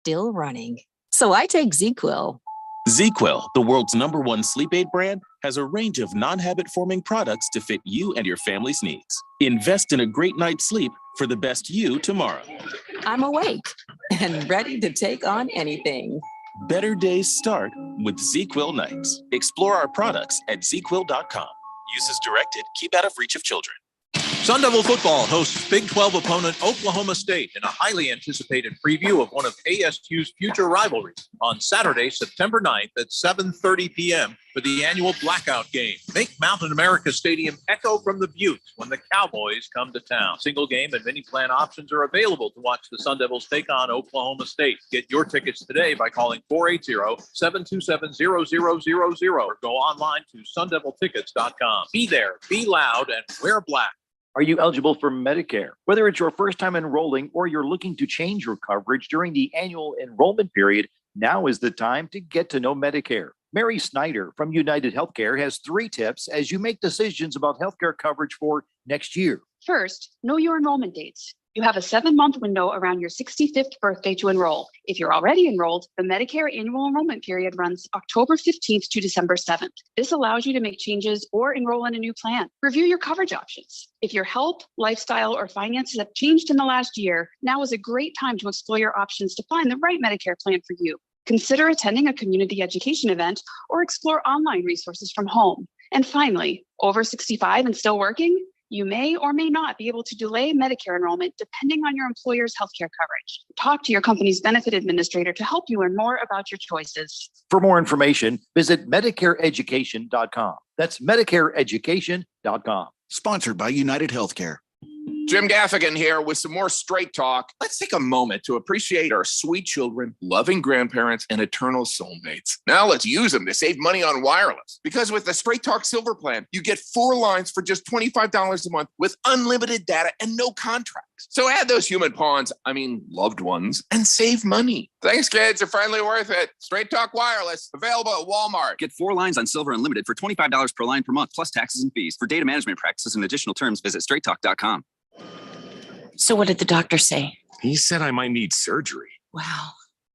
still running. So I take ZzzQuil. ZzzQuil, the world's #1 sleep aid brand, has a range of non-habit-forming products to fit you and your family's needs. Invest in a great night's sleep for the best you tomorrow. I'm awake and ready to take on anything. Better days start with ZzzQuil nights. Explore our products at ZzzQuil.com. Use as directed. Keep out of reach of children. Sun Devil football hosts Big 12 opponent Oklahoma State in a highly anticipated preview of one of ASU's future rivalries on Saturday, September 9th at 7:30 p.m. for the annual Blackout game. Make Mountain America Stadium echo from the Buttes when the Cowboys come to town. Single game and mini plan options are available to watch the Sun Devils take on Oklahoma State. Get your tickets today by calling 480-727-0000 or go online to sundeviltickets.com. Be there, be loud, and wear black. Are you eligible for Medicare? Whether it's your first time enrolling or you're looking to change your coverage during the annual enrollment period, now is the time to get to know Medicare. Mary Snyder from United Healthcare has 3 tips as you make decisions about healthcare coverage for next year. First, know your enrollment dates. You have a 7-month window around your 65th birthday to enroll. If you're already enrolled, the Medicare annual enrollment period runs October 15th to December 7th. This allows you to make changes or enroll in a new plan. Review your coverage options. If your health, lifestyle, or finances have changed in the last year, now is a great time to explore your options to find the right Medicare plan for you. Consider attending a community education event or explore online resources from home. And finally, over 65 and still working? You may or may not be able to delay Medicare enrollment depending on your employer's healthcare coverage. Talk to your company's benefit administrator to help you learn more about your choices. For more information, visit MedicareEducation.com. That's MedicareEducation.com. Sponsored by United Healthcare. Jim Gaffigan here with some more Straight Talk. Let's take a moment to appreciate our sweet children, loving grandparents, and eternal soulmates. Now let's use them to save money on wireless. Because with the Straight Talk Silver Plan, you get 4 lines for just $25 a month with unlimited data and no contracts. So add those human pawns, loved ones, and save money. Thanks, kids. You're finally worth it. Straight Talk Wireless, available at Walmart. Get 4 lines on Silver Unlimited for $25 per line per month, plus taxes and fees. For data management practices and additional terms, visit straighttalk.com. So what did the doctor say? He said I might need surgery. Wow,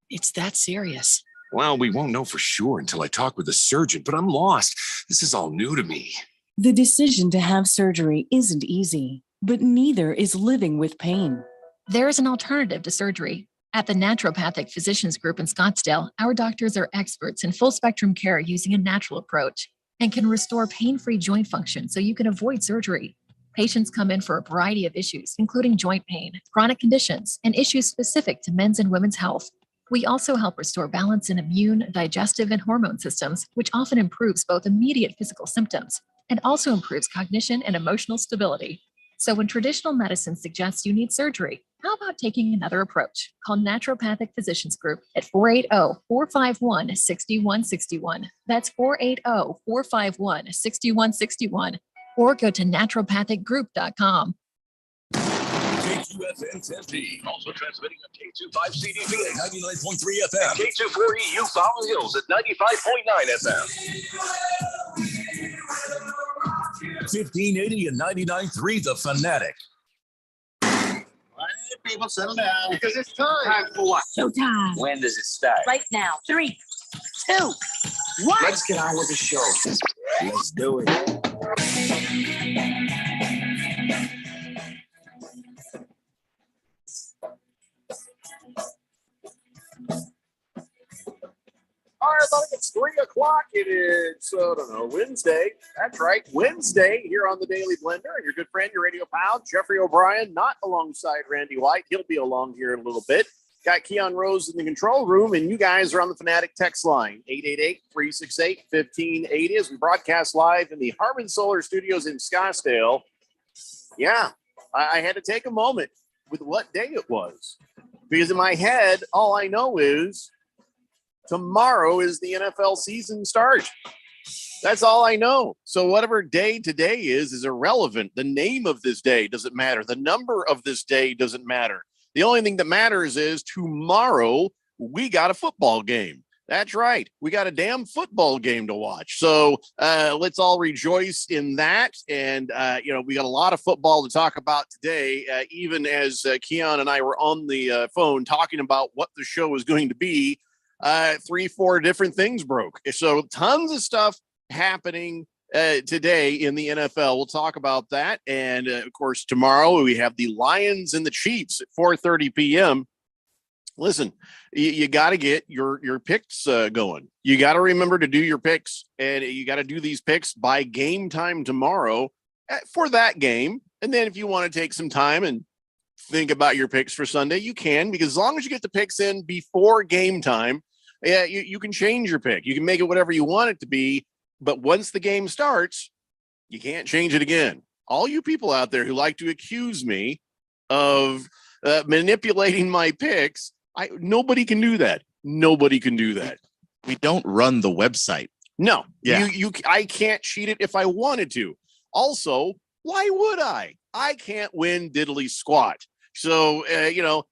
it's that serious. Well, we won't know for sure until I talk with a surgeon, but I'm lost. This is all new to me. The decision to have surgery isn't easy, but neither is living with pain. There is an alternative to surgery. At the Naturopathic Physicians Group in Scottsdale, our doctors are experts in full spectrum care using a natural approach and can restore pain-free joint function so you can avoid surgery. Patients come in for a variety of issues, including joint pain, chronic conditions, and issues specific to men's and women's health. We also help restore balance in immune, digestive, and hormone systems, which often improves both immediate physical symptoms and also improves cognition and emotional stability. So when traditional medicine suggests you need surgery, how about taking another approach? Call Naturopathic Physicians Group at 480-451-6161. That's 480-451-6161. Or go to naturopathicgroup.com. KQFN-10P, also transmitting on K25CDV at 99.3 FM, K24EU Fountain Hills at 95.9 FM. 1580 and 99.3 The Fanatic. All right, people, settle down. Because it's time. Time for what? Showtime. When does it start? Right now. 3, 2, 1. Let's get on with the show. Let's do it. All right, everybody, it's 3 o'clock. It is, Wednesday. That's right, Wednesday here on the Daily Blender. And your good friend, your radio pal, Jeffrey O'Brien, not alongside Randy White. He'll be along here in a little bit. Got Keon Rose in the control room, and you guys are on the Fanatic text line, 888-368-1580, as we broadcast live in the Harbin Solar Studios in Scottsdale. Yeah, I had to take a moment with what day it was, because in my head, all I know is tomorrow is the NFL season start. That's all I know. So whatever day today is irrelevant. The name of this day doesn't matter. The number of this day doesn't matter. The only thing that matters is tomorrow we got a football game. That's right. We got a damn football game to watch. So let's all rejoice in that. And, we got a lot of football to talk about today, even as Keon and I were on the phone talking about what the show was going to be. 3-4 different things broke. So tons of stuff happening today in the NFL. We'll talk about that. And, of course, tomorrow we have the Lions and the Chiefs at 4:30 p.m. Listen, you got to get your picks going. You got to remember to do your picks, and you got to do these picks by game time tomorrow for that game. And then if you want to take some time and think about your picks for Sunday, you can, because as long as you get the picks in before game time, you can change your pick. You can make it whatever you want it to be. But once the game starts, you can't change it again. All you people out there who like to accuse me of manipulating my picks, nobody can do that. Nobody can do that. We don't run the website. No, Yeah. I can't cheat it if I wanted to. Also, why would I? I can't win diddly squat. So,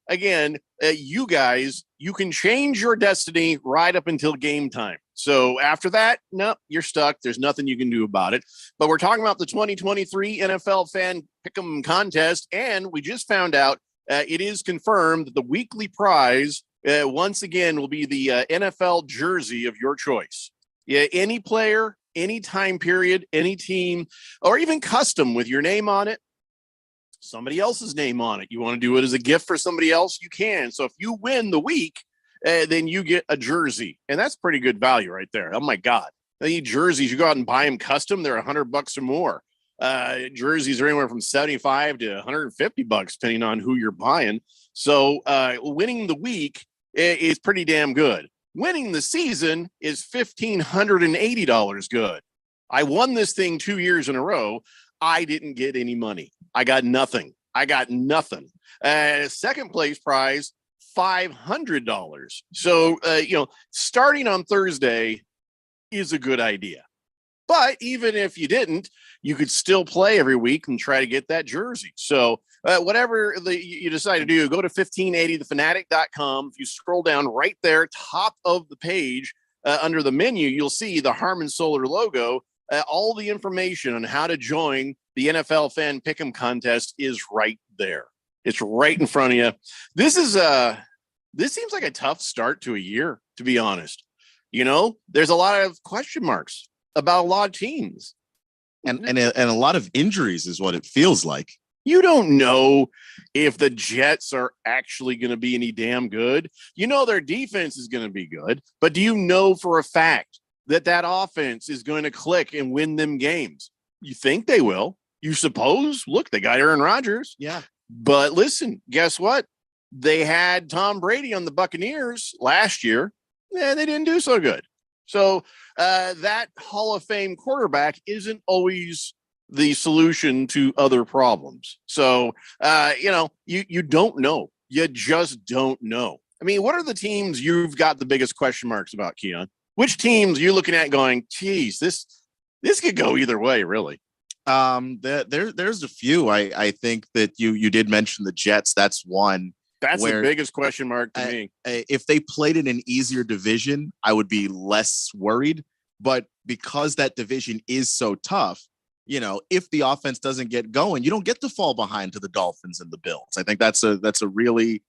again, you guys, you can change your destiny right up until game time. So after that, no, you're stuck. There's nothing you can do about it. But we're talking about the 2023 NFL Fan Pick'em contest, and we just found out it is confirmed that the weekly prize, once again, will be the NFL jersey of your choice. Yeah, any player, any time period, any team, or even custom with your name on it, somebody else's name on it. You want to do it as a gift for somebody else, you can. So if you win the week, then you get a jersey, and that's pretty good value right there. Oh my God. These jerseys, you go out and buy them custom, they're $100 or more. Jerseys are anywhere from $75 to $150, depending on who you're buying. So winning the week is pretty damn good. Winning the season is $1,580 good. I won this thing 2 years in a row. I didn't get any money. I got nothing. Second place prize, $500. So, starting on Thursday is a good idea. But even if you didn't, you could still play every week and try to get that jersey. So whatever you decide to do, go to 1580thefanatic.com. If you scroll down right there, top of the page, under the menu, you'll see the Harmon Solar logo. All the information on how to join the NFL Fan Pick'em contest is right there. It's right in front of you. This seems like a tough start to a year, to be honest. There's a lot of question marks about a lot of teams. And a lot of injuries is what it feels like. You don't know if the Jets are actually going to be any damn good. Their defense is going to be good, but do you know for a fact that offense is going to click and win them games? You think they will. You suppose. Look, they got Aaron Rodgers. Yeah. But listen, guess what? They had Tom Brady on the Buccaneers last year, and they didn't do so good. So that Hall of Fame quarterback isn't always the solution to other problems. So, you don't know. You just don't know. I mean, what are the teams you've got the biggest question marks about, Keon? Which teams are you looking at going, geez, this could go either way, really? There's a few. I think that you did mention the Jets. That's one. That's the biggest question mark to me. If they played in an easier division, I would be less worried. But because that division is so tough, if the offense doesn't get going, you don't get to fall behind to the Dolphins and the Bills. I think that's a really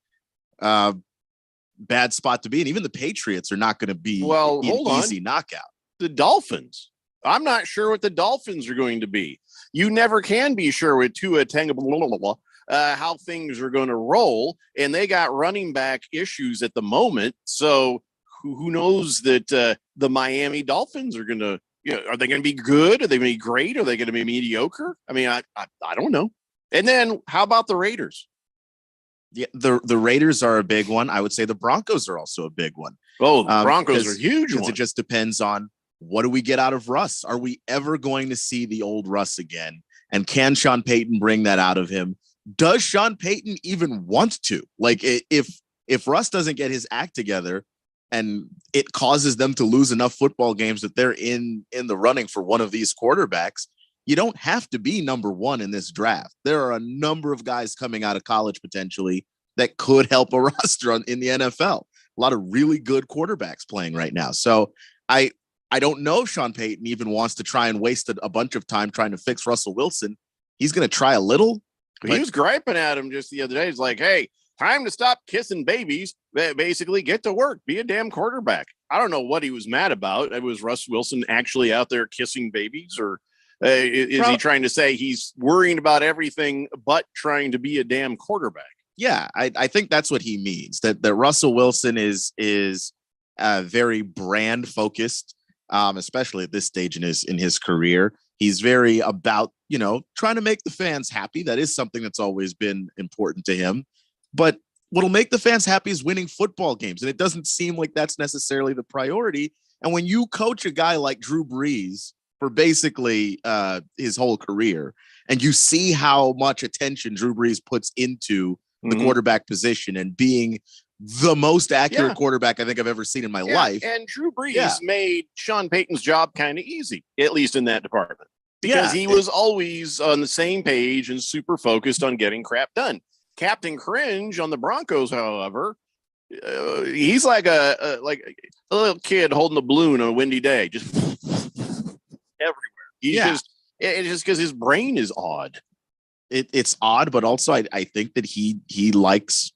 bad spot to be in. Even the Patriots are not going to be an easy knockout. The Dolphins. I'm not sure what the Dolphins are going to be. You never can be sure with Tua Tagovailoa how things are going to roll, and they got running back issues at the moment. So who knows that the Miami Dolphins are going to, are they going to be good? Are they going to be great? Are they going to be mediocre? I mean, I don't know. And then how about the Raiders? Yeah, the Raiders are a big one. I would say the Broncos are also a big one. Oh, the Broncos are huge. Because it just depends on what do we get out of Russ? Are we ever going to see the old Russ again? And can Sean Payton bring that out of him? Does Sean Payton even want to? Like, if Russ doesn't get his act together and it causes them to lose enough football games that they're in the running for one of these quarterbacks, you don't have to be number one in this draft. There are a number of guys coming out of college potentially that could help a roster in the NFL. really good quarterbacks playing right now. So I don't know if Sean Payton even wants to try and waste a bunch of time trying to fix Russell Wilson. He's going to try a little. He was griping at him just the other day. He's like, hey, time to stop kissing babies. Basically, get to work. Be a damn quarterback. I don't know what he was mad about. Was Russ Wilson actually out there kissing babies, or is he trying to say he's worrying about everything but trying to be a damn quarterback? Yeah, I think that's what he means. That Russell Wilson is very brand focused, especially at this stage in his career. He's very about, trying to make the fans happy. That is something that's always been important to him. But what'll make the fans happy is winning football games. And it doesn't seem like that's necessarily the priority. And when you coach a guy like Drew Brees for basically his whole career, and you see how much attention Drew Brees puts into the quarterback position and being the most accurate quarterback I think I've ever seen in my life. And Drew Brees made Sean Payton's job kind of easy, at least in that department, because he was always on the same page and super focused on getting crap done. Captain Cringe on the Broncos, however, he's like a little kid holding a balloon on a windy day, just everywhere. It's just because his brain is odd. It's odd, but also I think that he likes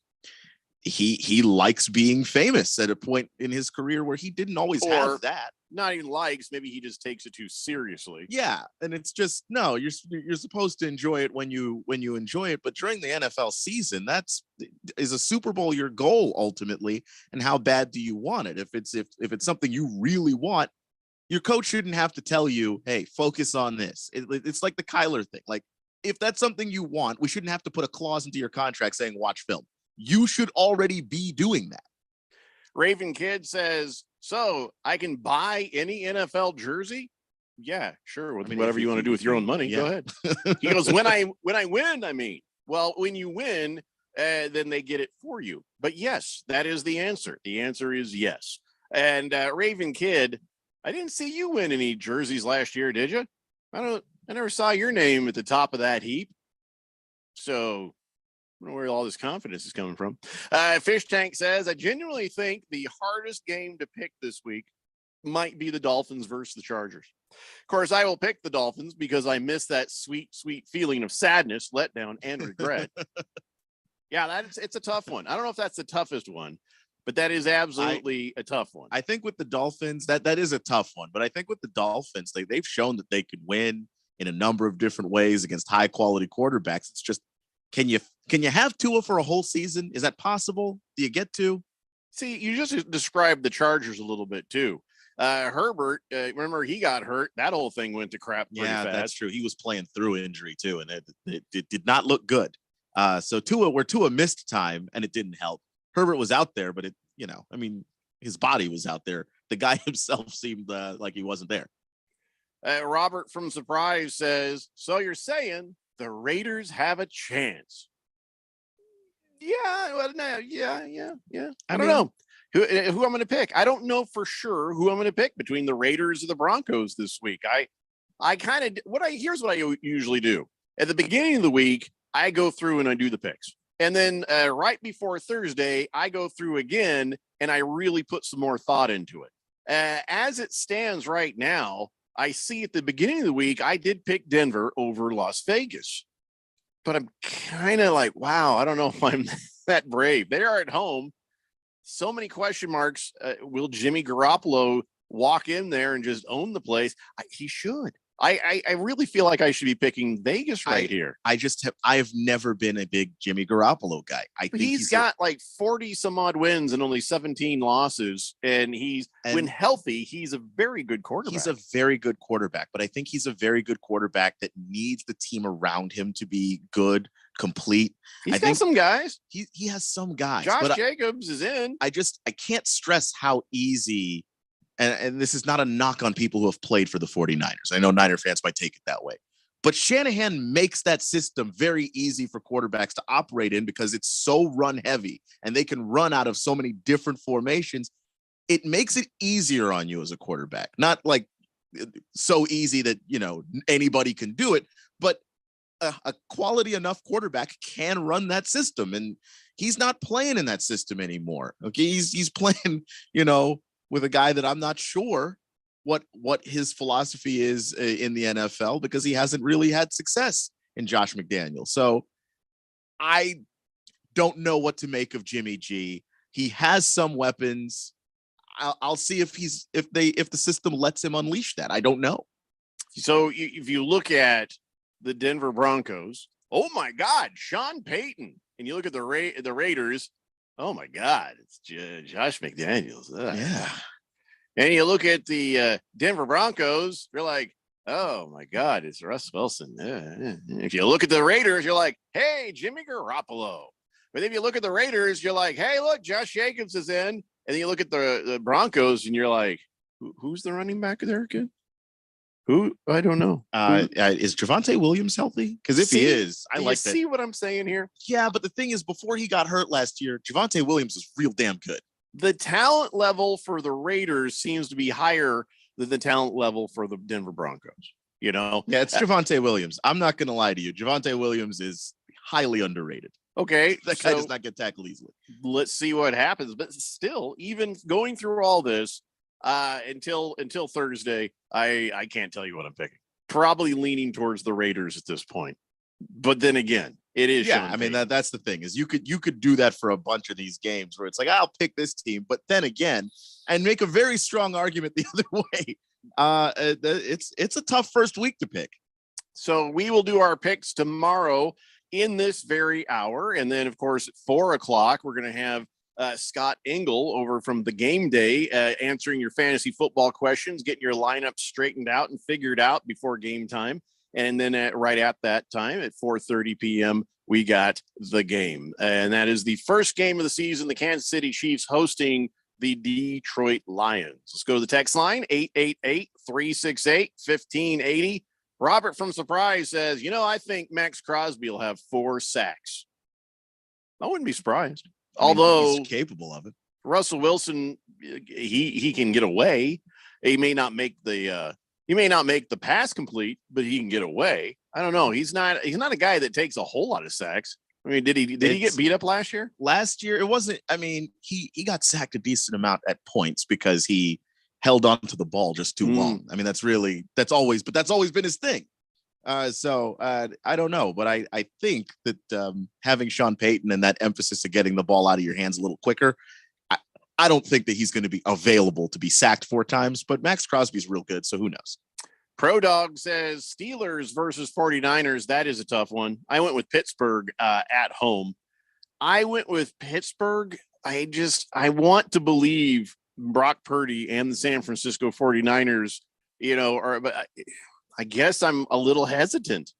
being famous at a point in his career where he didn't always have that. Not even likes, maybe he just takes it too seriously. Yeah, and it's just no. You're supposed to enjoy it when you enjoy it, but during the NFL season, is a Super Bowl your goal ultimately, and how bad do you want it? If it's something you really want, your coach shouldn't have to tell you, hey, focus on this. It's like the Kyler thing. Like, if that's something you want, we shouldn't have to put a clause into your contract saying watch film. You should already be doing that. Raven Kid says, so I can buy any NFL jersey? Yeah, sure. Whatever you want to do with your own money, go ahead. He goes, when I win, I mean. Well, when you win, then they get it for you. But yes, that is the answer. The answer is yes. And Raven Kid, I didn't see you win any jerseys last year, did you? I never saw your name at the top of that heap. So I don't know where all this confidence is coming from. Fish Tank says, I genuinely think the hardest game to pick this week might be the Dolphins versus the Chargers. Of course, I will pick the Dolphins because I miss that sweet, sweet feeling of sadness, letdown, and regret. It's a tough one. I don't know if that's the toughest one, but that is absolutely a tough one. I think with the Dolphins, that is a tough one. But I think with the Dolphins, they've shown that they can win in a number of different ways against high quality quarterbacks. It's just, can you have Tua for a whole season? Is that possible? Do you get to? See, you just described the Chargers a little bit too. Herbert, remember he got hurt. That whole thing went to crap pretty fast. That's true. He was playing through injury too, and it did not look good. So Tua missed time, and it didn't help. Herbert was out there, but his body was out there. The guy himself seemed like he wasn't there. Robert from Surprise says, so you're saying the Raiders have a chance? Yeah. I don't know who I'm going to pick. I don't know for sure who I'm going to pick between the Raiders and the Broncos this week. Here's what I usually do. At the beginning of the week, I go through and I do the picks. And then right before Thursday, I go through again and I really put some more thought into it. As it stands right now, I see at the beginning of the week, I did pick Denver over Las Vegas. But I'm kind of like, wow, I don't know if I'm that brave. They are at home. So many question marks. Will Jimmy Garoppolo walk in there and just own the place? He should. I really feel like I should be picking Vegas here. I have never been a big Jimmy Garoppolo guy. I think he's got like 40 some odd wins and only 17 losses. And when healthy, he's a very good quarterback. He's a very good quarterback, but I think he's a very good quarterback that needs the team around him to be good, complete. He's got some guys. He has some guys. Josh Jacobs is in. I can't stress how easy. And this is not a knock on people who have played for the 49ers. I know Niner fans might take it that way. But Shanahan makes that system very easy for quarterbacks to operate in because it's so run heavy and they can run out of so many different formations. It makes it easier on you as a quarterback. Not like so easy that, anybody can do it, but a quality enough quarterback can run that system, and he's not playing in that system anymore. Okay, he's playing, with a guy that I'm not sure what his philosophy is in the NFL, because he hasn't really had success in Josh McDaniels. So I don't know what to make of Jimmy G. He has some weapons. I'll see if the system lets him unleash that. I don't know. So if you look at the Denver Broncos, oh my God, Sean Payton, and you look at the Raiders, oh my God, it's Josh McDaniels. Ugh. Yeah. And you look at the Denver Broncos, you're like, oh my God, it's Russ Wilson. If you look at the Raiders, you're like, hey, Jimmy Garoppolo. But if you look at the Raiders, you're like, hey, look, Josh Jacobs is in. And then you look at the Broncos, and you're like, who's the running back there again? Who? I don't know. Is Javonte Williams healthy? Because if he is, I like that. See what I'm saying here? Yeah, but the thing is, before he got hurt last year, Javonte Williams was real damn good. The talent level for the Raiders seems to be higher than the talent level for the Denver Broncos. Yeah, it's Javonte Williams. I'm not going to lie to you. Javonte Williams is highly underrated. Okay, that guy does not get tackled easily. Let's see what happens. But still, even going through all this until Thursday, I can't tell you what I'm picking. Probably leaning towards the Raiders at this point. But then again, it is. Yeah, I mean that's the thing is you could do that for a bunch of these games where it's like I'll pick this team, but then again, and make a very strong argument the other way. It's a tough first week to pick. So we will do our picks tomorrow in this very hour, and then of course at 4:00 we're going to have Scott Engel over from the Game Day answering your fantasy football questions, getting your lineup straightened out and figured out before game time. And then right at that time at 4:30 p.m., we got the game. And that is the first game of the season. The Kansas City Chiefs hosting the Detroit Lions. Let's go to the text line, 888-368-1580. Robert from Surprise says, I think Max Crosby will have 4 sacks. I wouldn't be surprised. Although he's capable of it. Russell Wilson, he can get away. He may not make the pass complete, but he can get away. I don't know. He's not a guy that takes a whole lot of sacks. I mean, did he get beat up last year? Last year, it wasn't. I mean, he got sacked a decent amount at points because he held on to the ball just too long. I mean, that's always been his thing. So I don't know, but I think that having Sean Payton and that emphasis of getting the ball out of your hands a little quicker, I don't think that he's going to be available to be sacked 4 times, but Max Crosby's real good, so who knows? Pro Dog says Steelers versus 49ers. That is a tough one. I went with Pittsburgh at home. I went with Pittsburgh. I want to believe Brock Purdy and the San Francisco 49ers, but I guess I'm a little hesitant.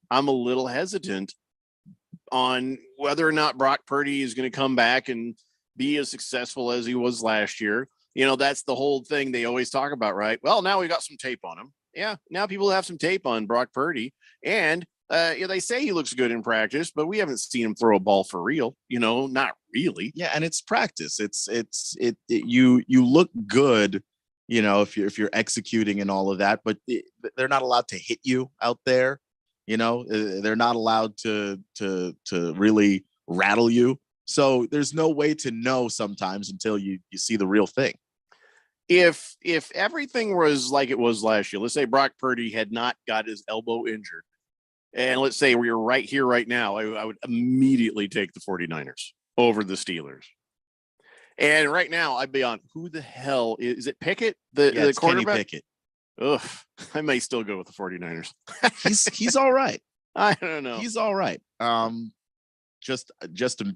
On whether or not Brock Purdy is going to come back and be as successful as he was last year. That's the whole thing they always talk about, right? Well, now we got some tape on him. Yeah, now people have some tape on Brock Purdy, and they say he looks good in practice, but we haven't seen him throw a ball for real. Not really. Yeah, and it's practice. You look good, if you're executing and all of that, but they're not allowed to hit you out there. They're not allowed to really rattle you. So there's no way to know sometimes until you see the real thing. If everything was like it was last year, let's say Brock Purdy had not got his elbow injured, and let's say we were right here, right now, I would immediately take the 49ers over the Steelers. And right now, I'd be on who the hell is it? Pickett, the quarterback? Kenny Pickett. Ugh, I may still go with the 49ers. He's all right. I don't know. He's all right. Just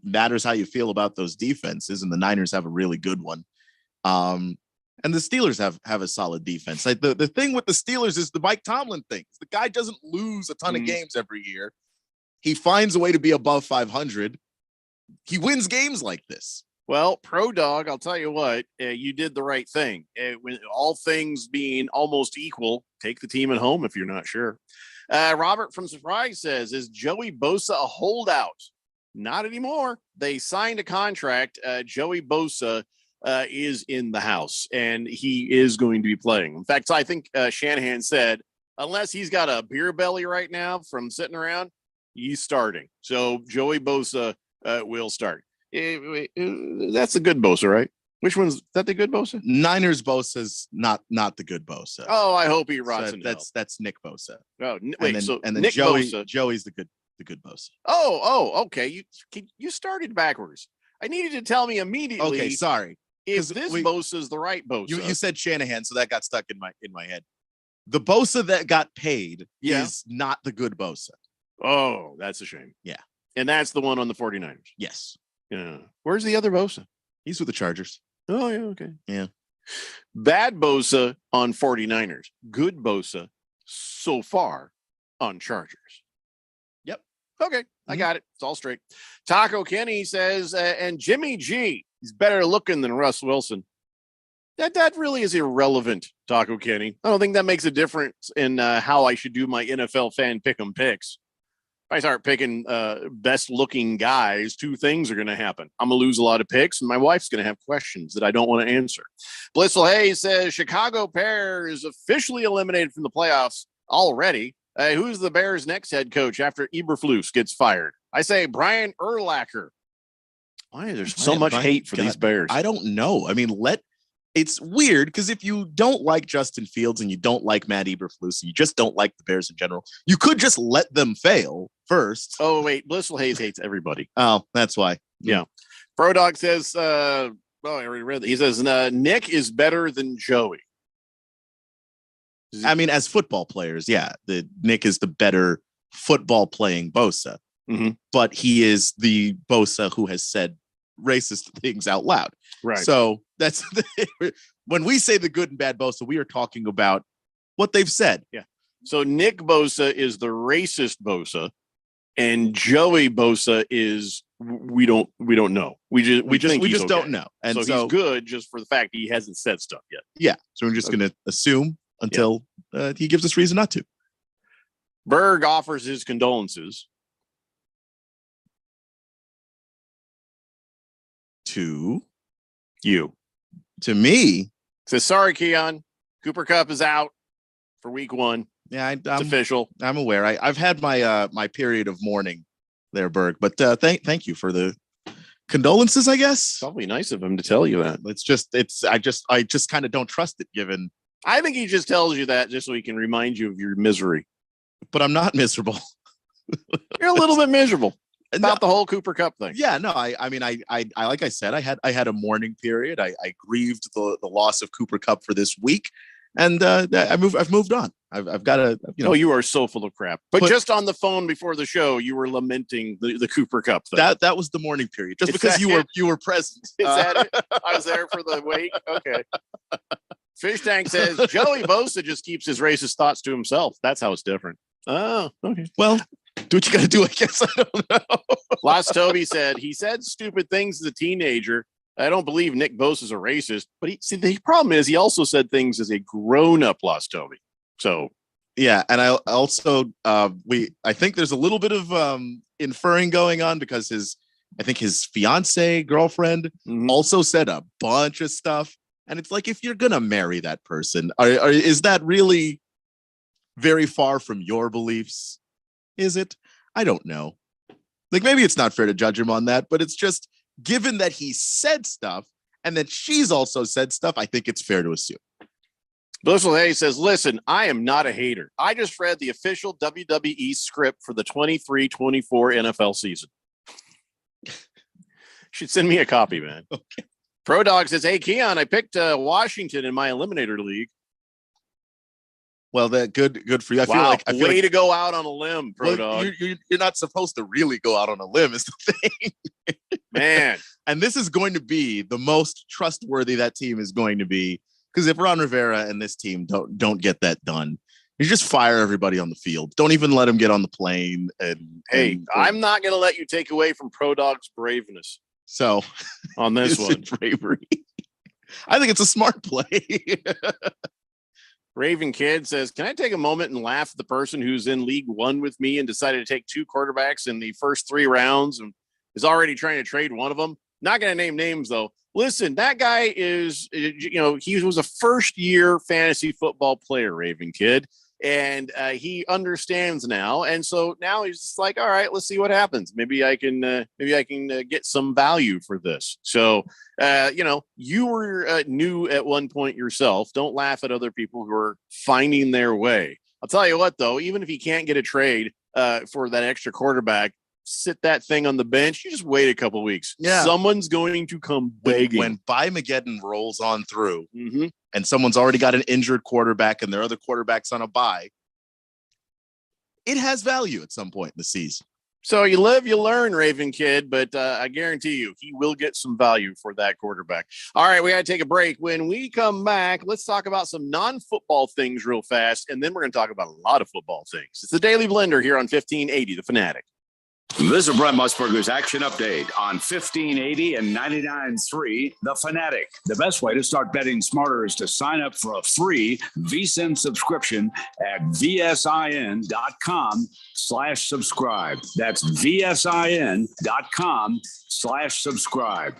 matters how you feel about those defenses, and the Niners have a really good one. And the Steelers have a solid defense. Like the thing with the Steelers is the Mike Tomlin thing. The guy doesn't lose a ton of games every year. He finds a way to be above 500. He wins games like this. Well, Pro Dog, I'll tell you what, you did the right thing. When all things being almost equal, take the team at home if you're not sure. Robert from Surprise says, is Joey Bosa a holdout? Not anymore. They signed a contract. Joey Bosa is in the house, and he is going to be playing. In fact, I think Shanahan said, unless he's got a beer belly right now from sitting around, he's starting. So Joey Bosa will start. That's the good Bosa, right? Which one's that? The good Bosa? Niners Bosa's not the good Bosa. Oh, I hope he rots So in hell. that's Nick Bosa. Oh, wait. And then, So and then Nick Bosa. Joey's the good Bosa. Oh, okay. You started backwards. I needed to tell me immediately. Okay, sorry. If this Bosa is the right Bosa. You said Shanahan, so that got stuck in my head. The Bosa that got paid is not the good Bosa. Oh, that's a shame. Yeah. And that's the one on the 49ers. Yes. Yeah. Where's the other Bosa? He's with the Chargers. Oh, yeah. Okay. Yeah. Bad Bosa on 49ers. Good Bosa so far on Chargers. Yep. Okay. I got it. It's all straight. Taco Kenny says, and Jimmy G, he's better looking than Russ Wilson. That really is irrelevant, Taco Kenny. I don't think that makes a difference in how I should do my NFL fan pick'em picks. If I start picking best looking guys, two things are going to happen. I'm going to lose a lot of picks, and my wife's going to have questions that I don't want to answer. Blissful Hayes says Chicago Bears officially eliminated from the playoffs already. Who's the Bears' next head coach after Eberflus gets fired? I say Brian Urlacher. Why is there so much hate for these Bears? I don't know. I mean, it's weird because if you don't like Justin Fields and you don't like Matt Eberflus and you just don't like the Bears in general, you could just let them fail first. Oh, wait. Blissful Hayes hates everybody. Oh, that's why. Yeah. Prodog says, I already read that. He says, Nick is better than Joey. I mean, as football players, yeah, Nick is the better football playing Bosa, but he is the Bosa who has said racist things out loud. Right. So that's when we say the good and bad Bosa, we are talking about what they've said. Yeah. So Nick Bosa is the racist Bosa, and Joey Bosa is we don't know. We just don't know. And so he's good just for the fact he hasn't said stuff yet. Yeah. So we're just going to assume until he gives us reason not to. Berg offers his condolences to you. To me. Says, sorry, Keon. Cooper Kupp is out for week 1. Yeah, it's official. I'm aware. I've had my my period of mourning there, Berg. But thank you for the condolences, I guess. Probably nice of him to tell you that. I just kind of don't trust it, given. I think he just tells you that just so he can remind you of your misery. But I'm not miserable. You're a little bit miserable about the whole Cooper Kupp thing. Yeah, no, I mean, I like I said, I had a mourning period. I grieved the loss of Cooper Kupp for this week, and I've moved on. I've got to, Oh, you are so full of crap. But just on the phone before the show, you were lamenting the Cooper Kupp thing. That was the mourning period, just because you were present. Is that it? I was there for the wake. Okay. Fish Tank says Joey Bosa just keeps his racist thoughts to himself. That's how it's different. Oh, okay. Well, do what you got to do, I guess. I don't know. Last Toby said he said stupid things as a teenager. I don't believe Nick Bosa is a racist, but the problem is he also said things as a grown-up, Last Toby. So yeah, and I also I think there's a little bit of inferring going on because his fiance girlfriend also said a bunch of stuff, and it's like, if you're gonna marry that person, is that really very far from your beliefs? Is it? I don't know. Like, maybe it's not fair to judge him on that, but it's just, given that he said stuff and that she's also said stuff, I think it's fair to assume. Blissful Hayes says, listen, I am not a hater. I just read the official WWE script for the 23-24 NFL season. Should send me a copy, man. Okay. Pro Dog says, hey, Keon, I picked Washington in my Eliminator League. Well, that good for you. I feel like way to go out on a limb, Pro Dog. You're not supposed to really go out on a limb, is the thing. Man. And this is going to be the most trustworthy that team is going to be. Because if Ron Rivera and this team don't get that done, you just fire everybody on the field. Don't even let them get on the plane. I'm not going to let you take away from Pro Dog's braveness. So on this one, bravery. I think it's a smart play. Raven Kid says, can I take a moment and laugh at the person who's in League One with me and decided to take 2 quarterbacks in the first 3 rounds and is already trying to trade one of them? Not going to name names, though. Listen, that guy is, he was a first-year fantasy football player, Raven Kid. and he understands now. And so now he's just like, all right, let's see what happens. Maybe I can get some value for this. So, you were new at one point yourself. Don't laugh at other people who are finding their way. I'll tell you what, though, even if you can't get a trade for that extra quarterback, sit that thing on the bench. You just wait a couple weeks. Yeah. Someone's going to come begging. When Bye-Mageddon rolls on through and someone's already got an injured quarterback and their other quarterback's on a bye, it has value at some point in the season. So you live, you learn, Raven Kid, but I guarantee you he will get some value for that quarterback. All right, we got to take a break. When we come back, let's talk about some non-football things real fast, and then we're going to talk about a lot of football things. It's the Daily Blender here on 1580 The Fanatic. This is Brent Musburger's action update on 1580 and 99.3 The Fanatic. The best way to start betting smarter is to sign up for a free VSiN subscription at vsin.com/subscribe. That's vsin.com/subscribe.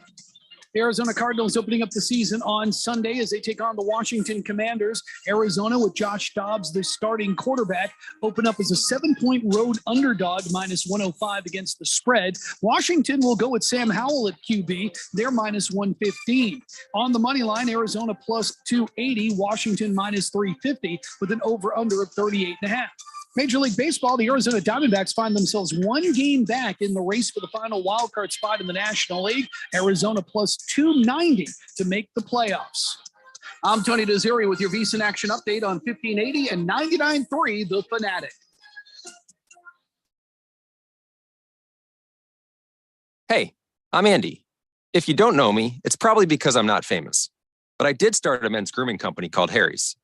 The Arizona Cardinals opening up the season on Sunday as they take on the Washington Commanders. Arizona, with Josh Dobbs, the starting quarterback, open up as a 7-point road underdog, minus 105 against the spread. Washington will go with Sam Howell at QB. They're minus 115. On the money line, Arizona plus 280, Washington minus 350 with an over-under of 38.5. Major League Baseball, the Arizona Diamondbacks find themselves one game back in the race for the final wildcard spot in the National League. Arizona plus 290 to make the playoffs. I'm Tony Desiri with your VSiN Action Update on 1580 and 99.3 The Fanatic. Hey, I'm Andy. If you don't know me, it's probably because I'm not famous. But I did start a men's grooming company called Harry's.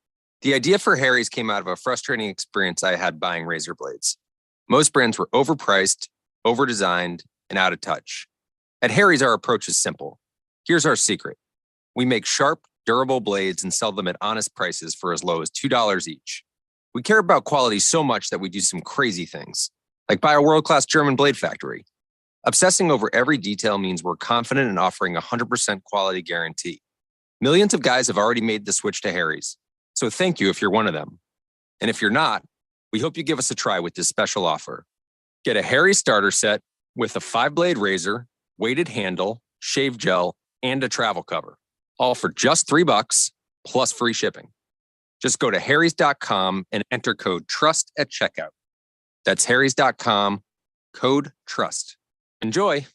The idea for Harry's came out of a frustrating experience I had buying razor blades. Most brands were overpriced, overdesigned, and out of touch. At Harry's, our approach is simple. Here's our secret. We make sharp, durable blades and sell them at honest prices for as low as $2 each. We care about quality so much that we do some crazy things, like buy a world-class German blade factory. Obsessing over every detail means we're confident in offering a 100% quality guarantee. Millions of guys have already made the switch to Harry's. So thank you if you're one of them. And if you're not, we hope you give us a try with this special offer. Get a Harry's starter set with a 5-blade razor, weighted handle, shave gel, and a travel cover, all for just $3 plus free shipping. Just go to harrys.com and enter code TRUST at checkout. That's harrys.com, code TRUST. Enjoy.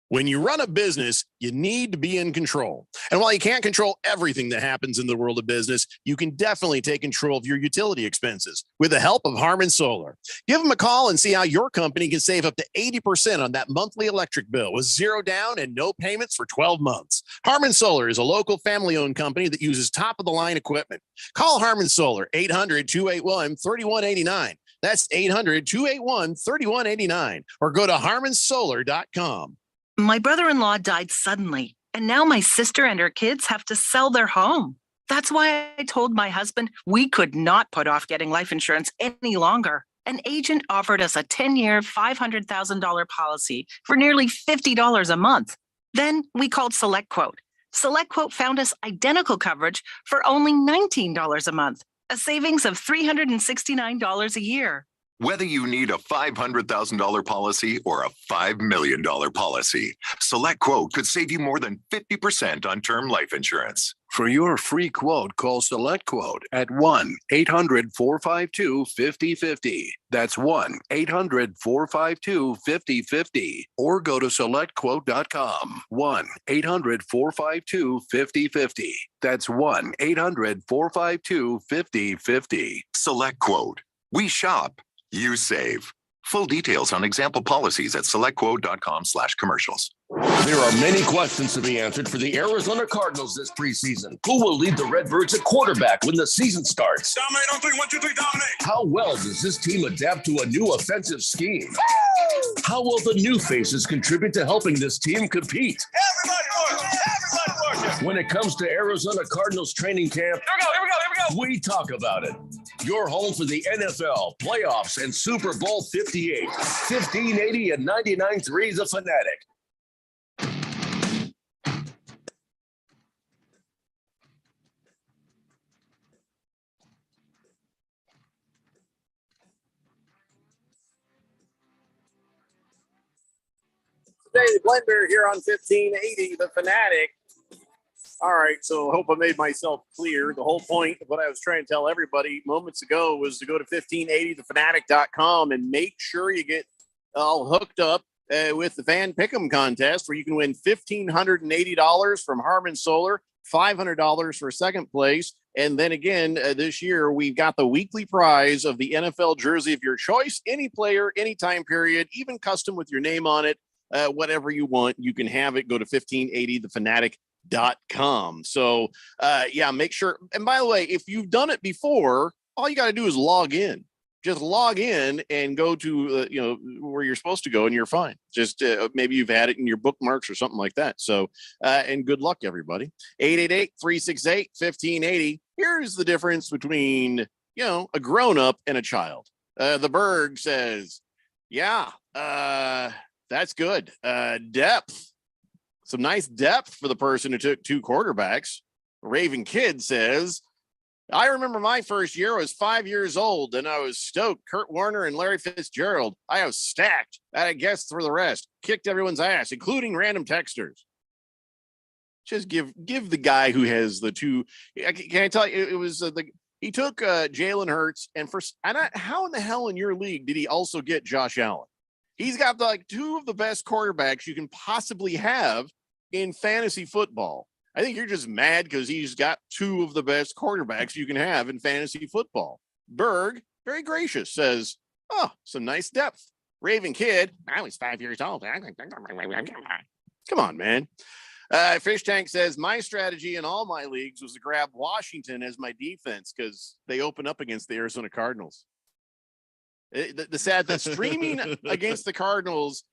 When you run a business, you need to be in control. And while you can't control everything that happens in the world of business, you can definitely take control of your utility expenses with the help of Harmon Solar. Give them a call and see how your company can save up to 80% on that monthly electric bill with zero down and no payments for 12 months. Harmon Solar is a local family-owned company that uses top-of-the-line equipment. Call Harmon Solar, 800-281-3189. That's 800-281-3189. Or go to harmonsolar.com. My brother-in-law died suddenly, and now my sister and her kids have to sell their home. That's why I told my husband we could not put off getting life insurance any longer. An agent offered us a 10-year, $500,000 policy for nearly $50 a month. Then we called SelectQuote. SelectQuote found us identical coverage for only $19 a month, a savings of $369 a year. Whether you need a $500,000 policy or a $5 million policy, SelectQuote could save you more than 50% on term life insurance. For your free quote, call SelectQuote at 1-800-452-5050. That's 1-800-452-5050. Or go to SelectQuote.com. 1-800-452-5050. That's 1-800-452-5050. SelectQuote. We shop. You save. Full details on example policies at selectquote.com/commercials. There are many questions to be answered for the Arizona Cardinals this preseason. Who will lead the Redbirds at quarterback when the season starts? Dominate on 3, 1, 2, 3, dominate. How well does this team adapt to a new offensive scheme? How will the new faces contribute to helping this team compete? Everybody working. Everybody working. When it comes to Arizona Cardinals training camp, Here we go. we talk about it. Your home for the NFL, playoffs, and Super Bowl 58. 1580 and 99.3 The Fanatic. Dave Blender here on 1580, The Fanatic. All right, so hope I made myself clear. The whole point of what I was trying to tell everybody moments ago was to go to 1580thefanatic.com and make sure you get all hooked up with the Van Pick'em contest, where you can win $1,580 from Harmon Solar, $500 for second place. And then again, this year, we've got the weekly prize of the NFL jersey of your choice, any player, any time period, even custom with your name on it, whatever you want, you can have it. Go to 1580thefanatic.com. So, yeah, make sure. And by the way, if you've done it before, all you got to do is log in. Just log in and go to, where you're supposed to go, and you're fine. Just maybe you've had it in your bookmarks or something like that. So, and good luck, everybody. 888-368-1580. Here's the difference between, a grown-up and a child. The Berg says, yeah, that's good. Depth. Some nice depth for the person who took two quarterbacks. Raven Kid says, I remember my first year. I was 5 years old, and I was stoked. Kurt Warner and Larry Fitzgerald. I was stacked. I guess for the rest. Kicked everyone's ass, including random texters. Just give the guy who has the two. Can I tell you? It was he took Jalen Hurts, and how in the hell in your league did he also get Josh Allen? He's got two of the best quarterbacks you can possibly have in fantasy football. I think you're just mad because he's got two of the best quarterbacks you can have in fantasy football. Berg, very gracious, says, oh, some nice depth. Raven Kid, I was 5 years old. Come on, man. Fish Tank says, my strategy in all my leagues was to grab Washington as my defense because they open up against the Arizona Cardinals. The streaming against the Cardinals,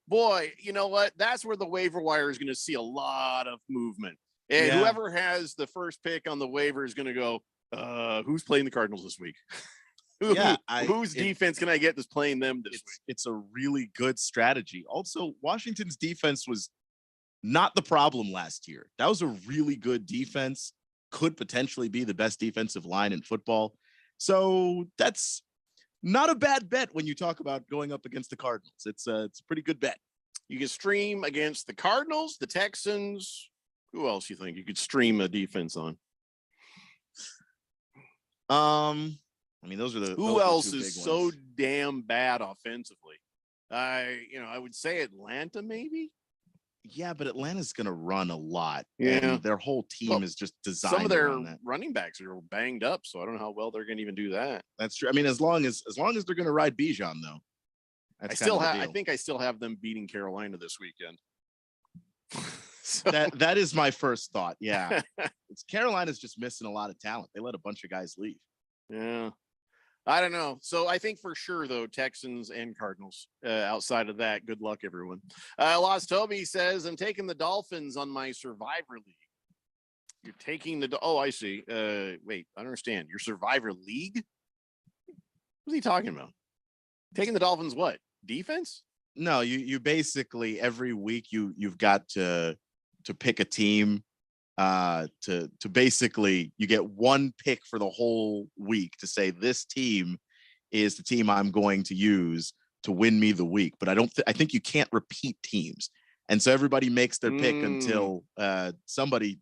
boy, you know what? That's where the waiver wire is going to see a lot of movement. And whoever has the first pick on the waiver is going to go, who's playing the Cardinals this week? Whose defense can I get that's playing them this week? It's a really good strategy. Also, Washington's defense was not the problem last year. That was a really good defense. Could potentially be the best defensive line in football. So that's not a bad bet when you talk about going up against the Cardinals. It's a pretty good bet. You can stream against the Cardinals, the Texans. Who else you think you could stream a defense on? Those are the. Who else is so damn bad offensively? I would say Atlanta, maybe. Yeah, but Atlanta's going to run a lot. Yeah, and their whole team is just designed. Some of their around that. running backs are banged up, so I don't know how well they're going to even do that. That's true. As long as they're going to ride Bijan, though. I think I still have them beating Carolina this weekend. So. That is my first thought. Yeah, Carolina's just missing a lot of talent. They let a bunch of guys leave. Yeah, I don't know. So I think for sure though, Texans and Cardinals. Outside of that, good luck, everyone. Lost Toby says, I'm taking the Dolphins on my Survivor League. You're taking the. Oh, I see. Wait, I don't understand. Your Survivor League? What's he talking about? Taking the Dolphins? What defense? No, you basically every week you've got to pick a team to basically you get one pick for the whole week to say this team is the team I'm going to use to win me the week. But I think you can't repeat teams. And so everybody makes their pick until somebody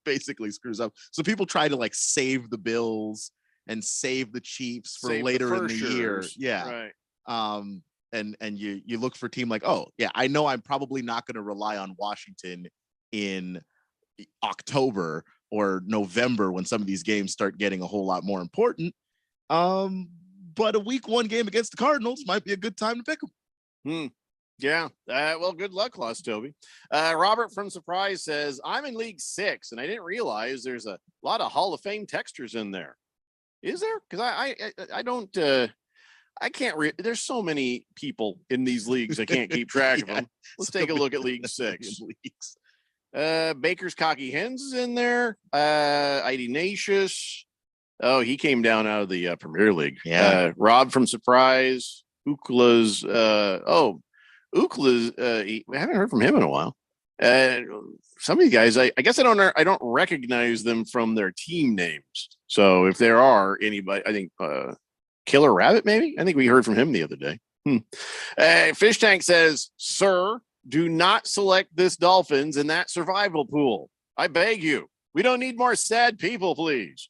basically screws up. So people try to save the Bills and save the Chiefs for later in the year. Yeah. Right. And you look for a team like, oh, yeah, I know I'm probably not going to rely on Washington in October or November when some of these games start getting a whole lot more important. But a week one game against the Cardinals might be a good time to pick them. Yeah. Well, good luck, Lost Toby. Robert from Surprise says, I'm in League 6, and I didn't realize there's a lot of Hall of Fame textures in there. Is there? Because I don't... I can't there's so many people in these leagues I can't keep track of them. Let's take a look at League 6. Baker's Cocky Hens is in there. Ignatius. Oh, he came down out of the Premier League. Yeah. Rob from Surprise. Ukla's Ukla's I haven't heard from him in a while. Some of these guys, I guess I don't recognize them from their team names. So if there are anybody, I think Killer Rabbit, maybe. I think we heard from him the other day. Fish Tank says, "Sir, do not select this Dolphins in that survival pool. I beg you. We don't need more sad people, please.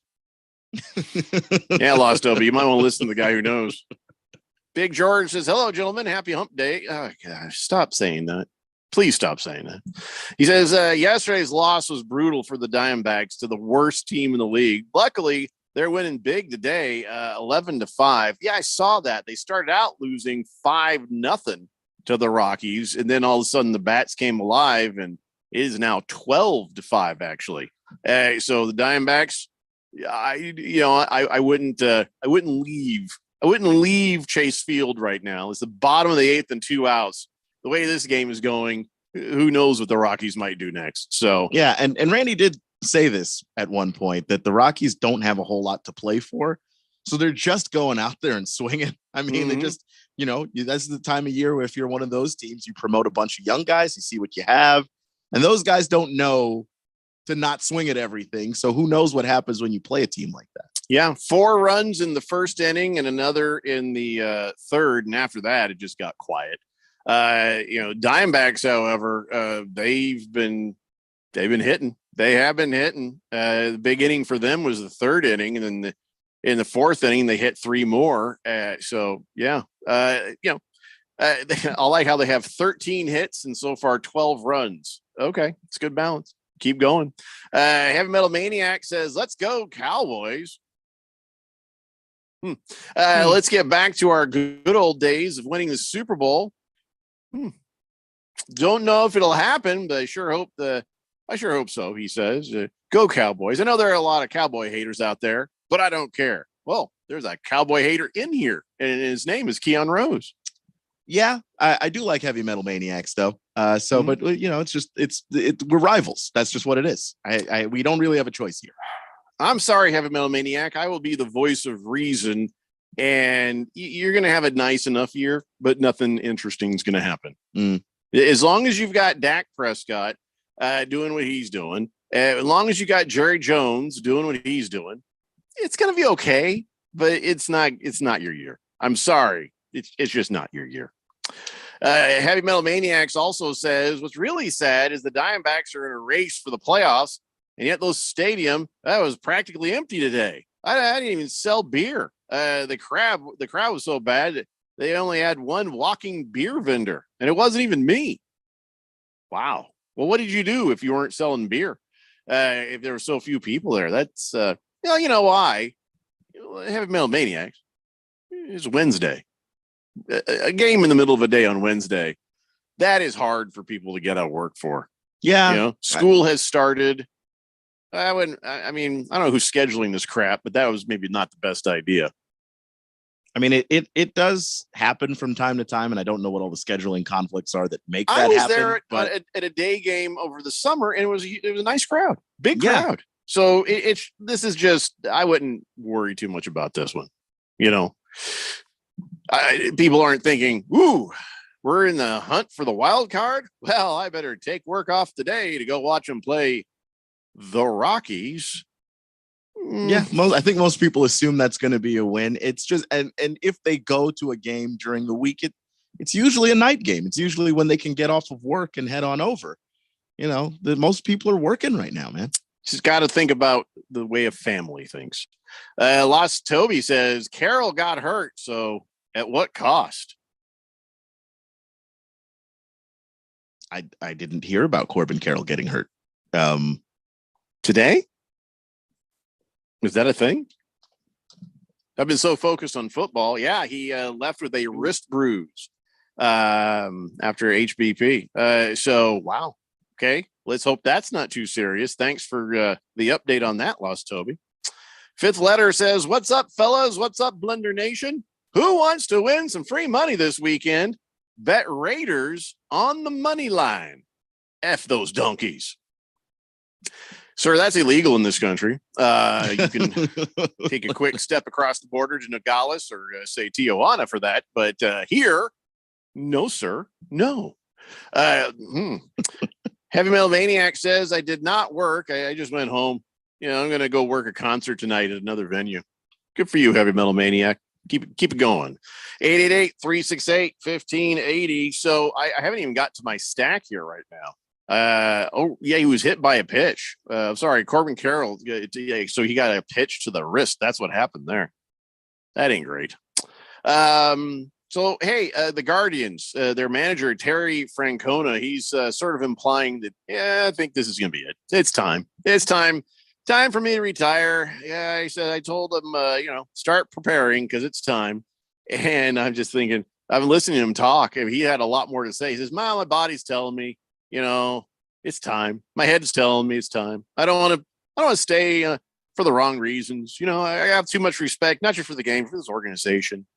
Yeah, Lost Toby. You might want to listen to the guy who knows. Big George says, hello, gentlemen. Happy hump day. Oh, gosh. Stop saying that. Please stop saying that. He says, yesterday's loss was brutal for the Diamondbacks to the worst team in the league. Luckily, they're winning big today, 11-5. Yeah, I saw that. They started out losing 5-0 to the Rockies, and then all of a sudden the bats came alive, and it is now 12-5, actually. So the Diamondbacks, I wouldn't leave Chase Field right now. It's the bottom of the 8th and 2 outs. The way this game is going, who knows what the Rockies might do next. So yeah, and Randy did say this at one point, that the Rockies don't have a whole lot to play for. So they're just going out there and swinging. I mean, they just, that's the time of year where if you're one of those teams, you promote a bunch of young guys, you see what you have. And those guys don't know to not swing at everything. So who knows what happens when you play a team like that? Yeah, 4 runs in the first inning and another in the third. And after that, it just got quiet. Diamondbacks, however, they've been hitting. They have been hitting. The big inning for them was the third inning, and then in the fourth inning they hit 3 more. I like how they have 13 hits and so far 12 runs. Okay, it's good balance. Keep going. Heavy Metal Maniac says, "Let's go Cowboys." Let's get back to our good old days of winning the Super Bowl. Don't know if it'll happen, but I sure hope so. He says, "Go Cowboys." I know there are a lot of Cowboy haters out there, but I don't care. Well, there's a Cowboy hater in here, and his name is Keon Rose. Yeah, I do like Heavy Metal Maniacs though. But we're rivals. That's just what it is. We don't really have a choice here. I'm sorry, Heavy Metal Maniac. I will be the voice of reason, and you're going to have a nice enough year, but nothing interesting is going to happen. As long as you've got Dak Prescott doing what he's doing, as long as you got Jerry Jones doing what he's doing, it's going to be okay. But it's not your year. I'm sorry. It's just not your year. Heavy Metal Maniacs also says, what's really sad is the Diamondbacks are in a race for the playoffs, and yet those stadium that was practically empty today. I didn't even sell beer. The crowd was so bad that they only had one walking beer vendor, and it wasn't even me. Wow. Well, what did you do if you weren't selling beer? If there were so few people there, that's you know why. Heavy Metal Maniacs. It's Wednesday. A game in the middle of a day on Wednesday. That is hard for people to get out of work for. Yeah. School has started. I don't know who's scheduling this crap, but that was maybe not the best idea. I mean, it does happen from time to time, and I don't know what all the scheduling conflicts are that make that I was happen. there at a day game over the summer, and it was a nice crowd, big crowd. So this is just, I wouldn't worry too much about this one. People aren't thinking, "Ooh, we're in the hunt for the wild card." Well, I better take work off today to go watch them play the Rockies. Yeah, I think most people assume that's going to be a win. It's just, and if they go to a game during the week, it's usually a night game. It's usually when they can get off of work and head on over. Most people are working right now, man. Just got to think about the way a family thinks. Lost Toby says Carroll got hurt, so at what cost? I didn't hear about Corbin Carroll getting hurt. Today? Is that a thing? I've been so focused on football. Yeah, he left with a wrist bruise after HBP. So, wow. Okay, let's hope that's not too serious. Thanks for the update on that, Lost Toby. Fifth letter says, "What's up, fellas? What's up, Blender Nation? Who wants to win some free money this weekend? Bet Raiders on the money line. F those donkeys." Sir, that's illegal in this country. You can take a quick step across the border to Nogales or say Tijuana for that. But here, no, sir. No. Heavy Metal Maniac says, "I did not work. I just went home. I'm going to go work a concert tonight at another venue." Good for you, Heavy Metal Maniac. Keep it going. 888-368-1580. So I haven't even got to my stack here right now. He was hit by a pitch. Sorry, Corbin Carroll. So he got a pitch to the wrist. That's what happened there. That ain't great. So, hey, the Guardians, their manager, Terry Francona, he's sort of implying that, I think this is going to be it. It's time. It's time for me to retire. Yeah, he said, I told him, start preparing because it's time. And I'm just thinking, I've been listening to him talk. And he had a lot more to say. He says, my body's telling me, it's time. My head's telling me it's time. I don't want to stay for the wrong reasons. I have too much respect, not just for the game, for this organization.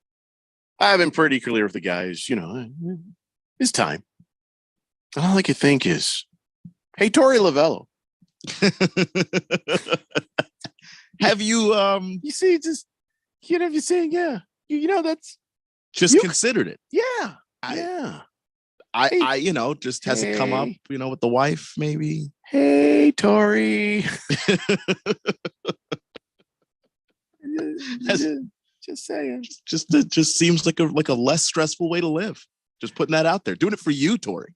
I've been pretty clear with the guys, it's time. And all I could think is, hey, Torey Lovello. Have you, you see, just, you're saying, yeah, that's just considered it. Yeah. I just has it come up, with the wife, maybe. Hey, Torey. Just saying. It just seems like a less stressful way to live. Just putting that out there. Doing it for you, Torey.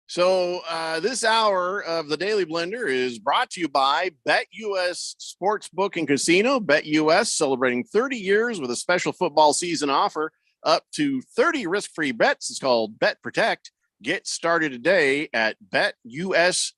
So this hour of the Daily Blender is brought to you by BetUS Sportsbook and Casino. BetUS celebrating 30 years with a special football season offer. Up to 30 risk-free bets. It's called Bet Protect. Get started today at betus.com.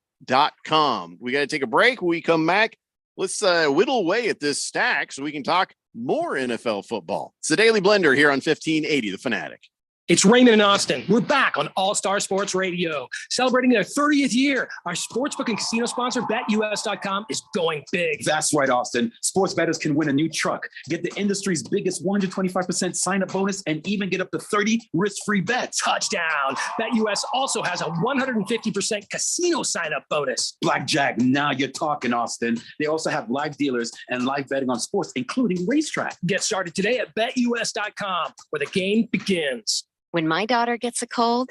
We got to take a break. When we come back, let's whittle away at this stack so we can talk more NFL football. It's the Daily Blender here on 1580 The Fanatic. It's Raymond and Austin. We're back on All-Star Sports Radio, celebrating their 30th year. Our sportsbook and casino sponsor, BetUS.com, is going big. That's right, Austin. Sports bettors can win a new truck, get the industry's biggest 125% sign-up bonus, and even get up to 30 risk-free bets. Touchdown. BetUS also has a 150% casino sign-up bonus. Blackjack, now you're talking, Austin. They also have live dealers and live betting on sports, including racetrack. Get started today at BetUS.com, where the game begins. When my daughter gets a cold,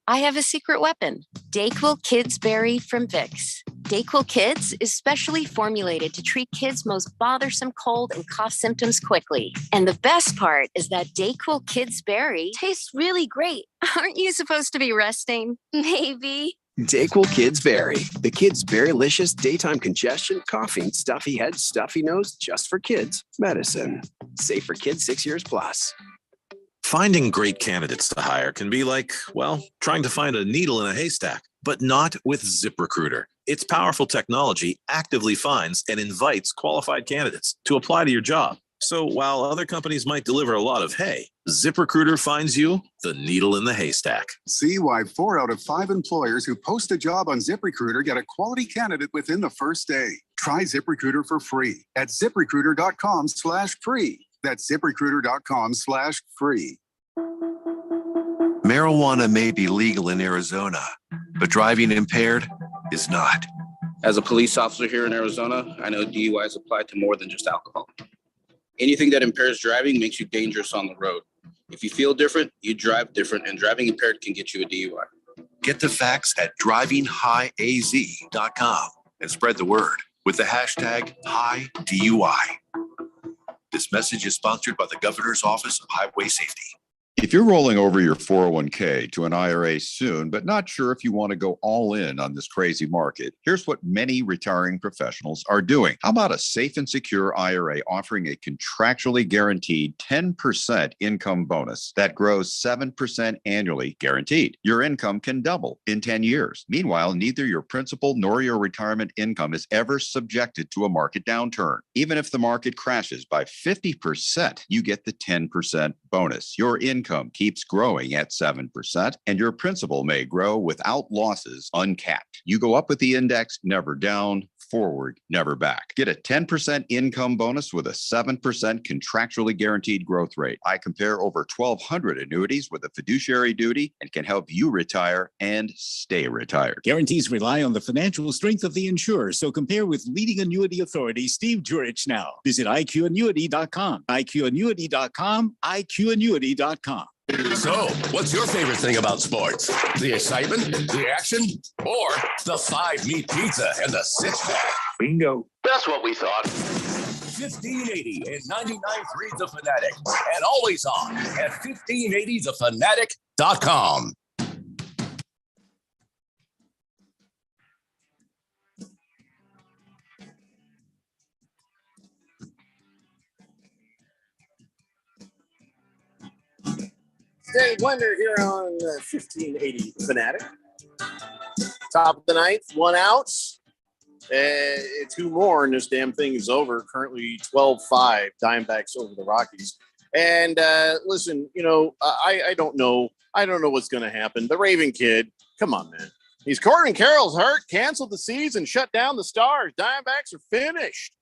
I have a secret weapon. DayQuil Kids Berry from Vicks. DayQuil Kids is specially formulated to treat kids' most bothersome cold and cough symptoms quickly. And the best part is that DayQuil Kids Berry tastes really great. Aren't you supposed to be resting? Maybe. DayQuil Kids Berry. The kids' berry-licious daytime congestion, coughing, stuffy head, stuffy nose, just for kids medicine. Safe for kids 6 years plus. Finding great candidates to hire can be like, trying to find a needle in a haystack, but not with ZipRecruiter. Its powerful technology actively finds and invites qualified candidates to apply to your job. So while other companies might deliver a lot of hay, ZipRecruiter finds you the needle in the haystack. See why 4 out of 5 employers who post a job on ZipRecruiter get a quality candidate within the first day. Try ZipRecruiter for free at ZipRecruiter.com/free. That's ZipRecruiter.com/free. Marijuana may be legal in Arizona, but driving impaired is not. As a police officer here in Arizona, I know DUIs apply to more than just alcohol. Anything that impairs driving makes you dangerous on the road. If you feel different, you drive different, and driving impaired can get you a DUI. Get the facts at drivinghighaz.com and spread the word with the hashtag HighDUI. This message is sponsored by the Governor's Office of Highway Safety. If you're rolling over your 401k to an IRA soon, but not sure if you want to go all in on this crazy market, here's what many retiring professionals are doing. How about a safe and secure IRA offering a contractually guaranteed 10% income bonus that grows 7% annually guaranteed? Your income can double in 10 years. Meanwhile, neither your principal nor your retirement income is ever subjected to a market downturn. Even if the market crashes by 50%, you get the 10% bonus. Your income keeps growing at 7%, and your principal may grow without losses uncapped. You go up with the index, never down, forward, never back. Get a 10% income bonus with a 7% contractually guaranteed growth rate. I compare over 1,200 annuities with a fiduciary duty and can help you retire and stay retired. Guarantees rely on the financial strength of the insurer, so compare with leading annuity authority Steve Jurich now. Visit IQannuity.com, IQannuity.com, IQannuity.com. So, what's your favorite thing about sports? The excitement, the action, or the 5-meat pizza and the six-pack? Bingo. That's what we thought. 1580 and 99.3 The Fanatic, and always on at 1580thefanatic.com. Dave Blender here on 1580 Fanatic. Top of the ninth, one out. Two more, and this damn thing is over. Currently 12-5, Diamondbacks over the Rockies. And listen, I don't know. I don't know what's going to happen. The Raven kid, come on, man. He's Corbin Carroll's hurt, canceled the season, shut down the Stars. Diamondbacks are finished.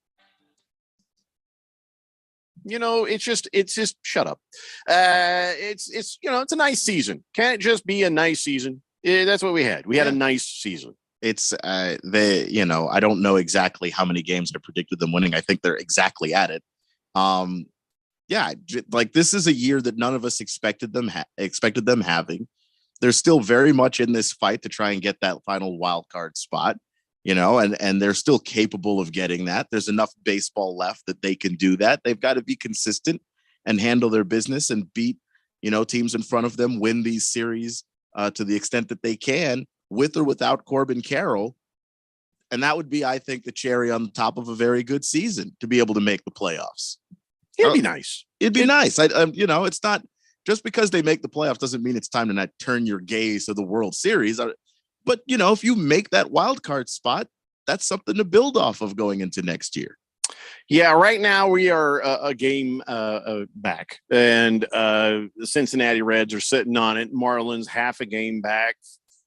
It's just shut up. It's a nice season. Can't it just be a nice season? That's what we had. We had a nice season. It's I don't know exactly how many games I predicted them winning. I think they're exactly at it. This is a year that none of us expected them having. They're still very much in this fight to try and get that final wild card spot, and they're still capable of getting that. There's enough baseball left that they can do that. They've got to be consistent and handle their business and beat, teams in front of them, win these series to the extent that they can, with or without Corbin Carroll. And that would be, I think, the cherry on the top of a very good season to be able to make the playoffs. It'd be nice. It'd be nice. It's not just because they make the playoffs doesn't mean it's time to not turn your gaze to the World Series. But, if you make that wild card spot, that's something to build off of going into next year. Yeah, right now we are a game back, and the Cincinnati Reds are sitting on it. Marlins half a game back.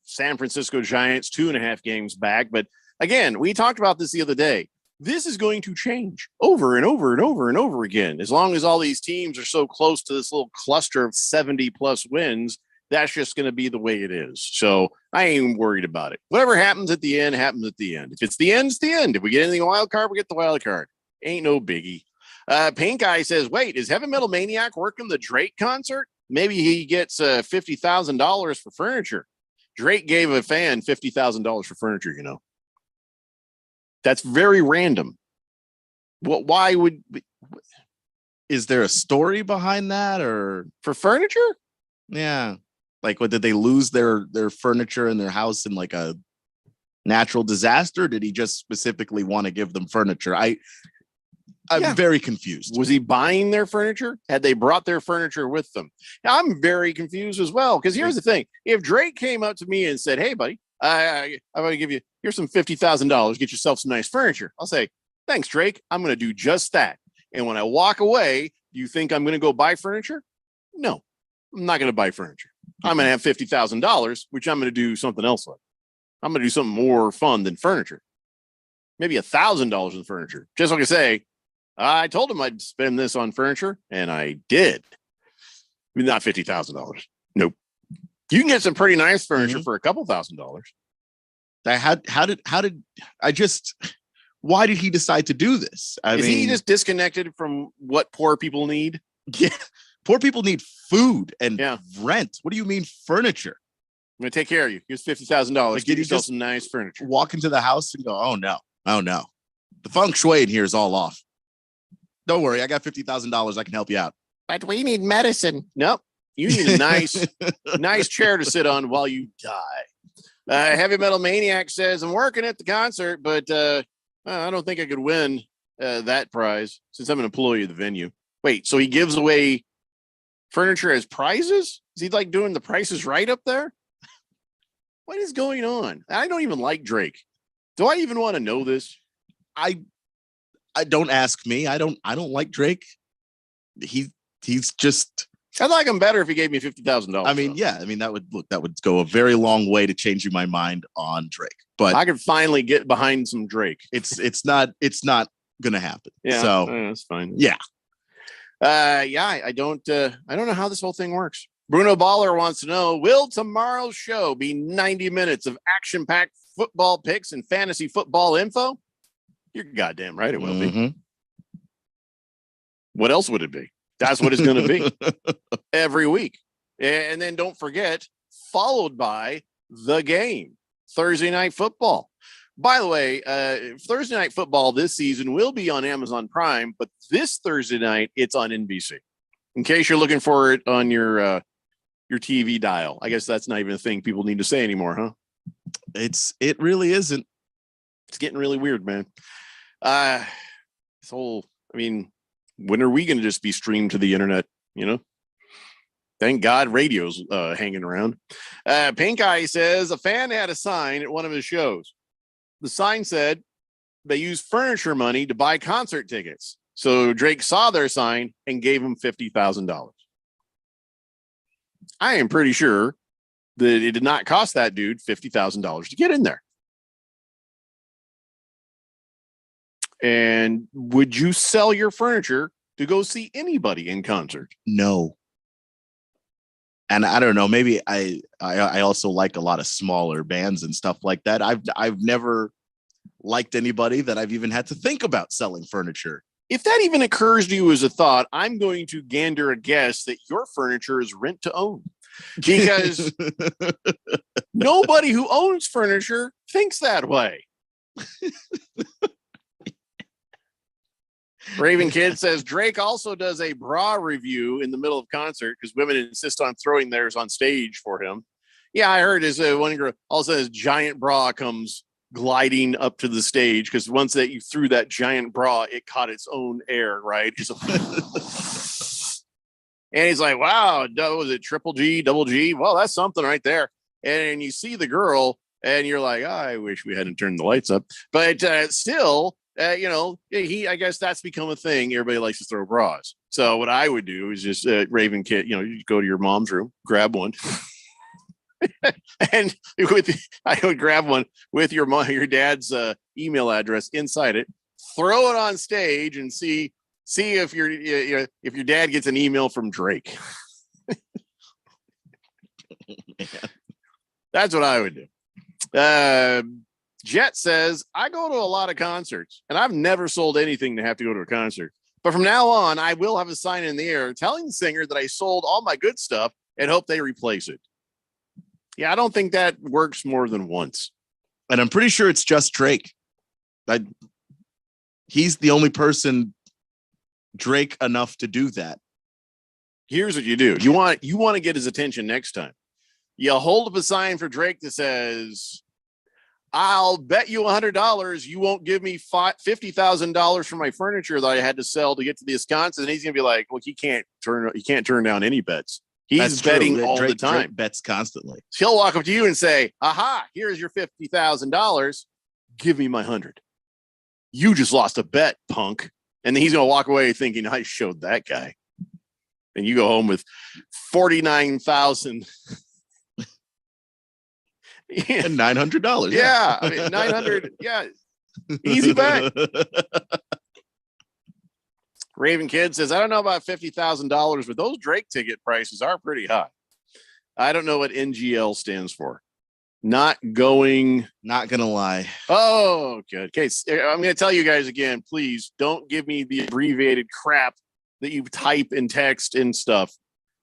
San Francisco Giants 2.5 games back. But again, we talked about this the other day. This is going to change over and over and over and over again. As long as all these teams are so close to this little cluster of 70 plus wins, that's just going to be the way it is. So I ain't even worried about it. Whatever happens at the end, happens at the end. If it's the end, it's the end. If we get anything a wild card, we get the wild card. Ain't no biggie. Paint Guy says, wait, is Heavy Metal Maniac working the Drake concert? Maybe he gets $50,000 for furniture. Drake gave a fan $50,000 for furniture, That's very random. Why would... Is there a story behind that, or... For furniture? Yeah. Did they lose their furniture in their house in a natural disaster? Or did he just specifically want to give them furniture? I'm very confused. Was he buying their furniture? Had they brought their furniture with them? Now, I'm very confused as well, because here's the thing. If Drake came up to me and said, hey, buddy, I'm going to give you, here's some $50,000, get yourself some nice furniture. I'll say, thanks, Drake. I'm going to do just that. And when I walk away, you think I'm going to go buy furniture? No, I'm not going to buy furniture. I'm going to have $50,000, which I'm going to do something else with. I'm going to do something more fun than furniture. Maybe $1,000 in furniture. Just like I say, I told him I'd spend this on furniture, and I did. Not $50,000. Nope. You can get some pretty nice furniture for a couple $1,000. Why did he decide to do this? Is he just disconnected from what poor people need? Yeah. Poor people need food and rent. What do you mean furniture? I'm going to take care of you. Here's $50,000. Get yourself some nice furniture. Walk into the house and go, oh no. The feng shui in here is all off. Don't worry, I got $50,000. I can help you out. But we need medicine. Nope. You need a nice chair to sit on while you die. Heavy Metal Maniac says, I'm working at the concert, but I don't think I could win that prize since I'm an employee of the venue. Wait, so he gives away furniture as prizes? Is he doing the prices right up there? What is going on? I don't even like Drake. Do I even want to know this? I don't ask me. I don't like Drake. He's just. I'd like him better if he gave me $50,000. I mean, that would go a very long way to changing my mind on Drake. But I could finally get behind some Drake. It's not gonna happen. Yeah, so that's fine. Yeah. I don't know how this whole thing works. Bruno Baller wants to know, will tomorrow's show be 90 minutes of action-packed football picks and fantasy football info? You're goddamn right it will be. What else would it be? That's what it's going to be every week. And then don't forget, followed by the game, Thursday Night Football. By the way, Thursday Night Football this season will be on Amazon Prime, but this Thursday night it's on NBC. In case you're looking for it on your TV dial. I guess that's not even a thing people need to say anymore, huh? It really isn't. It's getting really weird, man. When are we going to just be streamed to the internet? You know? Thank God radio's hanging around. Pink Eye says a fan had a sign at one of his shows. The sign said they use furniture money to buy concert tickets. So Drake saw their sign and gave him $50,000. I am pretty sure that it did not cost that dude $50,000 to get in there. And would you sell your furniture to go see anybody in concert? No. And I don't know, maybe I also like a lot of smaller bands and stuff like that. I've never liked anybody that I've even had to think about selling furniture. If that even occurs to you as a thought, I'm going to gander a guess that your furniture is rent to own, because nobody who owns furniture thinks that way. Raven Kid says Drake also does a bra review in the middle of concert because women insist on throwing theirs on stage for him. Yeah, I heard his one girl also his giant bra comes gliding up to the stage because once that you threw that giant bra, it caught its own air, right? And he's like, wow, was it triple G, double G? Well, that's something right there. And you see the girl and you're like, oh, I wish we hadn't turned the lights up. But still, I guess that's become a thing. Everybody likes to throw bras. So what I would do is just Raven Kid, you go to your mom's room, grab one. And I would grab one with your dad's email address inside it, throw it on stage, and see if your dad gets an email from Drake. That's what I would do. Jet says, I go to a lot of concerts, and I've never sold anything to have to go to a concert. But from now on, I will have a sign in the air telling the singer that I sold all my good stuff and hope they replace it. Yeah, I don't think that works more than once. And I'm pretty sure it's just Drake. He's the only person Drake enough to do that. Here's what you do. You want to get his attention next time. You hold up a sign for Drake that says, I'll bet you $100 you won't give me $50,000 for my furniture that I had to sell to get to the Wisconsin. And he's gonna be like, well, he can't turn down any bets. He's betting all the time. Drake bets constantly. He'll walk up to you and say, aha, here's your $50,000. Give me my 100. You just lost a bet, punk. And then he's gonna walk away thinking, I showed that guy. And you go home with 49,000. And $900. Yeah, I mean 900. Yeah, easy bet. Raven Kid says, I don't know about $50,000, but those Drake ticket prices are pretty high. I don't know what NGL stands for. Not gonna lie. Oh, good. Okay, I'm gonna tell you guys again. Please don't give me the abbreviated crap that you type in text and stuff.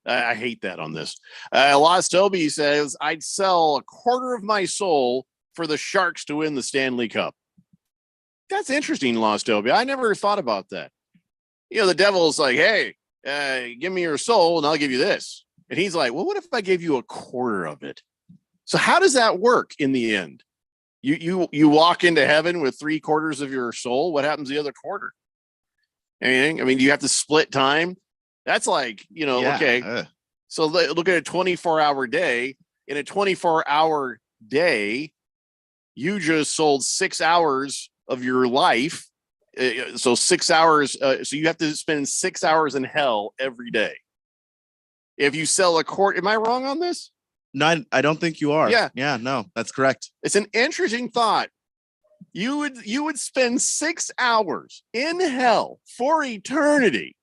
I hate that on this. Lost Toby says, I'd sell a quarter of my soul for the Sharks to win the Stanley Cup. That's interesting, Lost Toby. I never thought about that. The devil's like, hey, give me your soul and I'll give you this. And he's like, well, what if I gave you a quarter of it? So how does that work in the end? You walk into heaven with 3/4 of your soul. What happens the other quarter? Anything? I mean, do you have to split time? That's like, okay. So look at a 24-hour day. In a 24-hour day, you just sold 6 hours of your life. So 6 hours. So you have to spend 6 hours in hell every day. If you sell a quart, am I wrong on this? No, I don't think you are. Yeah. No, that's correct. It's an interesting thought. You would spend 6 hours in hell for eternity.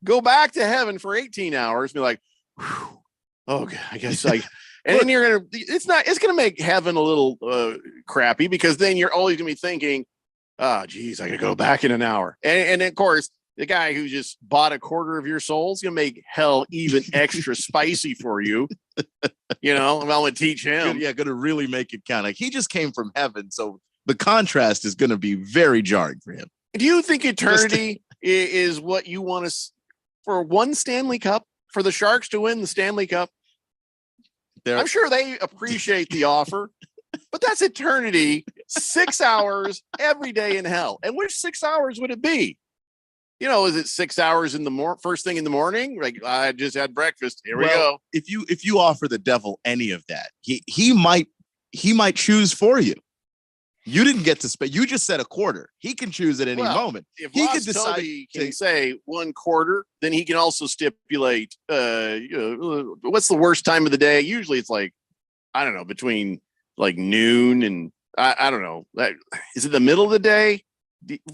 Go back to heaven for 18 hours, be like, okay, I guess and then it's gonna make heaven a little crappy because then you're always gonna be thinking, oh geez, I gotta go back in an hour. And of course, the guy who just bought a quarter of your soul is gonna make hell even extra spicy for you. I'm gonna teach him. Yeah, gonna really make it count. Like he just came from heaven, so the contrast is going to be very jarring for him. Do you think eternity is what you want to for one Stanley Cup, for the Sharks to win the Stanley Cup? I'm sure they appreciate the offer, but that's eternity, 6 hours every day in hell. And which 6 hours would it be? You know, is it 6 hours in the first thing in the morning? Like, I just had breakfast. Here we go. If you offer the devil any of that, he might choose for you. You didn't get to spend. You just said a quarter. He can choose at any moment. If he could decide, can say 1 quarter, then he can also stipulate. What's the worst time of the day? Usually, it's like, I don't know, between like noon and I don't know. Is it the middle of the day?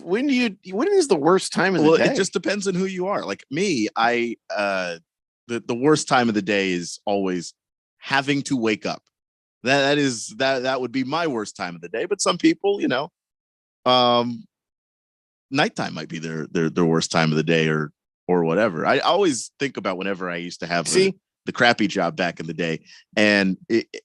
When is the worst time of the day? It just depends on who you are. Like me, the worst time of the day is always having to wake up. That would be my worst time of the day. But some people, nighttime might be their worst time of the day or whatever. I always think about whenever I used to have the crappy job back in the day, and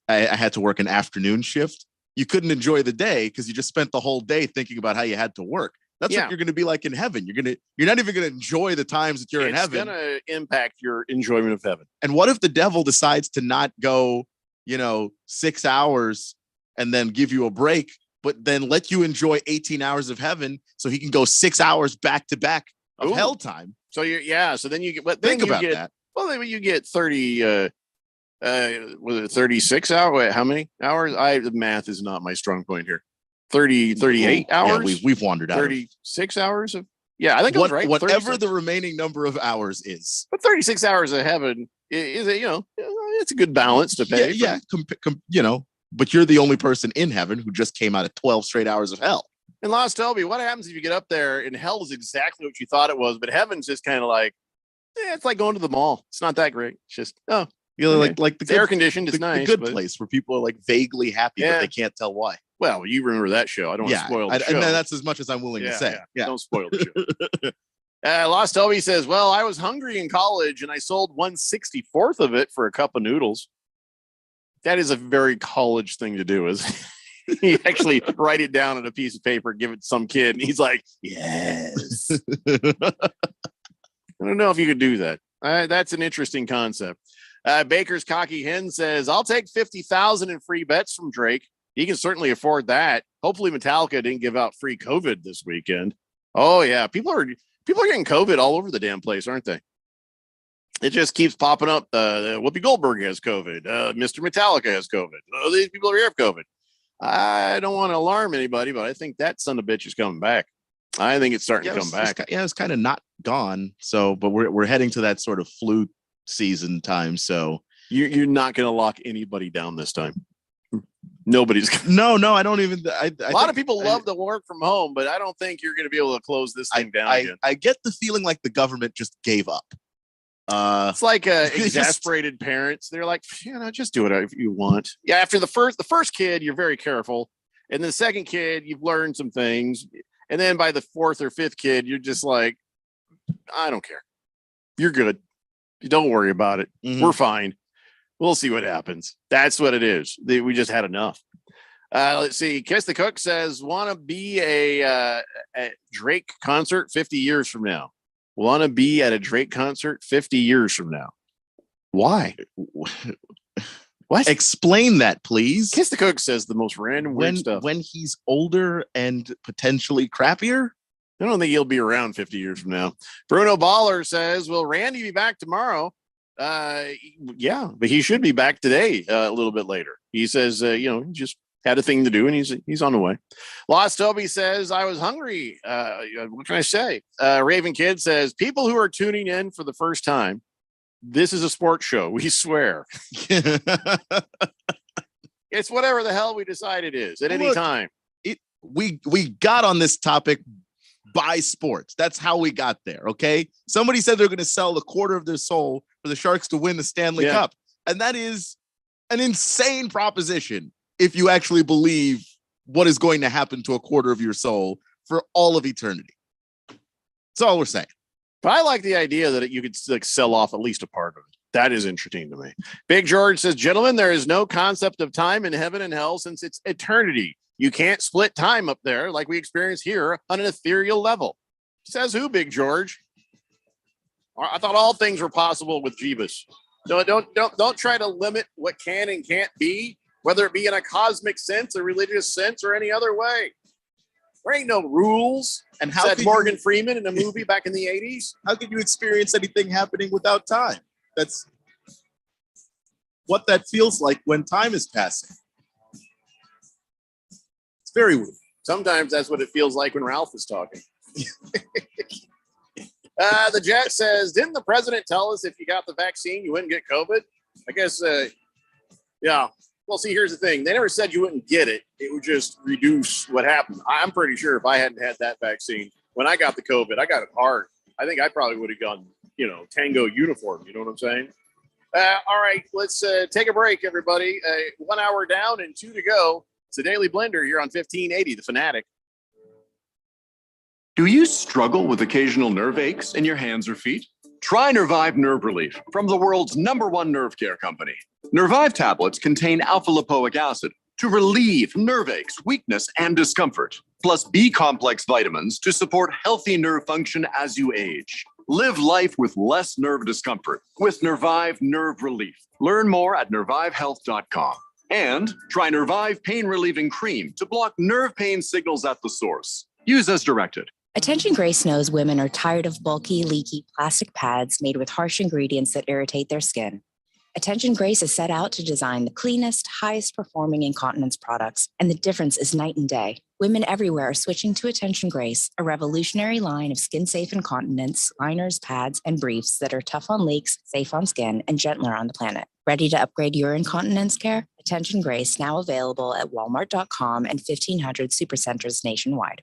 I had to work an afternoon shift. You couldn't enjoy the day because you just spent the whole day thinking about how you had to work. That's what you're going to be like in heaven. You're not even going to enjoy the times that you're in heaven. It's going to impact your enjoyment of heaven. And what if the devil decides to not go 6 hours and then give you a break, but then let you enjoy 18 hours of heaven so he can go 6 hours back to back of hell time? So so then you get, think about that. Well, then you get 30, was it 36 hours? Wait, how many hours? The math is not my strong point here. 38 hours. Yeah, we've wandered out. 36 hours of, I think it was right. Whatever 36. the remaining number of hours is. But 36 hours of heaven is it's a good balance to pay. Yeah. But you're the only person in heaven who just came out of 12 straight hours of hell. And Lost Toby, what happens if you get up there and hell is exactly what you thought it was, but heaven's just kind of like, it's like going to the mall. It's not that great. It's just, like the air conditioned. It's nice. The good place where people are like vaguely happy, but they can't tell why. Well, you remember that show. I don't want to spoil the show. And that's as much as I'm willing to say. Yeah. Don't spoil the show. Lost Toby says, well, I was hungry in college and I sold 1/64th of it for a cup of noodles. That is a very college thing to do, is you actually write it down on a piece of paper, give it to some kid, and he's like, yes. I don't know if you could do that. That's an interesting concept. Baker's Cocky Hen says, I'll take 50,000 in free bets from Drake. He can certainly afford that. Hopefully Metallica didn't give out free COVID this weekend. Oh yeah. People are getting COVID all over the damn place, aren't they? It just keeps popping up. Whoopi Goldberg has COVID. Mr. Metallica has COVID. These people are here have COVID. I don't want to alarm anybody, but I think that son of a bitch is coming back. I think it's starting to come back. It's kind of not gone. So, but we're heading to that sort of flu season time. So you're not going to lock anybody down this time. Nobody's no, I don't even. A lot of people love to work from home, but I don't think you're going to be able to close this thing down again. I get the feeling like the government just gave up. It's like exasperated parents. They're like, just do it if you want. Yeah, after the first kid, you're very careful, and then the second kid, you've learned some things, and then by the fourth or fifth kid, you're just like, I don't care. You're good. Don't worry about it. Mm-hmm. We're fine. We'll see what happens. That's what it is. We just had enough. Let's see. Kiss the Cook says, want to be a Drake concert 50 years from now. Want to be at a Drake concert 50 years from now. Why? What? Explain that, please. Kiss the Cook says the most random weird stuff. When he's older and potentially crappier? I don't think he'll be around 50 years from now. Bruno Baller says, will Randy be back tomorrow? Yeah, but he should be back today a little bit later. He says, he just had a thing to do and he's on the way. Lost Toby says, I was hungry. What can I say? Raven Kid says, people who are tuning in for the first time, this is a sports show. We swear. It's whatever the hell we decide it is at any time. We got on this topic by sports. That's how we got there. Okay. Somebody said they're going to sell a quarter of their soul for the Sharks to win the Stanley Cup. And that is an insane proposition if you actually believe what is going to happen to a quarter of your soul for all of eternity. That's all we're saying. But I like the idea that you could sell off at least a part of it. That is interesting to me. Big George says, gentlemen, there is no concept of time in heaven and hell since it's eternity. You can't split time up there like we experience here on an ethereal level. Says who, Big George? I thought all things were possible with Jeebus. No, don't try to limit what can and can't be, whether it be in a cosmic sense, a religious sense, or any other way. There ain't no rules. And how said could Morgan Freeman in a movie back in the 80s. How could you experience anything happening without time? That's what that feels like when time is passing. It's very weird. Sometimes that's what it feels like when Ralph is talking. The Jet says, didn't the president tell us if you got the vaccine, you wouldn't get COVID? I guess, yeah. Well, see, here's the thing. They never said you wouldn't get it. It would just reduce what happened. I'm pretty sure if I hadn't had that vaccine, when I got the COVID, I got it hard. I think I probably would have gone, Tango uniform. You know what I'm saying? All right, let's take a break, everybody. 1 hour down and 2 to go. It's the Daily Blender here on 1580, The Fanatic. Do you struggle with occasional nerve aches in your hands or feet? Try Nervive Nerve Relief from the world's #1 nerve care company. Nervive tablets contain alpha-lipoic acid to relieve nerve aches, weakness, and discomfort, plus B-complex vitamins to support healthy nerve function as you age. Live life with less nerve discomfort with Nervive Nerve Relief. Learn more at nervivehealth.com. And try Nervive Pain Relieving Cream to block nerve pain signals at the source. Use as directed. Attention Grace knows women are tired of bulky, leaky plastic pads made with harsh ingredients that irritate their skin. Attention Grace is set out to design the cleanest, highest performing incontinence products, and the difference is night and day. Women everywhere are switching to Attention Grace, a revolutionary line of skin-safe incontinence, liners, pads, and briefs that are tough on leaks, safe on skin, and gentler on the planet. Ready to upgrade your incontinence care? Attention Grace, now available at walmart.com and 1,500 supercenters nationwide.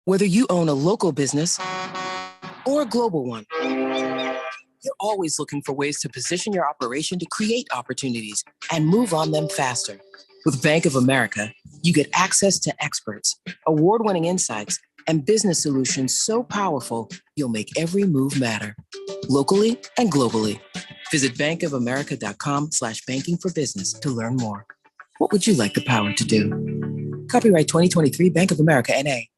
Whether you own a local business or a global one, you're always looking for ways to position your operation to create opportunities and move on them faster. With Bank of America, you get access to experts, award-winning insights, and business solutions so powerful, you'll make every move matter, locally and globally. Visit bankofamerica.com/banking for business to learn more. What would you like the power to do? Copyright 2023 Bank of America, N.A.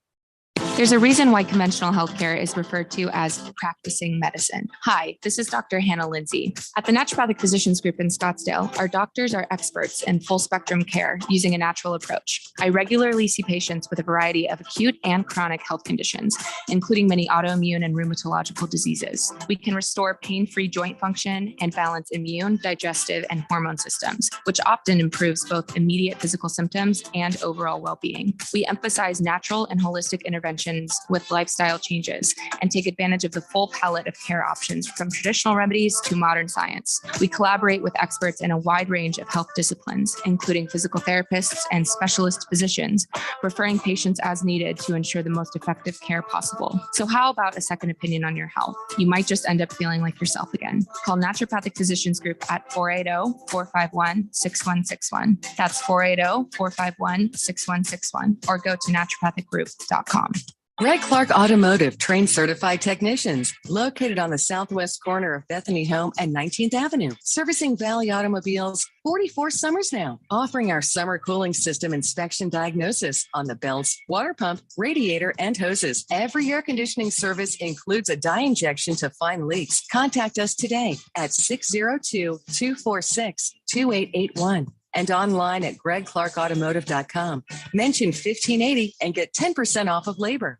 There's a reason why conventional healthcare is referred to as practicing medicine. Hi, this is Dr. Hannah Lindsay. At the Naturopathic Physicians Group in Scottsdale, our doctors are experts in full spectrum care using a natural approach. I regularly see patients with a variety of acute and chronic health conditions, including many autoimmune and rheumatological diseases. We can restore pain-free joint function and balance immune, digestive, and hormone systems, which often improves both immediate physical symptoms and overall well-being. We emphasize natural and holistic interventions with lifestyle changes and take advantage of the full palette of care options from traditional remedies to modern science. We collaborate with experts in a wide range of health disciplines, including physical therapists and specialist physicians, referring patients as needed to ensure the most effective care possible. So how about a second opinion on your health? You might just end up feeling like yourself again. Call Naturopathic Physicians Group at 480-451-6161. That's 480-451-6161, or go to naturopathicgroup.com. Greg Clark Automotive trains certified technicians located on the southwest corner of Bethany Home and 19th Avenue, servicing Valley automobiles 44 summers now, offering our summer cooling system inspection diagnosis on the belts, water pump, radiator, and hoses. Every air conditioning service includes a dye injection to find leaks. Contact us today at 602-246-2881. And online at gregclarkautomotive.com. Mention 1580 and get 10% off of labor.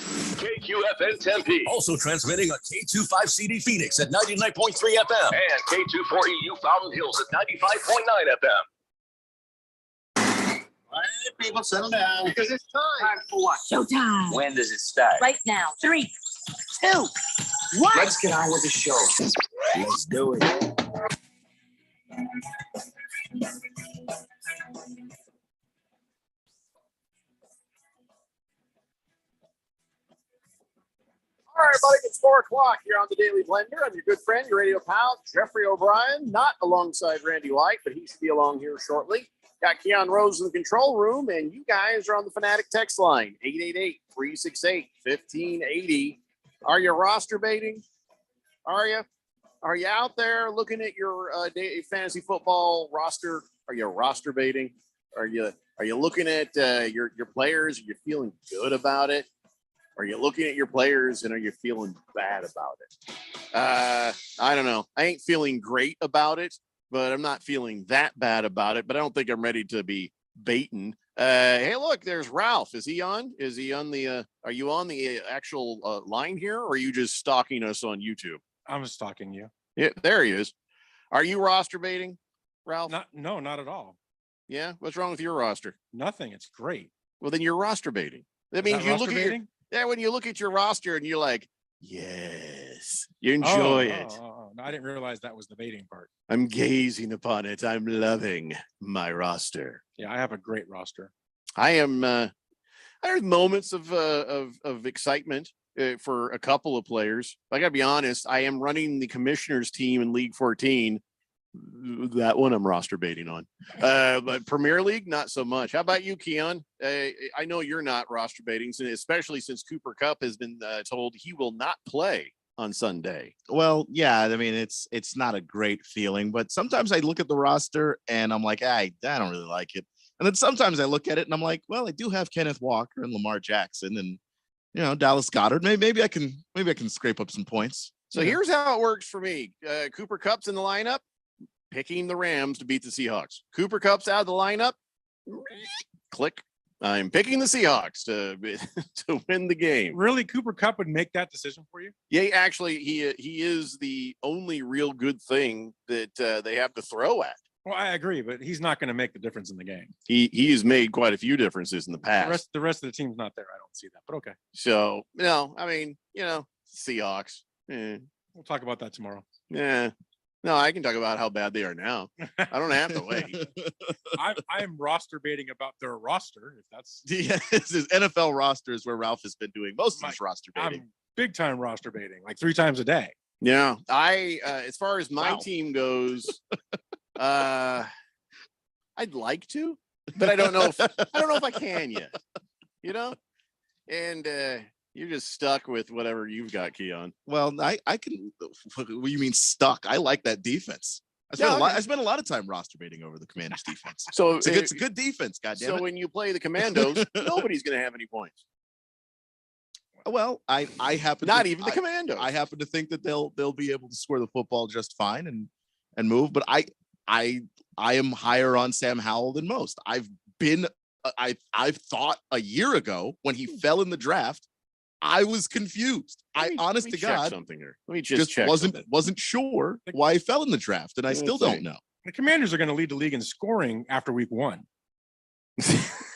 KQFN Tempe. Also transmitting on K25CD Phoenix at 99.3 FM. And K240U Fountain Hills at 95.9 FM. All right, people, settle down. Because it's time. Time for what? Showtime. When does it start? Right now. 3, 2, 1. Let's get on with the show. Let's do it. All right, everybody, it's 4 o'clock here on the Daily Blender. I'm your good friend, your radio pal, Jeffrey O'Brien, not alongside Randy White, but he should be along here shortly. Got Keon Rose in the control room, and you guys are on the Fanatic text line, 888-368-1580. Are you roster baiting? Are you? Are you out there looking at your fantasy football roster? Are you roster baiting? Are you looking at your players? Are you feeling good about it? Are you looking at your players and are you feeling bad about it? I don't know. I ain't feeling great about it, but I'm not feeling that bad about it. But I don't think I'm ready to be baiting. Hey, look, there's Ralph. Is he on? Is he on the? Are you on the actual line here, or are you just stalking us on YouTube? I'm stalking you. Yeah, there he is. Are you roster baiting, Ralph? No, not at all. Yeah. What's wrong with your roster? Nothing. It's great. Well, then you're roster baiting. That means you look at when you look at your roster and you're like, yes, you enjoy it. No, I didn't realize that was the baiting part. I'm gazing upon it. I'm loving my roster. Yeah, I have a great roster. I am. I have moments of excitement for a couple of players. I gotta be honest. I am running the commissioners team in League 14. That one I'm roster baiting on, but Premier League not so much. How about you, Keon? I know you're not roster baiting, especially since Cooper Kupp has been told he will not play on Sunday. Well, yeah, I mean it's not a great feeling, but sometimes I look at the roster and I'm like, I don't really like it. And then sometimes I look at it and I'm like, well, I do have Kenneth Walker and Lamar Jackson and Dallas Goedert. Maybe I can scrape up some points. So here's how it works for me. Cooper Kupp's in the lineup. Picking the Rams to beat the Seahawks. Cooper Kupp's out of the lineup. Click. I'm picking the Seahawks to win the game. Really, Cooper Kupp would make that decision for you? Yeah, actually, he is the only real good thing that they have to throw at. Well, I agree, but he's not going to make the difference in the game. He has made quite a few differences in the past. The rest of the team's not there. I don't see that, but okay. So no, I mean, Seahawks. We'll talk about that tomorrow. Yeah. No, I can talk about how bad they are now. I don't have to wait. I am roster baiting about their roster. If that's this is NFL roster is where Ralph has been doing most of his roster baiting. I'm big time roster baiting, like 3 times a day. Yeah, I as far as my team goes, I'd like to, but I don't know if I can yet. And you're just stuck with whatever you've got, Keon. Well, I can. What do you mean stuck? I like that defense. I spent a lot of time roster baiting over the Commanders defense. So it's a good defense. Goddamn it. So when you play the Commandos, nobody's going to have any points. Well, I happen even the Commandos. I happen to think that they'll be able to score the football just fine and move. But I am higher on Sam Howell than most. I've thought a year ago when he fell in the draft. I was confused. Honest to God, something here. Let me just check wasn't sure why he fell in the draft, and I still don't know. The Commanders are going to lead the league in scoring after week 1.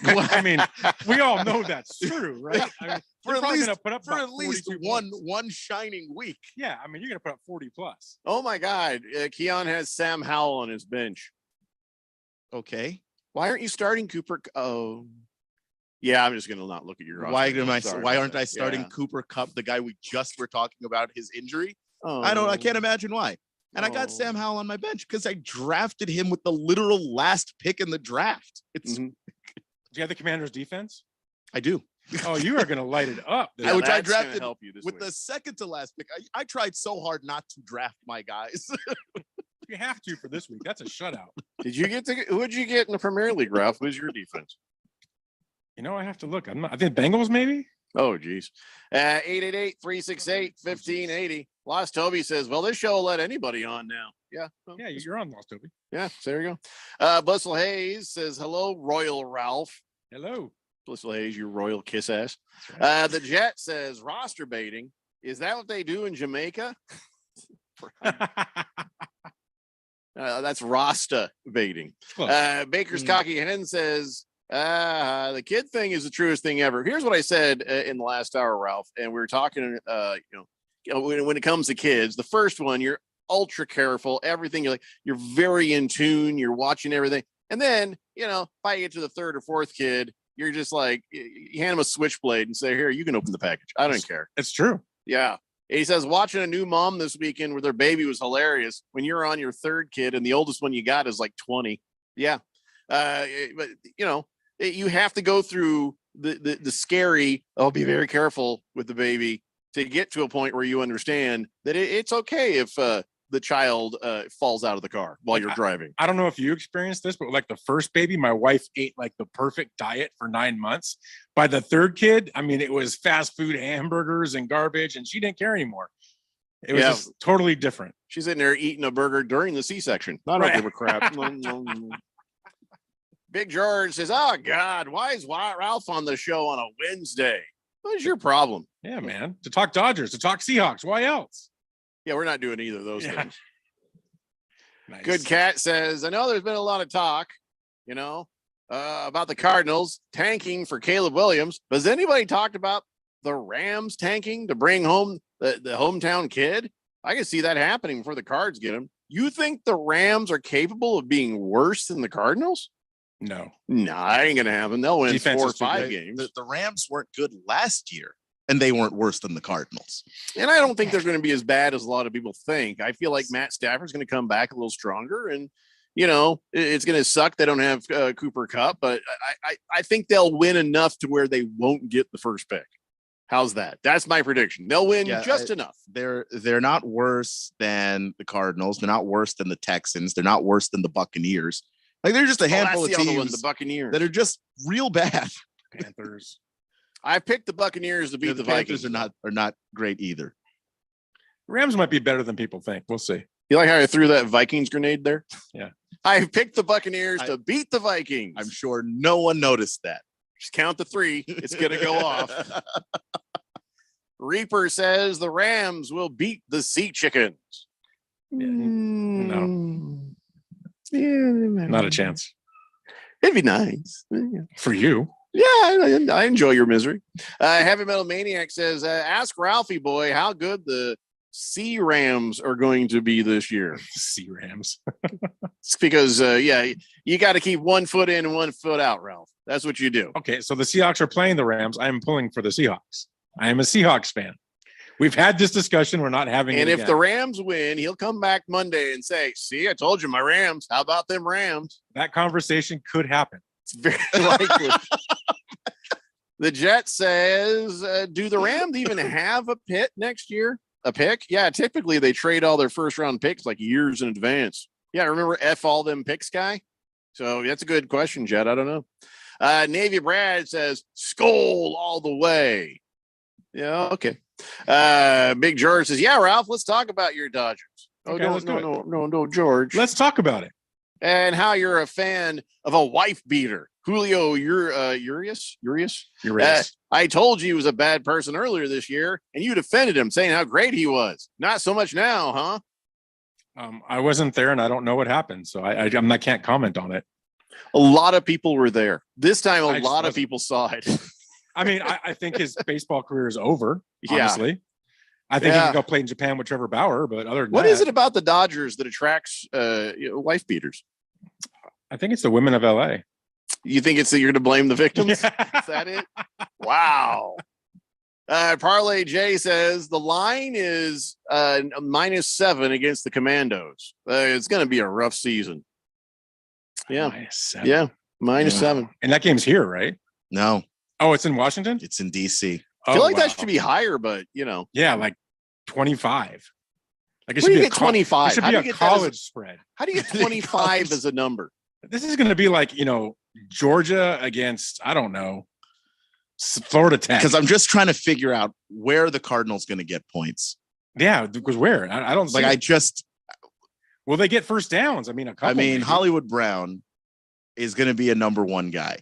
I mean, we all know that's true, right? I mean, for at least one shining week. Yeah, I mean, you're going to put up 40 plus. Oh my God, Keon has Sam Howell on his bench. Okay, why aren't you starting Cooper? Oh. Yeah, I'm just gonna not look at your roster. Why aren't I starting Cooper Kupp, the guy we just were talking about his injury? Oh. I can't imagine why. And I got Sam Howell on my bench because I drafted him with the literal last pick in the draft. It's Do you have the Commanders defense? I do. Oh, you are gonna light it up. Which I drafted with the second to last pick. I tried so hard not to draft my guys. You have to for this week. That's a shutout. Who'd you get in the Premier League, Ralph? Who's your defense? I have to look. I think Bengals maybe. Oh, geez. 888-368-1580. Lost Toby says, well, this show will let anybody on now. Yeah. Well, yeah, you're on, Lost Toby. Yeah, so there you go. Blissful Hayes says, hello, Royal Ralph. Hello. Blissful Hayes, you royal kiss ass. Right. The Jet says, roster baiting. Is that what they do in Jamaica? That's Rasta baiting. Baker's Cocky Hen says, the kid thing is the truest thing ever. Here's what I said in the last hour, Ralph, and we were talking, when it comes to kids, the first one, you're ultra careful, everything. You're very in tune. You're watching everything. And then, by you get to the third or fourth kid, you're just like, you hand them a switchblade and say, here, you can open the package. I don't care. It's true. Yeah. He says, watching a new mom this weekend with their baby was hilarious. When you're on your third kid and the oldest one you got is like 20. Yeah. But, you have to go through the scary, be very careful with the baby to get to a point where you understand that it's okay if the child falls out of the car while you're driving. I don't know if you experienced this, but like the first baby, my wife ate like the perfect diet for 9 months. By the third kid, I mean, it was fast food hamburgers and garbage, and she didn't care anymore. It was just totally different. She's in there eating a burger during the C-section. I don't give a crap. Big George says, "Oh God, why is Ralph on the show on a Wednesday? What's your problem?" Yeah, man. To talk Dodgers, to talk Seahawks. Why else? Yeah, we're not doing either of those things. Nice. Good Cat says, "I know there's been a lot of talk, about the Cardinals tanking for Caleb Williams. But has anybody talked about the Rams tanking to bring home the hometown kid? I can see that happening before the Cards get him. You think the Rams are capable of being worse than the Cardinals? No. No, that ain't going to happen. They'll win Defense 4 or is too 5 good. games. The Rams weren't good last year, and they weren't worse than the Cardinals. And I don't think they're going to be as bad as a lot of people think. I feel like Matt Stafford's going to come back a little stronger, and it's going to suck they don't have Cooper Kupp, but I think they'll win enough to where they won't get the first pick. How's that? That's my prediction. They'll win just enough. They're not worse than the Cardinals. They're not worse than the Texans. They're not worse than the Buccaneers. Like, they're just a handful of that's the other teams one, the Buccaneers, that are just real bad. Panthers. I picked the Buccaneers to beat the Vikings. Panthers are not great either. Rams might be better than people think. We'll see. You like how I threw that Vikings grenade there? Yeah. I picked the Buccaneers to beat the Vikings. I'm sure no one noticed that. Just count to 3. It's going to go off. Reaper says the Rams will beat the Sea Chickens. No. Not a chance. It'd be nice. For you. Yeah, I enjoy your misery. Heavy Metal Maniac says, ask Ralphie boy how good the Sea Rams are going to be this year. Sea Rams. It's because, you got to keep 1 foot in and 1 foot out, Ralph. That's what you do. Okay, so the Seahawks are playing the Rams. I am pulling for the Seahawks. I am a Seahawks fan. We've had this discussion. We're not having it And if again. the Rams win, he'll come back Monday and say, see, I told you my Rams. How about them Rams? That conversation could happen. It's very likely. The Jet says, do the Rams even have a pick next year? A pick? Yeah, typically they trade all their first round picks like years in advance. Yeah, remember F all them picks guy? So that's a good question, Jet. I don't know. Navy Brad says, Skol all the way. Yeah, okay. Big George says, yeah, Ralph, let's talk about your Dodgers. Okay, No, George. Let's talk about it. And how you're a fan of a wife beater. Julio, Urias? I told you he was a bad person earlier this year, and you defended him, saying how great he was. Not so much now, huh? I wasn't there, and I don't know what happened, so I can't comment on it. A lot of people were there. This time, a lot of people saw it. I mean, I think his baseball career is over, Yeah. honestly. I think he can go play in Japan with Trevor Bauer, but other than What that, is it about the Dodgers that attracts wife beaters? I think it's the women of LA. You think it's that you're going to blame the victims? Is that it? Wow. Parlay J says the line is -7 against the Commandos. It's going to be a rough season. Yeah. -7. Yeah. -7. And that game's here, right? No. Oh, it's in Washington? It's in DC. I feel like that should be higher, but Yeah, like 25. Like it Where should do you be get 25? It should How be do a you get that as a- college spread. How do you get 25 as a number? This is going to be like, Georgia against, I don't know, Florida Tech. Because I'm just trying to figure out where the Cardinals going to get points. Yeah, because where? I don't Like, Will they get first downs? I mean, a couple. maybe. Hollywood Brown is going to be a number 1 guy.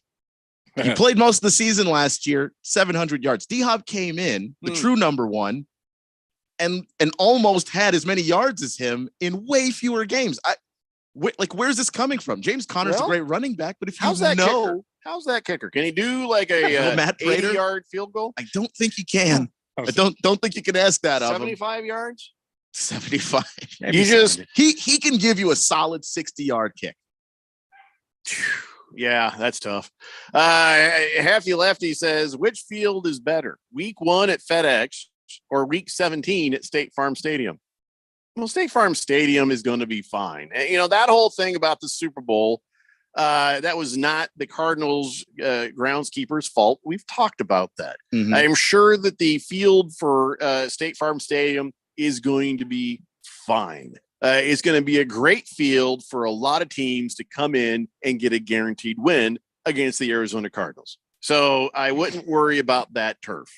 He played most of the season last year, 700 yards. D-Hop came in, the true number 1, and almost had as many yards as him in way fewer games. Where's this coming from? James Conner's a great running back, but if you How's that kicker? Can he do like a Matt Prater? 80-yard field goal? I don't think he can. I don't think you can ask that of him. 75 yards? 75. You just he can give you a solid 60-yard kick. Yeah, that's tough. Hefty Lefty says, which field is better, week 1 at FedEx or week 17 at State Farm Stadium? Well, State Farm Stadium is going to be fine. And, that whole thing about the Super Bowl, that was not the Cardinals groundskeeper's fault. We've talked about that. Mhm. I'm sure that the field for State Farm Stadium is going to be fine. is going to be a great field for a lot of teams to come in and get a guaranteed win against the Arizona Cardinals. So I wouldn't worry about that turf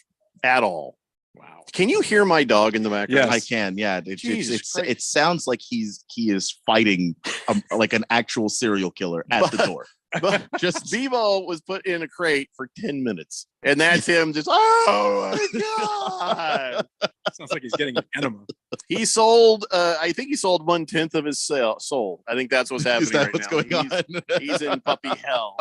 at all. Wow. Can you hear my dog in the background? I can. Yeah. Jesus Christ. It sounds like he is fighting like an actual serial killer at the door. But just Bebo was put in a crate for 10 minutes. And that's him just, oh my God. Sounds like he's getting an enema. He sold, I think he sold 1/10 of his soul. I think that's what's happening Is that right what's now. going on? He's in puppy hell.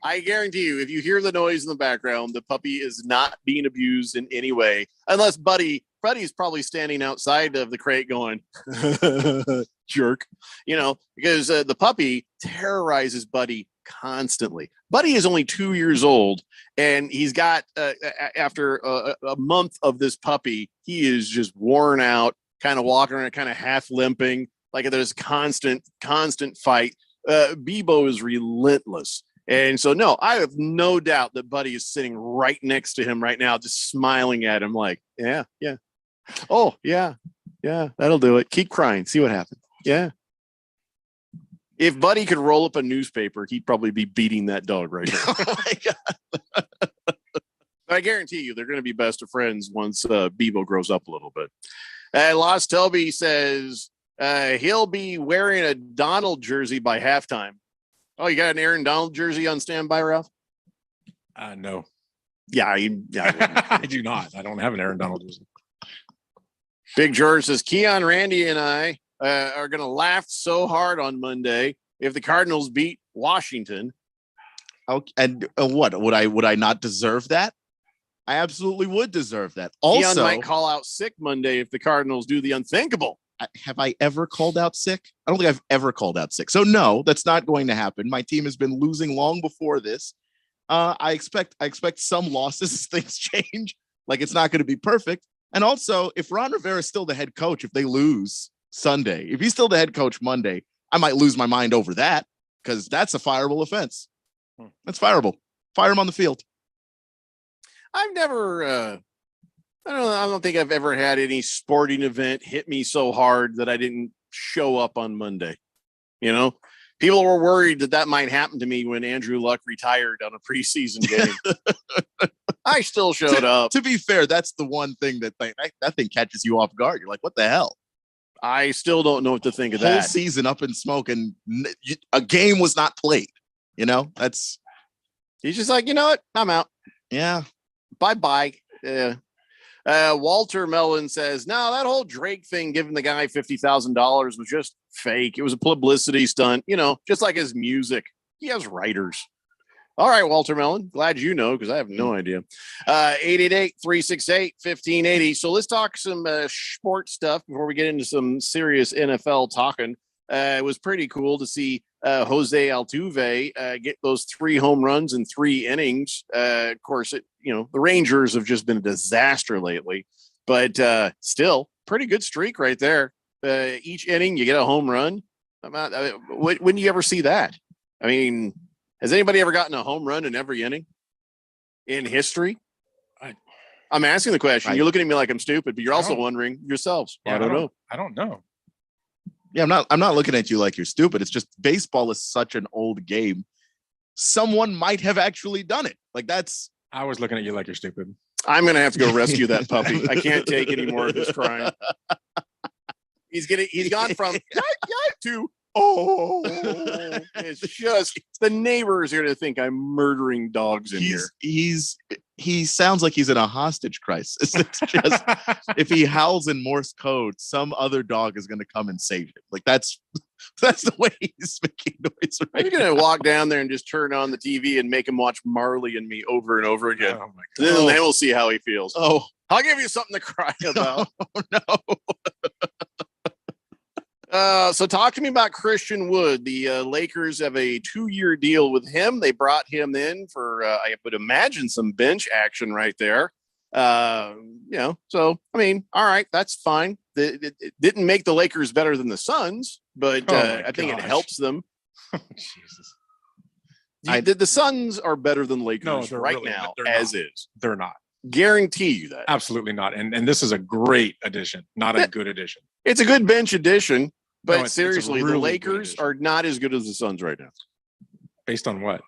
I guarantee you, if you hear the noise in the background, the puppy is not being abused in any way, unless Buddy's probably standing outside of the crate going, jerk, because the puppy terrorizes Buddy constantly. Buddy is only 2 years old, and he's got, after a month of this puppy, he is just worn out, kind of walking around, kind of half limping, like there's constant fight. Bebo is relentless. And so, no, I have no doubt that Buddy is sitting right next to him right now, just smiling at him like, yeah. Oh, yeah, that'll do it. Keep crying. See what happens. Yeah. If Buddy could roll up a newspaper, he'd probably be beating that dog right now. Oh my God. I guarantee you they're going to be best of friends once Bebo grows up a little bit. Lost Toby says he'll be wearing a Donald jersey by halftime. Oh, you got an Aaron Donald jersey on standby, Ralph? No. Yeah, I do not. I don't have an Aaron Donald jersey. Big George says Keon, Randy, and I are going to laugh so hard on Monday if the Cardinals beat Washington. Okay, and what would I not deserve that? I absolutely would deserve that. Also, Keon might call out sick Monday if the Cardinals do the unthinkable. Have I ever called out sick? I don't think I've ever called out sick. So no, that's not going to happen. My team has been losing long before this. I expect some losses as things change. Like it's not going to be perfect. And also, if Ron Rivera is still the head coach, if they lose Sunday, if he's still the head coach Monday, I might lose my mind over that because that's a fireable offense. That's fireable. Fire him on the field. I've never, I don't think I've ever had any sporting event hit me so hard that I didn't show up on Monday. People were worried that might happen to me when Andrew Luck retired on a preseason game. I still showed up. To be fair, that's the one thing that thing catches you off guard. You're like, what the hell? I still don't know what to think of Whole that. season up in smoke and a game was not played. That's. He's just like, you know what? I'm out. Yeah. Bye-bye. Walter Mellon says, no, that whole Drake thing giving the guy $50,000 was just fake. It was a publicity stunt, just like his music. He has writers. All right, Walter Mellon, glad you know, because I have no idea. 888-368-1580. So let's talk some sports stuff before we get into some serious NFL talking. It was pretty cool to see Jose Altuve get those 3 home runs in 3 innings. Of course, the Rangers have just been a disaster lately, but still pretty good streak right there. Each inning you get a home run. When do you ever see that? I mean, has anybody ever gotten a home run in every inning in history? I'm asking the question. You're looking at me like I'm stupid, but you're also wondering yourselves. Yeah, I don't know. I don't know. Yeah, I'm not looking at you like you're stupid. It's just baseball is such an old game. Someone might have actually done it. I was looking at you like you're stupid. I'm going to have to go rescue that puppy. I can't take any more of this crying. He's gone from to it's just the neighbors are going to think I'm murdering dogs in here. He sounds like he's in a hostage crisis. It's just if he howls in Morse code, some other dog is going to come and save him. Like that's the way he's making noise. Right? You're going to walk down there and just turn on the TV and make him watch Marley and Me over and over again. Oh my God. Then we'll see how he feels. Oh, I'll give you something to cry about. No. So talk to me about Christian Wood. The Lakers have a 2-year deal with him. They brought him in for, I would imagine, some bench action right there. So, I mean, all right, that's fine. It didn't make the Lakers better than the Suns, but I think it helps them. Jesus. The Suns are better than Lakers right really, now, as is. They're not. Guarantee you that. Absolutely not. And this is a great addition, not a good addition. It's a good bench addition. But No, it's a seriously, the really good Lakers addition. are not as good as the Suns right now. Based on what?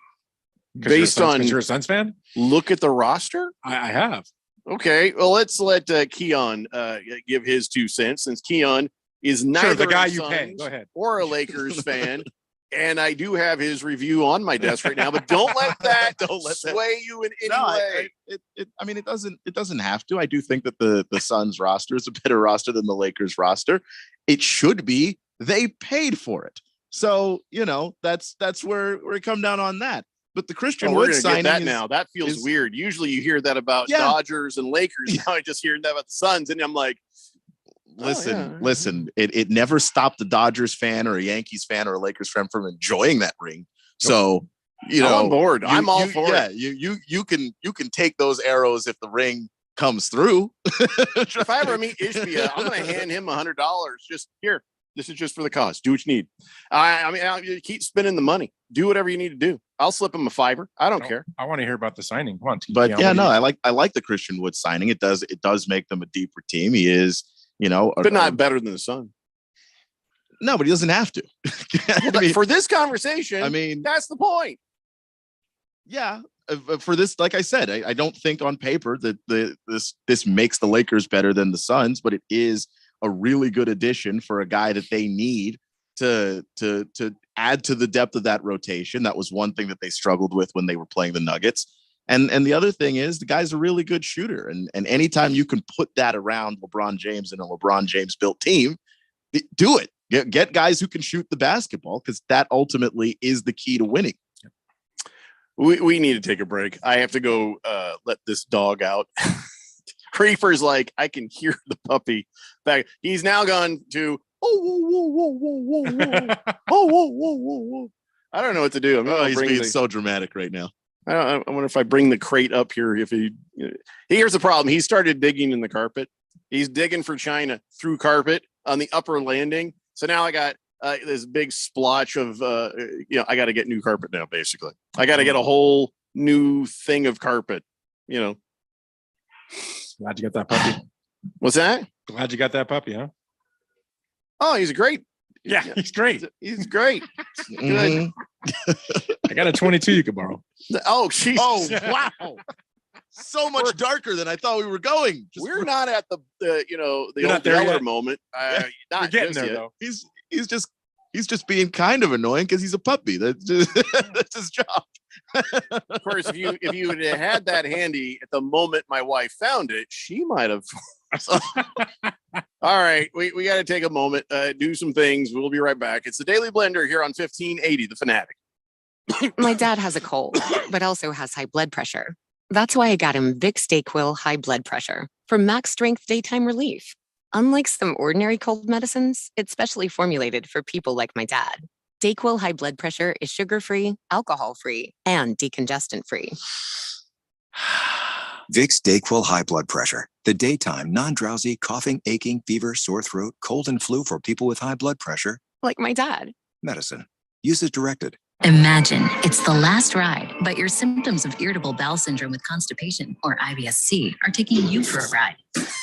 Based on, because you're a Suns fan. look at the roster. I have. Okay, well, let's let Keon give his 2 cents, since Keon is neither Sure, the guy a you pay. Suns Go ahead. or a Lakers fan. And I do have his review on my desk right now, but don't let that sway you in any way. I mean, it doesn't have to. I do think that the Suns roster is a better roster than the Lakers roster. It should be. They paid for it. So, that's where we come down on that. But the Christian we're Wood gonna signing get that now. That feels weird. Usually you hear that about Dodgers and Lakers. Now I just hear that about the Suns, and I'm like, listen, it never stopped a Dodgers fan or a Yankees fan or a Lakers fan from enjoying that ring. So, I'm on board. I'm all for it. You can take those arrows if the ring coes through. If I ever meet Ishbia, I'm going to hand him $100. Just here. This is just for the cause. Do what you need. I mean, I'll keep spending the money. Do whatever you need to do. I'll slip him a $5. I don't care. I want to hear about the signing. Come on, But I like the Christian Wood signing. It does make them a deeper team. He is, but not better than the Sun. No, but he doesn't have to. For this conversation, that's the point. Yeah, for this, like I said, I don't think on paper that this makes the Lakers better than the Suns, but it is a really good addition for a guy that they need to add to the depth of that rotation. That was one thing that they struggled with when they were playing the Nuggets. And the other thing is the guy's a really good shooter. And anytime you can put that around LeBron James and a LeBron James built team, do it. Get guys who can shoot the basketball, because that ultimately is the key to winning. We need to take a break. I have to go let this dog out. Creeper's like, I can hear the puppy back. He's now gone to, whoa. I don't know what to do. He's being so dramatic right now. I wonder if I bring the crate up here. Here's the problem. He started digging in the carpet. He's digging for China through carpet on the upper landing. So now I got this big splotch of, I got to get new carpet now, basically. I got to get a whole new thing of carpet, Glad you got that puppy. What's that? Glad you got that puppy, huh? Oh, he's great. Yeah, he's great. He's great. Mm-hmm. Good. I got a 22 you could borrow. Oh, jeez. Oh, wow. So much darker than I thought we were going. We're not at the You're not old there Yeller yet. moment. You're getting there, yet. though. He's just being kind of annoying because he's a puppy. That's his job. Of course, if you had that handy at the moment my wife found it, she might have. All right, we got to take a moment, do some things. We'll be right back. It's the Daily Blender here on 1580 The Fanatic. My dad has a cold, but also has high blood pressure. That's why I got him Vicks DayQuil High Blood Pressure for max strength daytime relief. Unlike some ordinary cold medicines, it's specially formulated for people like my dad. DayQuil High Blood Pressure is sugar-free, alcohol-free, and decongestant-free. Vicks DayQuil High Blood Pressure. The daytime, non-drowsy, coughing, aching, fever, sore throat, cold, and flu for people with high blood pressure. Like my dad. Medicine. Use as directed. Imagine it's the last ride, but your symptoms of irritable bowel syndrome with constipation, or IBS-C, are taking you for a ride.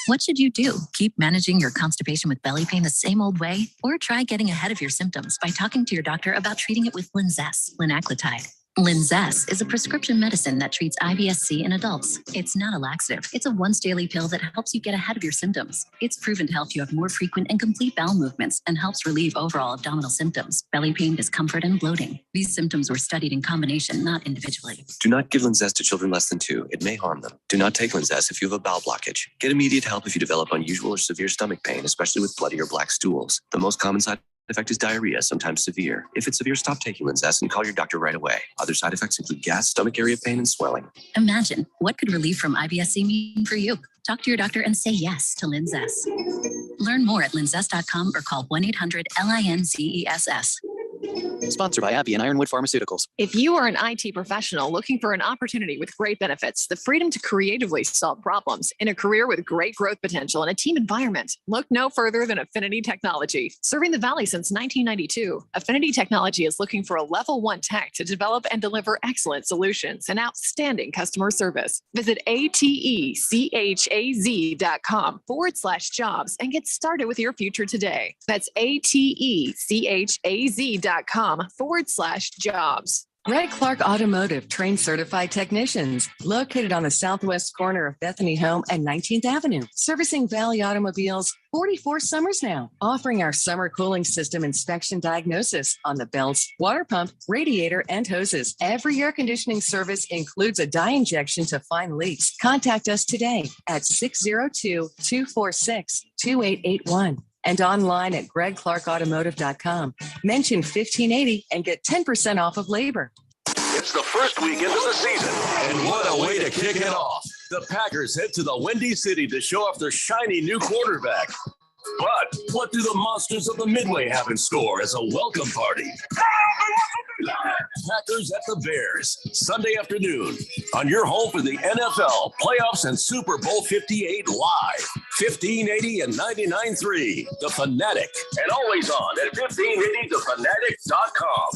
What should you do? Keep managing your constipation with belly pain the same old way? Or try getting ahead of your symptoms by talking to your doctor about treating it with Linzess, linaclotide. Linzess is a prescription medicine that treats IBS-C in adults. It's not a laxative. It's a once-daily pill that helps you get ahead of your symptoms. It's proven to help you have more frequent and complete bowel movements and helps relieve overall abdominal symptoms, belly pain, discomfort, and bloating. These symptoms were studied in combination, not individually. Do not give Linzess to children less than 2. It may harm them. Do not take Linzess if you have a bowel blockage. Get immediate help if you develop unusual or severe stomach pain, especially with bloody or black stools. The most common side effect is diarrhea, sometimes severe. If it's severe, stop taking Linzess and call your doctor right away. Other side effects include gas, stomach area pain, and swelling. Imagine, what could relief from IBS-C mean for you? Talk to your doctor and say yes to Linzess. Learn more at linzess.com or call 1-800-LINZESS. Sponsored by AbbVie and Ironwood Pharmaceuticals. If you are an IT professional looking for an opportunity with great benefits, the freedom to creatively solve problems in a career with great growth potential and a team environment, look no further than Affinity Technology. Serving the Valley since 1992, Affinity Technology is looking for a level 1 tech to develop and deliver excellent solutions and outstanding customer service. Visit atechaz.com/jobs and get started with your future today. That's atechaz.com/jobs. Greg Clark Automotive trained certified technicians located on the southwest corner of Bethany Home and 19th Avenue, servicing Valley automobiles 44 summers now, offering our summer cooling system inspection diagnosis on the belts, water pump, radiator, and hoses. Every air conditioning service includes a dye injection to find leaks. Contact us today at 602-246-2881. And online at gregclarkautomotive.com. Mention 1580 and get 10% off of labor. It's the first weekend of the season, and what a way to kick it off. The Packers head to the Windy City to show off their shiny new quarterback. But what do the monsters of the Midway have in store as a welcome party? Packers at the Bears, Sunday afternoon, on your home for the NFL, playoffs, and Super Bowl 58 live. 1580 and 99.3, The Fanatic. And always on at 1580thefanatic.com.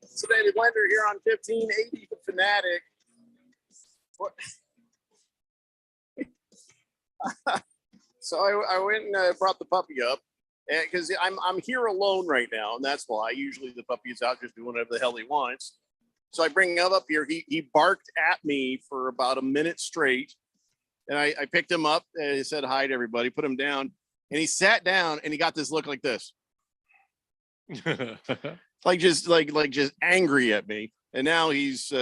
So David Blender here on 1580 The Fanatic. What? So I went and brought the puppy up because I'm here alone right now, and that's why. Usually the puppy's out just doing whatever the hell he wants. So I bring him up here. He barked at me for about a minute straight, and I picked him up and he said hi to everybody, put him down, and he sat down and he got this look like this. like just angry at me. And now he's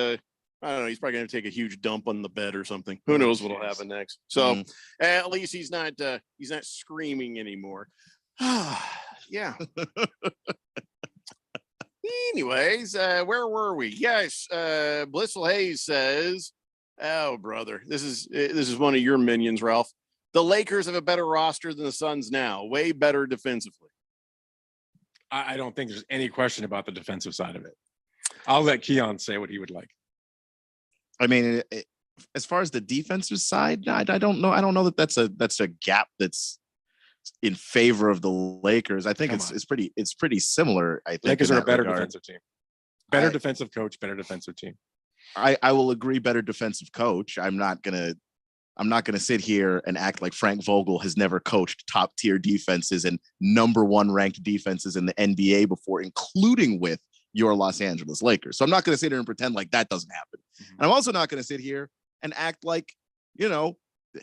I don't know, he's probably gonna take a huge dump on the bed or something. Who knows what'll happen next. So at least he's not screaming anymore. Yeah. Anyways, where were we? Yes, Blissful Hayes says, oh brother, this is one of your minions, Ralph. The Lakers have a better roster than the Suns now, way better defensively. I don't think there's any question about the defensive side of it. I'll let Keon say what he would like. I mean, as far as the defensive side, I don't know. I don't know that that's a gap that's in favor of the Lakers. I think it's pretty similar. I think Lakers are a better defensive team. Better defensive coach, better defensive team. I will agree. Better defensive coach. I'm not gonna sit here and act like Frank Vogel has never coached top tier defenses and #1 ranked defenses in the NBA before, including with your Los Angeles Lakers. So I'm not going to sit here and pretend like that doesn't happen. And I'm also not going to sit here and act like,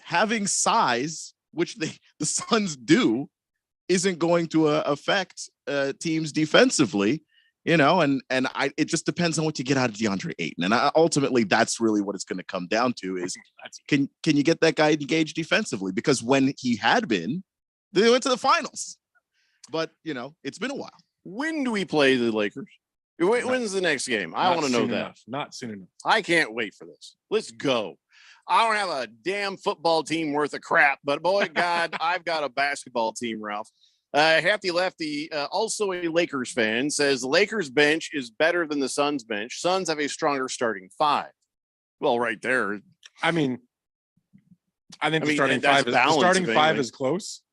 having size, which the Suns do, isn't going to affect teams defensively, and it just depends on what you get out of DeAndre Ayton. And ultimately that's really what it's going to come down to is can you get that guy engaged defensively? Because when he had been, they went to the finals, but it's been a while. When do we play the Lakers? When's the next game? I want to know that. Not soon enough. I can't wait for this. Let's go. I don't have a damn football team worth of crap, but boy, God, I've got a basketball team, Ralph. Hefty Lefty, also a Lakers fan, says the Lakers bench is better than the Suns bench. Suns have a stronger starting five. Well, right there. I think the starting five is close,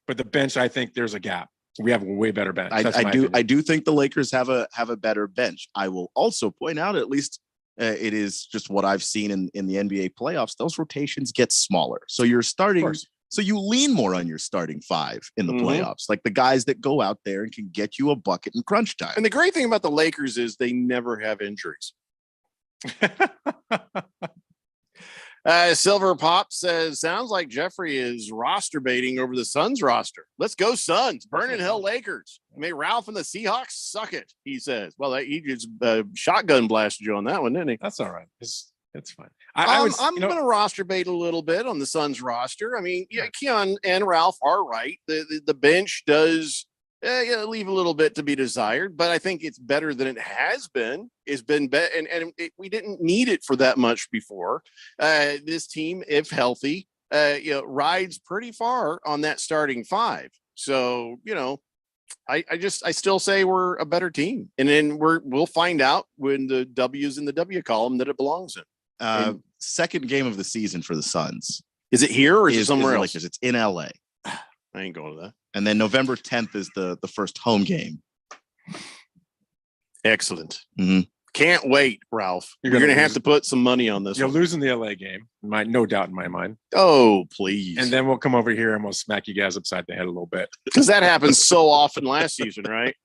but the bench, I think there's a gap. We have a way better bench. I do think the Lakers have a better bench. I will also point out, at least it is just what I've seen in the NBA playoffs, those rotations get smaller. So you're starting, so you lean more on your starting five in the playoffs, like the guys that go out there and can get you a bucket in crunch time. And the great thing about the Lakers is they never have injuries. Silver Pop says, sounds like Jeffrey is roster baiting over the Suns roster. Let's go Suns. Burn in hell Lakers. May Ralph and the Seahawks suck it, he says. Well, he just shotgun blasted you on that one, didn't he? That's all right. It's fine. I'm going to roster bait a little bit on the Suns roster. I mean, Keon and Ralph are right. The bench does leave a little bit to be desired, but I think it's better than it has been. It's been better, we didn't need it for that much before. This team, if healthy, rides pretty far on that starting five. So, I still say we're a better team, and then we'll find out when the W's in the W column that it belongs in. Second game of the season for the Suns. Is it here or is it somewhere else? It's in LA. I ain't going to that. And then November 10th is the first home game. Excellent. Mm-hmm. Can't wait, Ralph. You're going to have to put some money on this. You're one. losing the LA game, no doubt in my mind. Oh, please. And then we'll come over here and we'll smack you guys upside the head a little bit. Because that happened so often last season, right?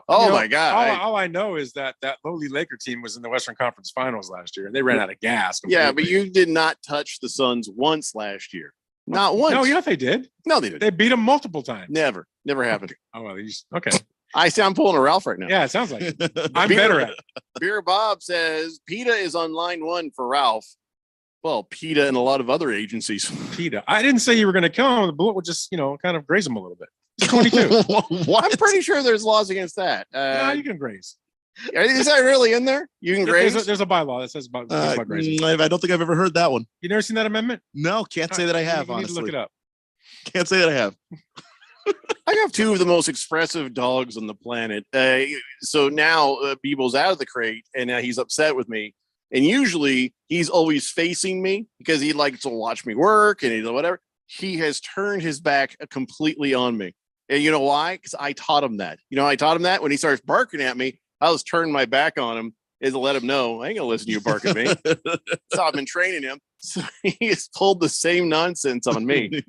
My God. All I know is that lowly Laker team was in the Western Conference Finals last year and they ran out of gas. Yeah, completely. but you did not touch the Suns once last year. Not once. No, they did. No, they did. They beat them multiple times. Never happened. Oh, well, okay. I'm pulling a Ralph right now. Yeah, it sounds like it. I'm better at it. Beer Bob says PETA is on line one for Ralph. Well, PETA and a lot of other agencies. PETA. I didn't say you were going to kill him. The bullet would just, kind of graze him a little bit. He's 22. What? I'm pretty sure there's laws against that. No, you can graze. Is that really in there? You can graze? There's a bylaw that says about grazing. I don't think I've ever heard that one. You never seen that amendment? No, can't say that I have, you honestly. Need to look it up. Can't say that I have. I have two of the most expressive dogs on the planet. So now Beeble's out of the crate and now he's upset with me. And usually he's always facing me because he likes to watch me work and whatever. He has turned his back completely on me. And you know why? Because I taught him that. I taught him that when he starts barking at me, I was turning my back on him is to let him know I ain't gonna listen to you bark at me. So I've been training him. So he has pulled the same nonsense on me.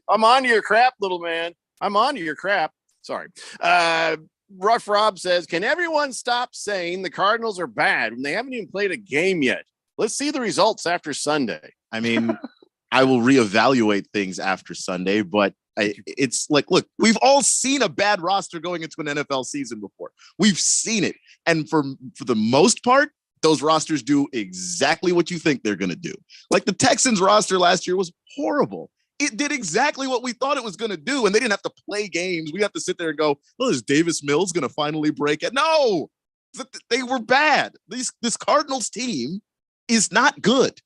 I'm on to your crap, little man. I'm on to your crap. Sorry. Rough Rob says, can everyone stop saying the Cardinals are bad when they haven't even played a game yet? Let's see the results after Sunday. I mean, I will reevaluate things after Sunday, but it's like, look, we've all seen a bad roster going into an NFL season before. We've seen it. And for the most part, those rosters do exactly what you think they're going to do. Like the Texans roster last year was horrible. It did exactly what we thought it was going to do, and they didn't have to play games. We have to sit there and go, well, is Davis Mills going to finally break it? No, they were bad. This Cardinals team is not good.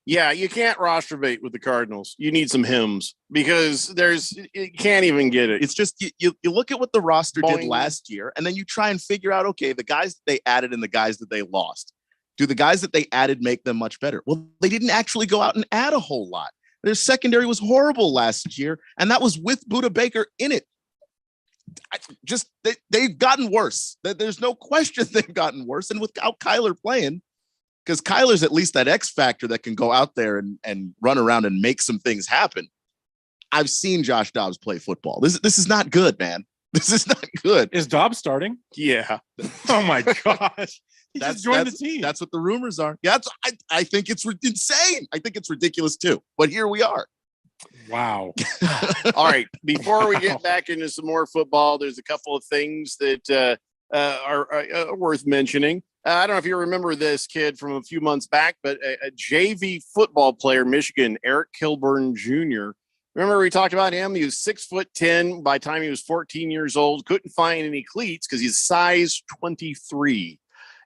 Yeah, you can't roster bait with the Cardinals. You need some hymns because you can't even get it. It's just you look at what the roster did last year, and then you try and figure out, okay, the guys that they added and the guys that they lost. Do the guys that they added make them much better? Well, they didn't actually go out and add a whole lot. Their secondary was horrible last year, and that was with Budda Baker in it. They've gotten worse. There's no question they've gotten worse. And without Kyler playing, because Kyler's at least that X factor that can go out there and run around and make some things happen. I've seen Josh Dobbs play football. This is not good, man. This is not good. Is Dobbs starting? Yeah. Oh my gosh. He just joined the team. That's what the rumors are. Yeah, I think it's insane. I think it's ridiculous too. But here we are. Wow. All right. Before we get back into some more football, there's a couple of things that are worth mentioning. I don't know if you remember this kid from a few months back, but a JV football player, Michigan, Eric Kilburn Jr. Remember we talked about him? He was 6'10" by the time he was 14 years old. Couldn't find any cleats because he's size 23.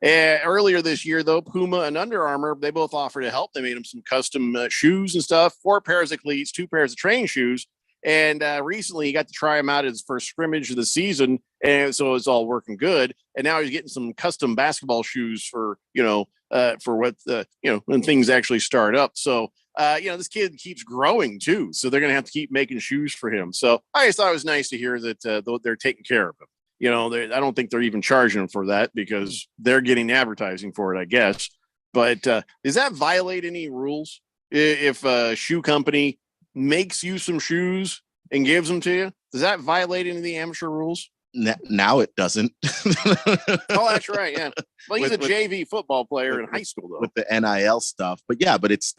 Earlier this year, though, Puma and Under Armour, they both offered to help. They made him some custom shoes and stuff, 4 pairs of cleats, 2 pairs of training shoes. And recently he got to try him out at his first scrimmage of the season. And so it's all working good. And now he's getting some custom basketball shoes for what, when things actually start up. So, this kid keeps growing too. So they're going to have to keep making shoes for him. So I just thought it was nice to hear that they're taking care of him. I don't think they're even charging them for that because they're getting advertising for it, I guess. But does that violate any rules? If a shoe company makes you some shoes and gives them to you, does that violate any of the amateur rules? Now it doesn't. Oh, that's right. Yeah. Well, he's a JV football player in high school, though. With the NIL stuff. But yeah, but it's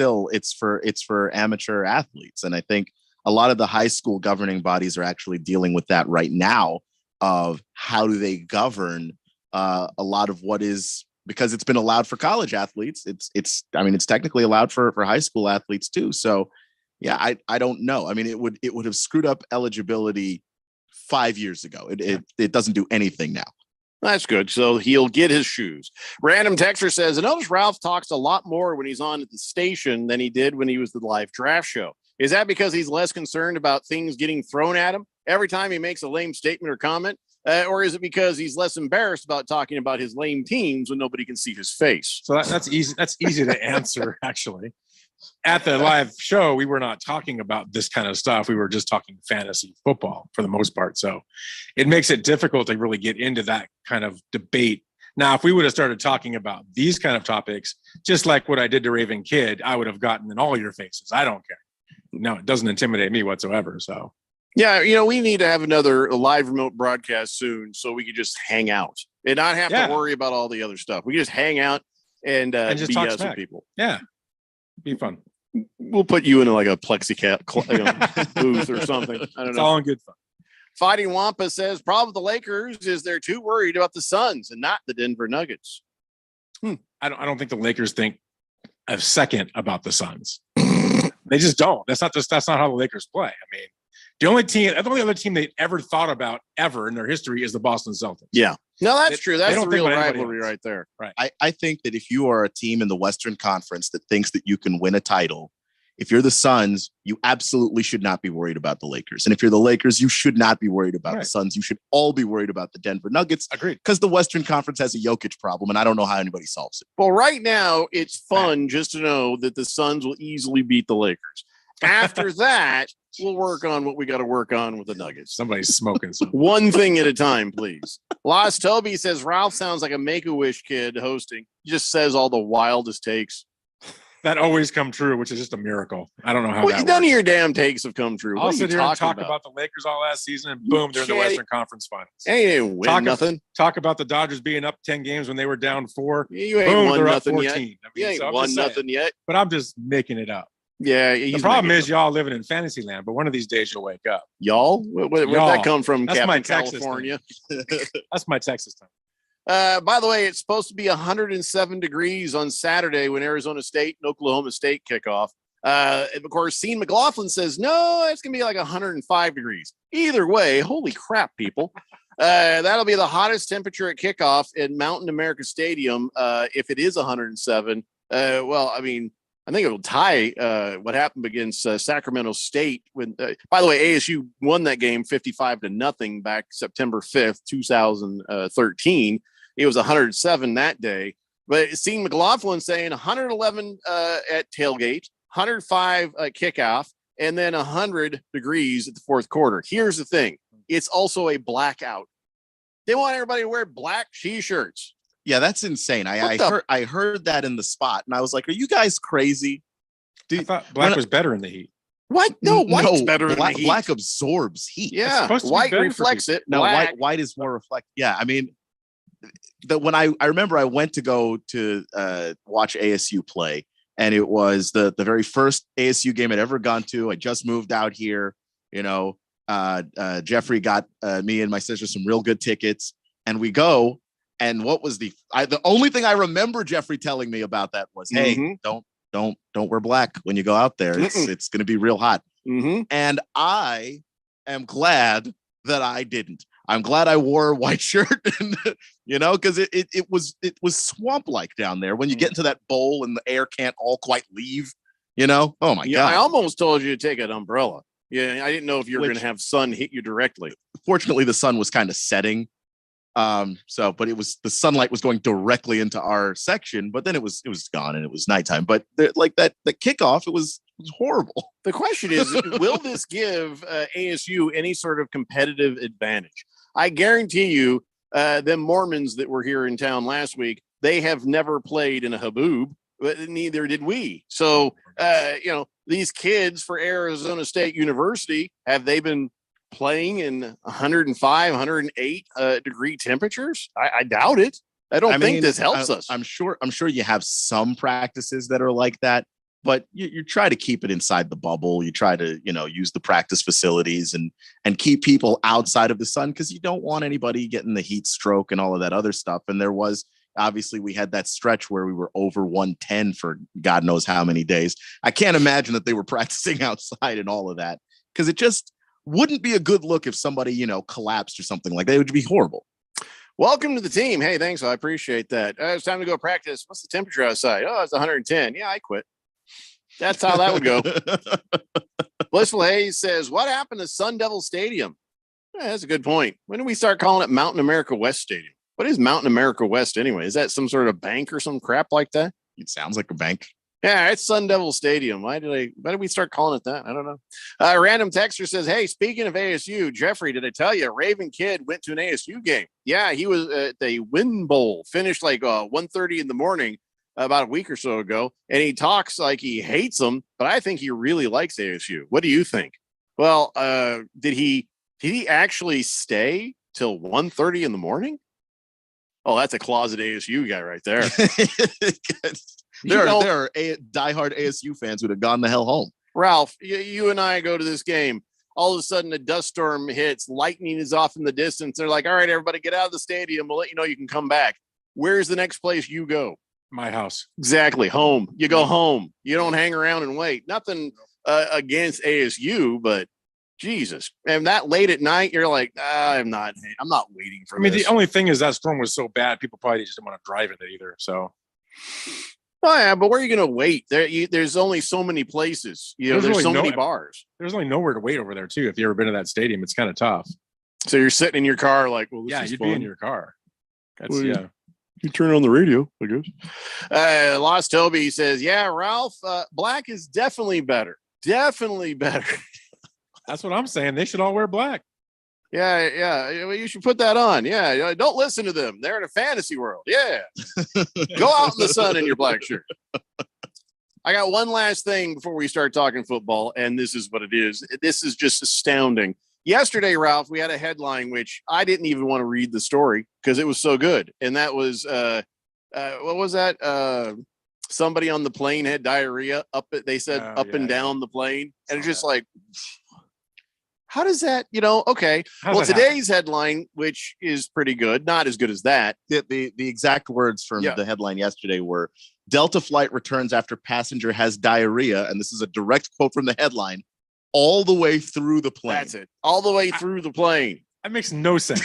for amateur athletes. And I think a lot of the high school governing bodies are actually dealing with that right now. Of how do they govern a lot of what is, because it's been allowed for college athletes. It's technically allowed for high school athletes too. So yeah, I don't know. I mean, it would have screwed up eligibility 5 years ago. It doesn't do anything now. That's good. So he'll get his shoes. Random Texter says, I notice Ralph talks a lot more when he's on at the station than he did when he was the live draft show. Is that because he's less concerned about things getting thrown at him every time he makes a lame statement or comment? Or is it because he's less embarrassed about talking about his lame teams when nobody can see his face? So that's easy. That's easy to answer, actually. At the live show, we were not talking about this kind of stuff. We were just talking fantasy football for the most part. So it makes it difficult to really get into that kind of debate. Now, if we would have started talking about these kind of topics, just like what I did to Raven Kid, I would have gotten in all your faces. I don't care. No, it doesn't intimidate me whatsoever. So, yeah, we need to have another live remote broadcast soon so we could just hang out and not have to worry about all the other stuff. We just hang out and just BS with people. Yeah. Be fun. We'll put you in like a plexicap booth or something. I don't know. It's all in good fun. Fighting Wampa says problem with the Lakers is they're too worried about the Suns and not the Denver Nuggets. I don't think the Lakers think a second about the Suns. They just don't. That's not how the Lakers play. I mean, the only other team they ever thought about ever in their history is the Boston Celtics. Yeah. No, that's true. That's the real rivalry right there. Right. I think that if you are a team in the Western Conference that thinks that you can win a title, if you're the Suns, you absolutely should not be worried about the Lakers. And if you're the Lakers, you should not be worried about the Suns. You should all be worried about the Denver Nuggets. Agreed. Because the Western Conference has a Jokic problem, and I don't know how anybody solves it. Well, right now, it's fun just to know that the Suns will easily beat the Lakers. After that, we'll work on what we got to work on with the Nuggets. Somebody's smoking something. One thing at a time, please. Lost Toby says Ralph sounds like a Make-A-Wish kid hosting. He just says all the wildest takes. That always come true, which is just a miracle. I don't know how that none works. of your damn takes have come true. I'll sit here and talk about the Lakers all last season, and boom, they're in the Western Conference Finals. Hey, you ain't win nothing. Talk about the Dodgers being up 10 games when they were down 4. You ain't boom, won they're nothing up 14. yet. I mean, You ain't so I'm won just saying. nothing yet. But I'm just making it up. Yeah. The problem is y'all living in fantasy land, but one of these days you'll wake up. Y'all? Where'd that come from, That's Captain my Texas California? That's my Texas time. By the way, it's supposed to be 107 degrees on Saturday when Arizona State and Oklahoma State kick off. And of course, Sean McLaughlin says, no, it's going to be like 105 degrees. Either way, holy crap, people. That'll be the hottest temperature at kickoff in Mountain America Stadium if it is 107. Well, I mean, I think it will tie what happened against Sacramento State. When, by the way, ASU won that game 55-0 back September 5th, 2013. It was 107 that day. But seeing McLaughlin saying 111 at tailgate, 105 kickoff, and then 100 degrees at the fourth quarter. Here's the thing. It's also a blackout. They want everybody to wear black t-shirts. Yeah, that's insane. I heard that in the spot, and I was like, "Are you guys crazy?" Dude, I thought black was better in the heat. What? No, white's better in the heat. Black absorbs heat. Yeah, white reflects it. No, white is more reflect. Yeah, I mean, when I remember I went to go to watch ASU play, and it was the very first ASU game I'd ever gone to. I just moved out here. Jeffrey got me and my sister some real good tickets, and we go. And what was the only thing I remember Jeffrey telling me about that was, hey, don't wear black when you go out there. It's going to be real hot. And I am glad that I didn't. I'm glad I wore a white shirt, and, because it was swamp like down there. When you get into that bowl and the air can't all quite leave, Oh my God. I almost told you to take an umbrella. Yeah, I didn't know if you were going to have sun hit you directly. Fortunately, the sun was kind of setting. But it was the sunlight was going directly into our section, but then it was gone and it was nighttime. But the kickoff, it was horrible. The question is, will this give ASU any sort of competitive advantage? I guarantee you, them Mormons that were here in town last week, they have never played in a haboob, but neither did we. So, these kids for Arizona State University, have they been playing in 105, 108 degree temperatures? I doubt it. I think this helps us. I'm sure you have some practices that are like that, but you try to keep it inside the bubble. You try to, use the practice facilities and keep people outside of the sun, because you don't want anybody getting the heat stroke and all of that other stuff. And there was, obviously, we had that stretch where we were over 110 for God knows how many days. I can't imagine that they were practicing outside and all of that, because it just, wouldn't be a good look if somebody, collapsed or something like that. It would be horrible. Welcome to the team. Hey, thanks. I appreciate that. It's time to go practice. What's the temperature outside? Oh, it's 110. Yeah, I quit. That's how that would go. Blissful Hayes says, what happened to Sun Devil Stadium? Yeah, that's a good point. When do we start calling it Mountain America West Stadium? What is Mountain America West anyway? Is that some sort of bank or some crap like that? It sounds like a bank. Yeah, it's Sun Devil Stadium. Why did we start calling it that? I don't know. Random texter says, hey, speaking of ASU, Jeffrey, did I tell you Raven Kid went to an ASU game? Yeah, he was at the Win Bowl, finished like 1:30 in the morning about a week or so ago. And he talks like he hates them, but I think he really likes ASU. What do you think? Well, did he actually stay till 1:30 in the morning? Oh, that's a closet ASU guy right there. There are diehard ASU fans who would have gone the hell home. Ralph, you and I go to this game. All of a sudden, a dust storm hits. Lightning is off in the distance. They're like, all right, everybody, get out of the stadium. We'll let you know you can come back. Where's the next place you go? My house. Exactly. Home. You go home. You don't hang around and wait. Nothing against ASU, but Jesus. And that late at night, you're like, I'm not waiting for this. The only thing is that storm was so bad, people probably just didn't want to drive in it either. So. Oh yeah, but where are you going to wait? There's only so many places. There's really so many bars. There's only nowhere to wait over there too. If you ever been to that stadium, it's kind of tough. So you're sitting in your car, like, well, yeah, you'd be in your car. That's yeah. You turn on the radio, I guess. Lost Toby says, yeah, Ralph, black is definitely better. Definitely better. That's what I'm saying. They should all wear black. Yeah. You should put that on. Yeah. Don't listen to them. They're in a fantasy world. Yeah. Go out in the sun in your black shirt. I got one last thing before we start talking football, and this is what it is. This is just astounding. Yesterday, Ralph, we had a headline, which I didn't even want to read the story because it was so good. And that was, what was that? Somebody on the plane had diarrhea they said and down the plane. And it's just like, how does that, okay. Well, today's headline, which is pretty good, not as good as that. The exact words from the headline yesterday were Delta flight returns after passenger has diarrhea. And this is a direct quote from the headline, all the way through the plane. That's it. All the way through the plane. That makes no sense.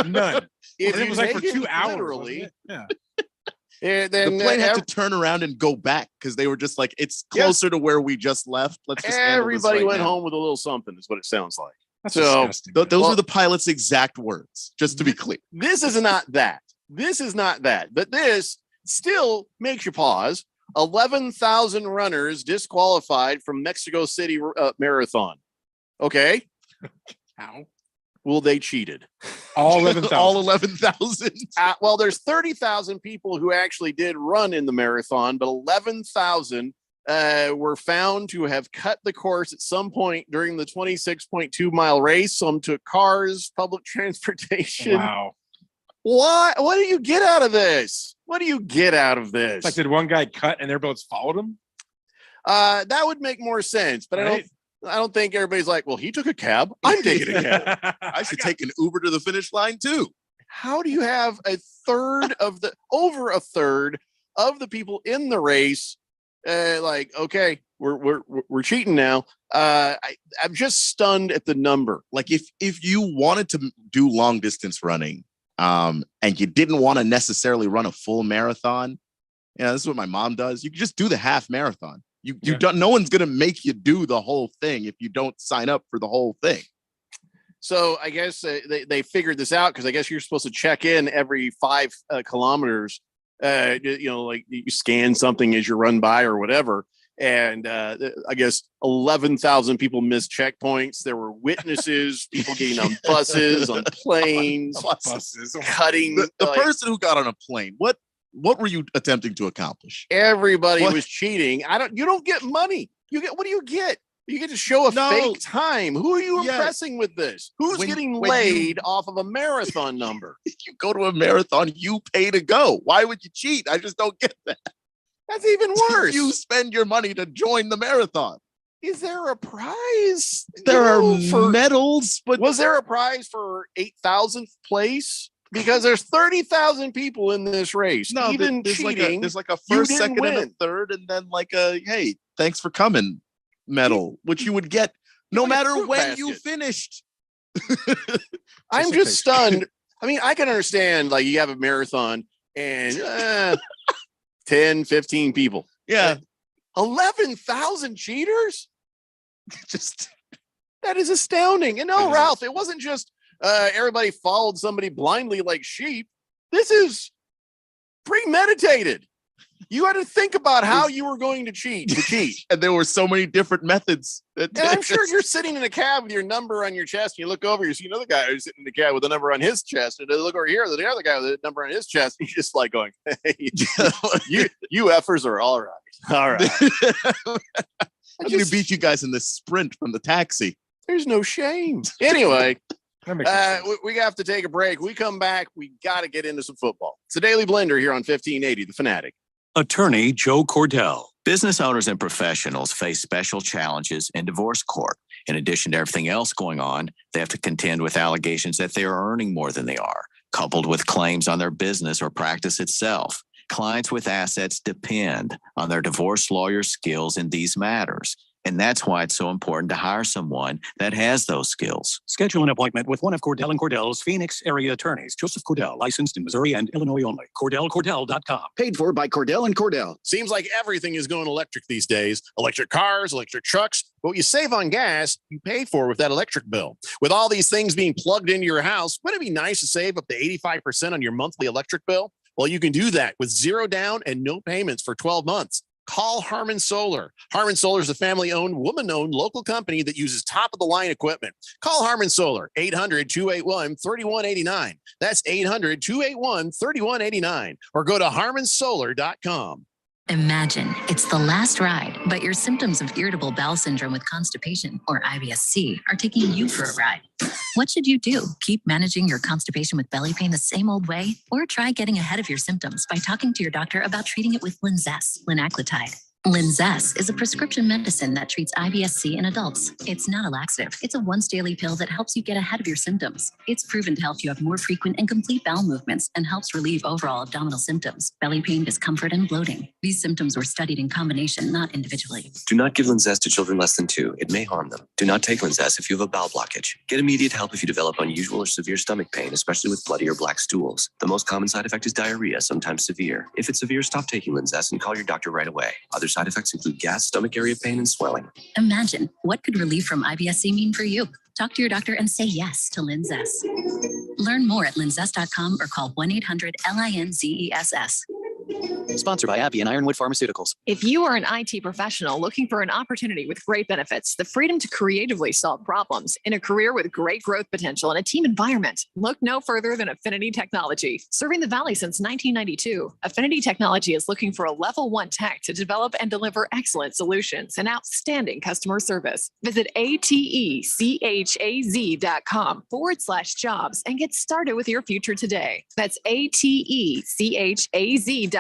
None. It was like for 2 hours. Literally. Yeah. Then the plane had to turn around and go back because they were just like, it's closer to where we just left. Let's just everybody went home with a little something, is what it sounds like. That's so those are the pilot's exact words, just to be clear. This is not that. This is not that. But this still makes you pause. 11,000 runners disqualified from Mexico City Marathon. Okay. How? Well, they cheated. All 11,000. All 11,000. Well, there's 30,000 people who actually did run in the marathon, but 11,000 were found to have cut the course at some point during the 26.2 mile race. Some took cars, public transportation. Wow. What do you get out of this? What do you get out of this? Like, did one guy cut and everybody else followed him? That would make more sense, but right? I don't think everybody's like, well, he took a cab. I'm taking a cab. I should take an Uber to the finish line too. How do you have over a third of the people in the race? Like, okay, we're cheating now. I'm just stunned at the number. Like if you wanted to do long distance running, and you didn't want to necessarily run a full marathon, this is what my mom does. You can just do the half marathon. You don't. No one's gonna make you do the whole thing if you don't sign up for the whole thing. So I guess they figured this out because I guess you're supposed to check in every 5 kilometers. Like you scan something as you run by or whatever. And I guess 11,000 people missed checkpoints. There were witnesses, people getting on buses, on planes, buses, cutting. The person who got on a plane. What were you attempting to accomplish? Everybody was cheating. You don't get money. What do you get? You get to show a fake time. Who are you impressing with this? Who's getting laid off of a marathon number? You go to a marathon, you pay to go. Why would you cheat? I just don't get that. That's even worse. You spend your money to join the marathon. Is there a prize? There are medals, but was there a prize for 8,000th place? Because there's 30,000 people in this race. No, even there's cheating, there's like a first, second, and a third, and then like a hey, thanks for coming medal, which you would get no Like a matter fruit when you basket. finished. I'm just stunned. I mean, I can understand like you have a marathon and 10, 15 people. Yeah. 11,000 cheaters? Just That is astounding. And no, Ralph, it wasn't just everybody followed somebody blindly like sheep. This is premeditated. You had to think about how you were going to cheat. And there were so many different methods. And I'm sure you're sitting in a cab with your number on your chest. And you look over, you see another guy who's sitting in the cab with a number on his chest. And you look over here, the other guy with a number on his chest. He's just like going, hey, you effers are all right. All right. I'm going to beat you guys in the sprint from the taxi. There's no shame. Anyway, That makes sense. we have to take a break. We come back. We got to get into some football. It's a Daily Blender here on 1580, The Fanatic. Attorney Joe Cordell. Business owners and professionals face special challenges in divorce court. In addition to everything else going on, they have to contend with allegations that they are earning more than they are, coupled with claims on their business or practice itself. Clients with assets depend on their divorce lawyer's skills in these matters. And that's why it's so important to hire someone that has those skills. Schedule an appointment with one of Cordell & Cordell's Phoenix area attorneys. Joseph Cordell, licensed in Missouri and Illinois only. CordellCordell.com. Paid for by Cordell & Cordell. Seems like everything is going electric these days. Electric cars, electric trucks. But what you save on gas, you pay for with that electric bill. With all these things being plugged into your house, wouldn't it be nice to save up to 85% on your monthly electric bill? Well, you can do that with zero down and no payments for 12 months. Call Harmon Solar. Harmon Solar is a family-owned, woman-owned local company that uses top-of-the-line equipment. Call Harmon Solar, 800-281-3189. That's 800-281-3189. Or go to harmonsolar.com. Imagine it's the last ride, but your symptoms of irritable bowel syndrome with constipation, or IBS-C, are taking you for a ride. What should you do? Keep managing your constipation with belly pain the same old way? Or try getting ahead of your symptoms by talking to your doctor about treating it with Linzess, linaclotide. Linzess is a prescription medicine that treats IBS-C in adults. It's not a laxative. It's a once-daily pill that helps you get ahead of your symptoms. It's proven to help you have more frequent and complete bowel movements and helps relieve overall abdominal symptoms, belly pain, discomfort, and bloating. These symptoms were studied in combination, not individually. Do not give Linzess to children less than 2. It may harm them. Do not take Linzess if you have a bowel blockage. Get immediate help if you develop unusual or severe stomach pain, especially with bloody or black stools. The most common side effect is diarrhea, sometimes severe. If it's severe, stop taking Linzess and call your doctor right away. Other side effects include gas, stomach area pain, and swelling. Imagine, what could relief from IBS-C mean for you? Talk to your doctor and say yes to Linzess. Learn more at linzess.com or call 1-800-LINZESS. Sponsored by AbbVie and Ironwood Pharmaceuticals. If you are an IT professional looking for an opportunity with great benefits, the freedom to creatively solve problems in a career with great growth potential and a team environment, look no further than Affinity Technology. Serving the Valley since 1992, Affinity Technology is looking for a level 1 tech to develop and deliver excellent solutions and outstanding customer service. Visit atechaz.com/jobs and get started with your future today. That's atechaz.com/jobs.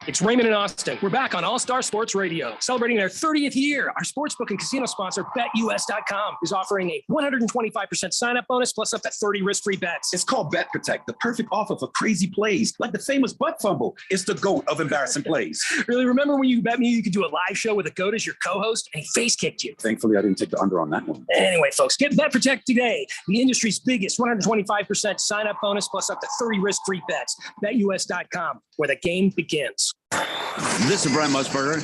It's Raymond in Austin. We're back on All Star Sports Radio, celebrating their 30th year. Our sportsbook and casino sponsor, BetUS.com, is offering a 125% sign-up bonus plus up to 30 risk-free bets. It's called Bet Protect, the perfect offer for crazy plays, like the famous butt fumble. It's the GOAT of embarrassing plays. Really, remember when you bet me you could do a live show with a GOAT as your co-host and he face-kicked you? Thankfully, I didn't take the under on that one. Anyway, folks, get Bet Protect today. The industry's biggest 125% sign-up bonus plus up to 30 risk-free bets. BetUS.com, where the game begins. This is Brian Musburger.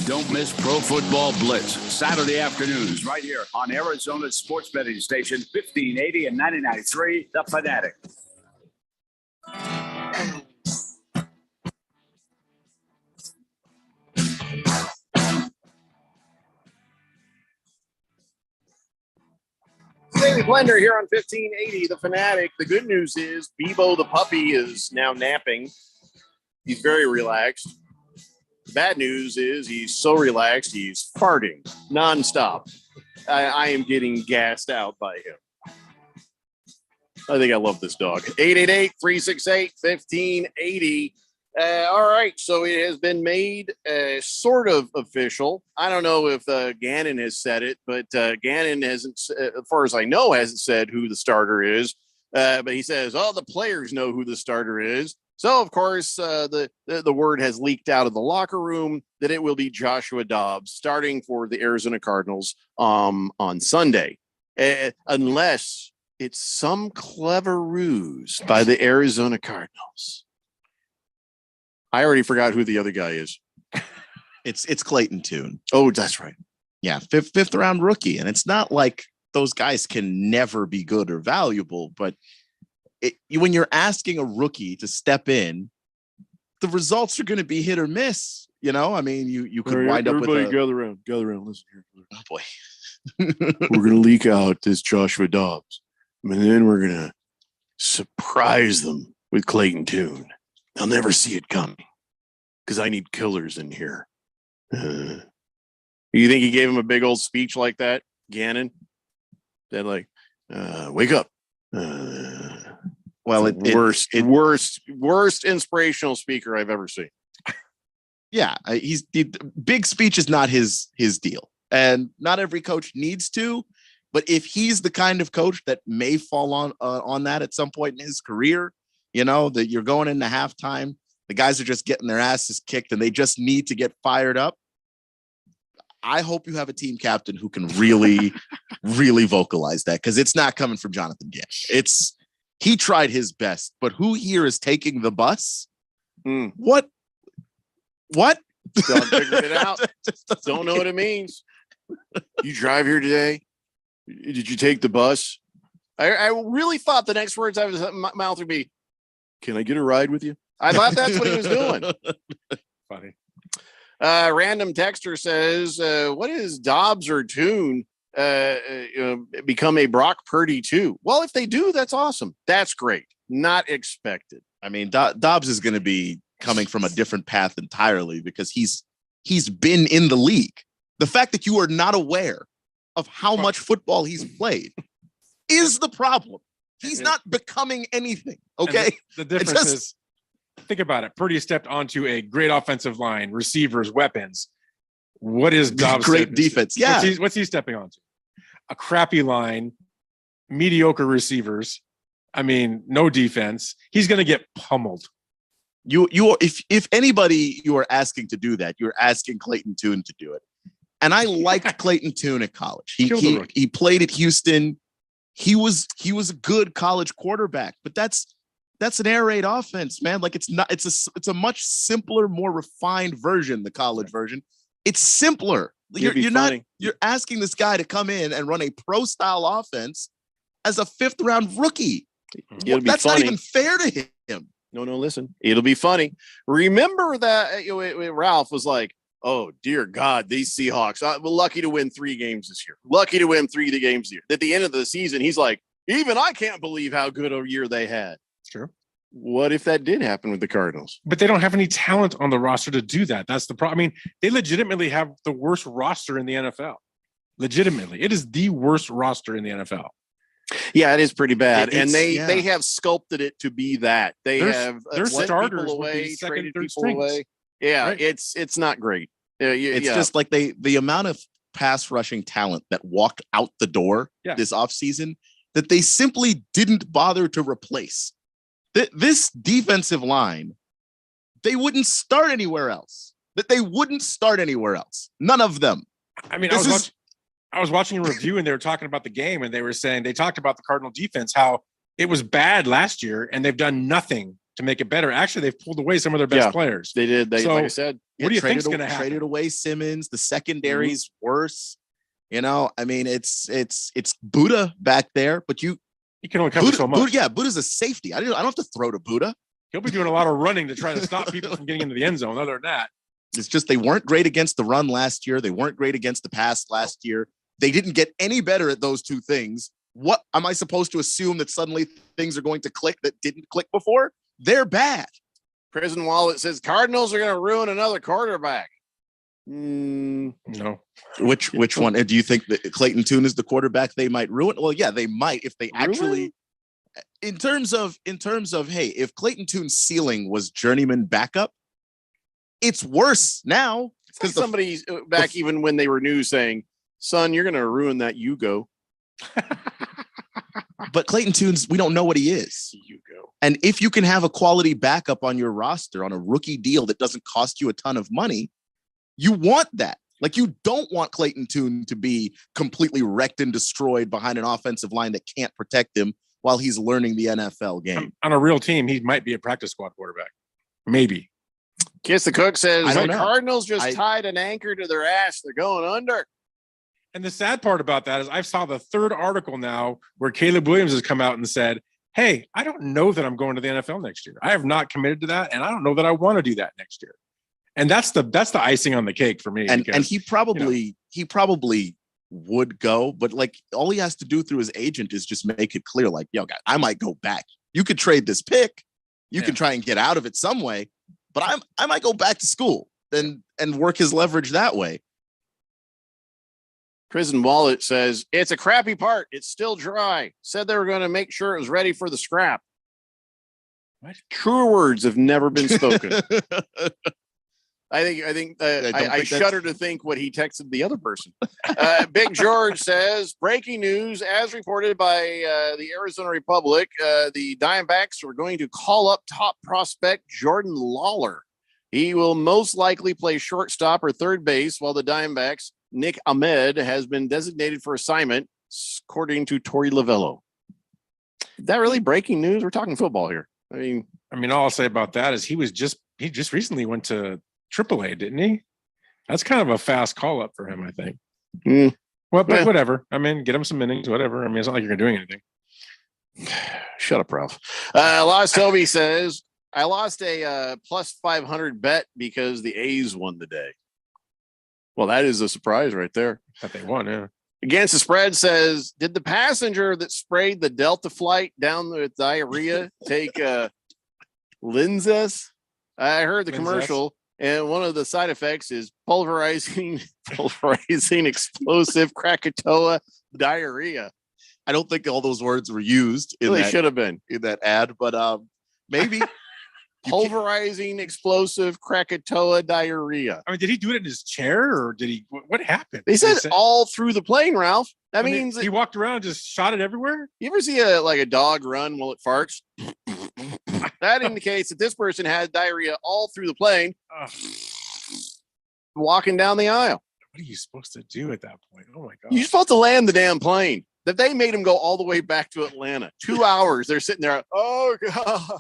Don't miss Pro Football Blitz, Saturday afternoons, right here on Arizona's sports betting station, 1580 and 99.3, The Fanatic. Daily Blender here on 1580, The Fanatic. The good news is Bebo the puppy is now napping. He's very relaxed. The bad news is he's so relaxed, he's farting nonstop. I am getting gassed out by him. I think I love this dog. 888-368-1580. All right, so it has been made sort of official. I don't know if Gannon has said it, but Gannon hasn't, as far as I know, hasn't said who the starter is. But he says, the players know who the starter is. So, of course, the word has leaked out of the locker room that it will be Joshua Dobbs starting for the Arizona Cardinals on Sunday, unless it's some clever ruse by the Arizona Cardinals. I already forgot who the other guy is. It's Clayton Tune. Oh, that's right. Yeah, fifth round rookie, and it's not like those guys can never be good or valuable, but when you're asking a rookie to step in, the results are going to be hit or miss. You know, I mean, you could wind up with gather around, listen here. Oh boy, we're going to leak out this Joshua Dobbs, and then we're going to surprise them with Clayton Tune. They'll never see it coming because I need killers in here. You think he gave him a big old speech like that, Gannon? That like, wake up. Well, worst inspirational speaker I've ever seen. Yeah, big speech is not his deal, and not every coach needs to. But if he's the kind of coach that may fall on that at some point in his career, you know, that you're going into halftime, the guys are just getting their asses kicked, and they just need to get fired up. I hope you have a team captain who can really, really vocalize that, because it's not coming from Jonathan Gannon. He tried his best, but who here is taking the bus? What? Don't figure it out. Don't know what it means. You drive here today? Did you take the bus? I really thought the next words out of his mouth would be, "Can I get a ride with you?" I thought that's what he was doing. Funny. Random texter says, what is Dobbs or Tune become a Brock Purdy too? Well, if they do, that's awesome. That's great. Not expected. I mean, Dobbs is going to be coming from a different path entirely, because he's been in the league. The fact that you are not aware of how much football he's played is the problem. He's not becoming anything. Okay. The difference is, think about it. Purdy stepped onto a great offensive line, receivers, weapons. What is Dobbs? Great defense. Yeah. What's he stepping onto? A crappy line, mediocre receivers. I mean, no defense. He's going to get pummeled. If anybody you are asking to do that, you're asking Clayton Tune to do it. And I liked Clayton Tune at college. He played at Houston. He was a good college quarterback, but that's an air raid offense, man. Like it's a much simpler, more refined version, the college version. It's simpler. You're asking this guy to come in and run a pro style offense as a 5th round rookie. That's funny. Not even fair to him. No, listen. It'll be funny. Remember that Ralph was like, "Oh dear God, these Seahawks, we're lucky to win 3 games this year. Lucky to win 3 games this year." At the end of the season, he's like, "Even I can't believe how good a year they had." Sure. What if that did happen with the Cardinals? But they don't have any talent on the roster to do that. That's the problem. I mean, they legitimately have the worst roster in the NFL. Legitimately. It is the worst roster in the NFL. Yeah, it is pretty bad. And they have sculpted it to be that. Their starters people away, second, traded third people strings. away. Yeah, Right. it's not great. It's just like the amount of pass rushing talent that walked out the door this offseason that they simply didn't bother to replace. This defensive line, they wouldn't start anywhere else. None of them. I mean, I was watching a review and they were talking about the game, and they talked about the Cardinal defense, how it was bad last year and they've done nothing to make it better. Actually, they've pulled away some of their best players. They did. Like I said, what do you think is going to happen? Traded away Simmons. The secondary's worse. You know, I mean, it's Buddha back there, but you can only cover so much. Buddha's a safety. I don't have to throw to Buddha. He'll be doing a lot of running to try to stop people from getting into the end zone. Other than that, it's just they weren't great against the run last year. They weren't great against the pass last year. They didn't get any better at those two things. What am I supposed to assume that suddenly things are going to click that didn't click before? They're bad. Prison Wallet says Cardinals are going to ruin another quarterback. No. Which one? Do you think that Clayton Tune is the quarterback they might ruin? Well, yeah, they might if they actually. In terms of, hey, if Clayton Tune's ceiling was journeyman backup, it's worse now. Because somebody back even when they were new saying, "Son, you're going to ruin that Yugo." But Clayton Tune's, we don't know what he is. And if you can have a quality backup on your roster on a rookie deal that doesn't cost you a ton of money, you want that. Like, you don't want Clayton Tune to be completely wrecked and destroyed behind an offensive line that can't protect him while he's learning the NFL game. On a real team, he might be a practice squad quarterback. Maybe. Kiss the Cook says I don't the know. Cardinals just tied an anchor to their ass. They're going under. And the sad part about that is I saw the third article now where Caleb Williams has come out and said, hey, I don't know that I'm going to the NFL next year. I have not committed to that, and I don't know that I want to do that next year. And that's the icing on the cake for me. And because, he probably would go, but like all he has to do through his agent is just make it clear, like, yo, guy, I might go back. You could trade this pick. You can try and get out of it some way, but I might go back to school and work his leverage that way. Prison Wallet says it's a crappy part. It's still dry. Said they were going to make sure it was ready for the scrap. What? Truer words have never been spoken. I shudder to think what he texted the other person. Big George says, breaking news, as reported by the Arizona Republic, the Diamondbacks are going to call up top prospect Jordan Lawler. He will most likely play shortstop or third base, while the Diamondbacks' Nick Ahmed has been designated for assignment, according to Torey Lavello. Is that really breaking news? We're talking football here. I mean, all I'll say about that is he just recently went to AAA, didn't he? That's kind of a fast call up for him, I think. Well, but whatever. I mean, get him some innings, whatever. I mean, it's not like you're doing anything. Shut up, Ralph. Lost Toby says, I lost a plus 500 bet because the A's won the day. Well, that is a surprise right there. That they won, yeah. Against the Spread says, did the passenger that sprayed the Delta flight down with diarrhea take Linzess? I heard the commercial, and one of the side effects is pulverizing explosive Krakatoa diarrhea. I don't think all those words were used in They that, should have been in that ad, but maybe. Pulverizing explosive Krakatoa diarrhea. I mean, did he do it in his chair, or did he? What happened? They said all through the plane, Ralph. That means he walked around and just shot it everywhere. You ever see a dog run while it farts? That indicates that this person had diarrhea all through the plane, walking down the aisle. What are you supposed to do at that point? Oh my god! You're supposed to land the damn plane. That they made him go all the way back to Atlanta. 2 hours. They're sitting there. Oh god.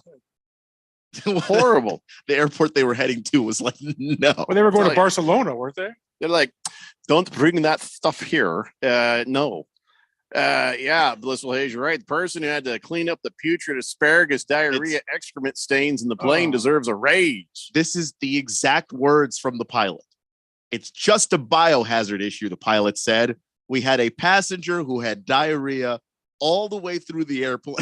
Horrible. The airport they were heading to was like, no. Well, they were going to Barcelona, weren't they? They're like, don't bring that stuff here. No. Yeah, Blissful Hayes, you're right. The person who had to clean up the putrid asparagus diarrhea excrement stains in the plane deserves a raise. This is the exact words from the pilot. It's just a biohazard issue, the pilot said. We had a passenger who had diarrhea all the way through the airplane.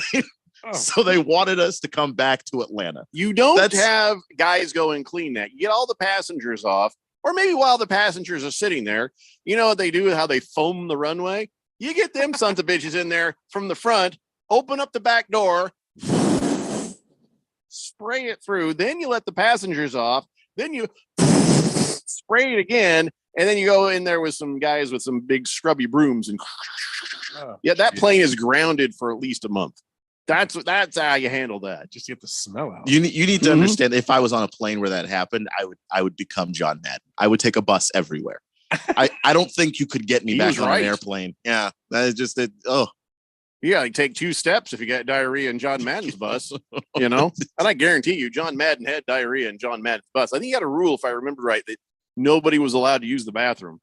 So they wanted us to come back to Atlanta. You don't have guys go and clean that. You get all the passengers off, or maybe while the passengers are sitting there, you know what they do, how they foam the runway? You get them sons of bitches in there from the front, open up the back door, spray it through, then you let the passengers off, then you spray it again, and then you go in there with some guys with some big scrubby brooms, and that plane is grounded for at least a month. That's how you handle that. Just get the smell out. You need to understand, if I was on a plane where that happened, I would become John Madden. I would take a bus everywhere. I don't think you could get me back on an airplane. Yeah, that is just it. Oh, yeah, like take 2 steps if you got diarrhea in John Madden's bus. You know, and I guarantee you, John Madden had diarrhea in John Madden's bus. I think he had a rule, if I remember right, that nobody was allowed to use the bathroom.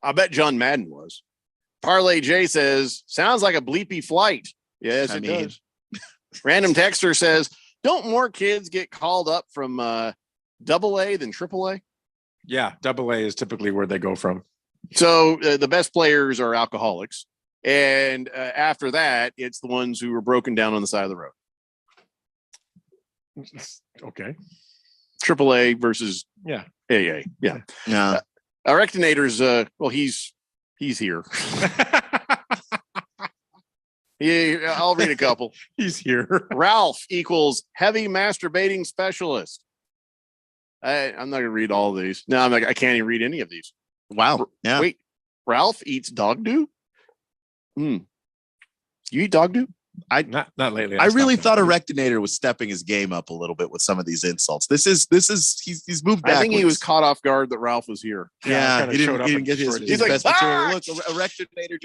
I bet John Madden was. Parlay J says, sounds like a bleepy flight. Yes, it does. Random Texter says, don't more kids get called up from AA than AAA? Yeah, AA is typically where they go from. So the best players are alcoholics. And after that, it's the ones who were broken down on the side of the road. Okay. AAA versus AA. Yeah. Rectinator's, well, he's here. Yeah, I'll read a couple. He's here. Ralph equals heavy masturbating specialist. I'm not going to read all of these. No, I can't even read any of these. Wow. Yeah. Wait, Ralph eats dog do? You eat dog do? Not lately. I really thought Erectinator was stepping his game up a little bit with some of these insults. He's moved backwards. I think he was caught off guard that Ralph was here. Yeah, he didn't get his best material. Look, Erectinator,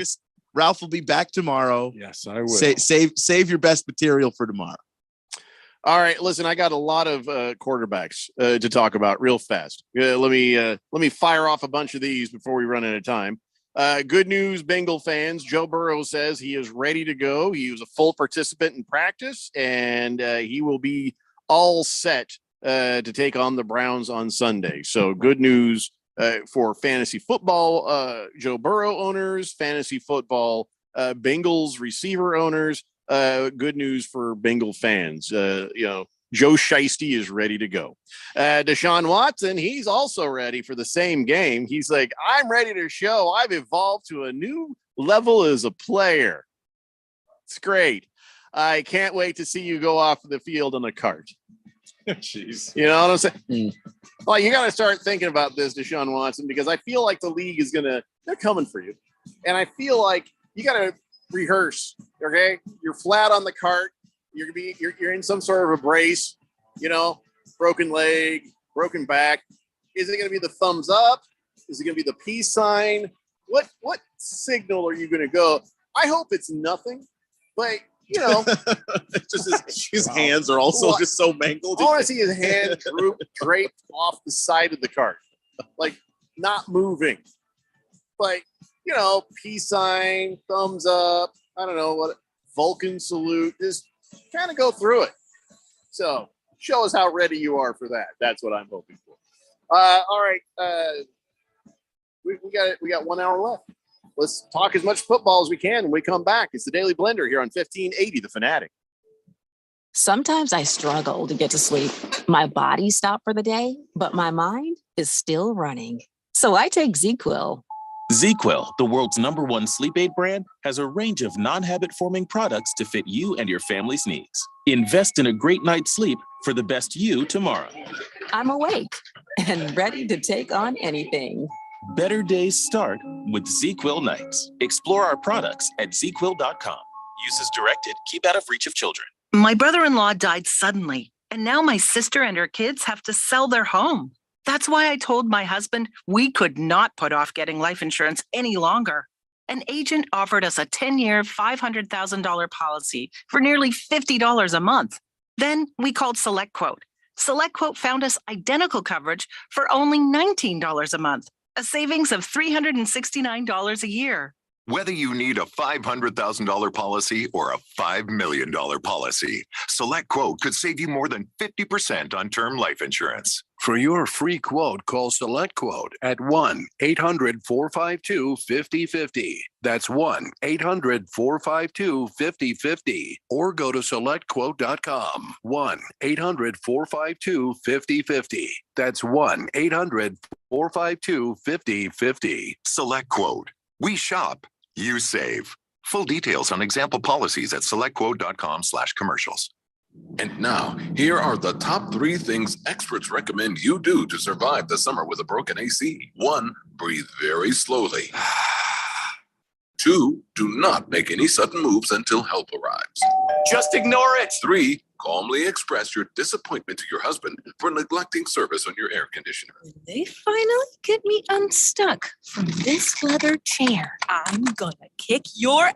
Ralph will be back tomorrow. Yes, I will. Save your best material for tomorrow. All right, listen, I got a lot of quarterbacks to talk about real fast. Let me fire off a bunch of these before we run out of time. Good news, Bengal fans. Joe Burrow says he is ready to go. He was a full participant in practice, and he will be all set to take on the Browns on Sunday. So good news for fantasy football Joe Burrow owners, fantasy football Bengals receiver owners. Good news for Bengal fans. Joe Shiesty is ready to go. Deshaun Watson, he's also ready for the same game. He's like, I'm ready to show I've evolved to a new level as a player. It's great. I can't wait to see you go off the field on a cart. Jeez. You know what I'm saying? Well, you got to start thinking about this, Deshaun Watson, because I feel like the league is they're coming for you. And I feel like you got to rehearse. Okay. You're flat on the cart. You're in some sort of a brace, broken leg, broken back. Is it going to be the thumbs up? Is it going to be the peace sign? What signal are you going to go? I hope it's nothing, but just his hands are also just so mangled. I want to see his hand draped off the side of the cart, like not moving. Like, peace sign, thumbs up. I don't know what Vulcan salute. Just kind of go through it. So show us how ready you are for that. That's what I'm hoping for. All right. We got 1 hour left. Let's talk as much football as we can when we come back. It's the Daily Blender here on 1580 The Fanatic. Sometimes I struggle to get to sleep. My body stopped for the day, but my mind is still running. So I take ZQuil. ZQuil, the world's #1 sleep aid brand, has a range of non-habit forming products to fit you and your family's needs. Invest in a great night's sleep for the best you tomorrow. I'm awake and ready to take on anything. Better days start with ZQuil nights. Explore our products at ZQuil.com. Use as directed. Keep out of reach of children. My brother-in-law died suddenly, and now my sister and her kids have to sell their home. That's why I told my husband we could not put off getting life insurance any longer. An agent offered us a 10-year, $500,000 policy for nearly $50 a month. Then we called SelectQuote. SelectQuote found us identical coverage for only $19 a month, a savings of $369 a year. Whether you need a $500,000 policy or a $5 million policy, SelectQuote could save you more than 50% on term life insurance. For your free quote, call SelectQuote at 1-800-452-5050. That's 1-800-452-5050. Or go to SelectQuote.com. 1-800-452-5050. That's 1-800-452-5050. SelectQuote. We shop. You save. Full details on example policies at selectquote.com/commercials. And now, here are the top 3 things experts recommend you do to survive the summer with a broken AC. 1, breathe very slowly. 2, do not make any sudden moves until help arrives. Just ignore it. 3, calmly express your disappointment to your husband for neglecting service on your air conditioner. They finally get me unstuck from this leather chair. I'm gonna kick your...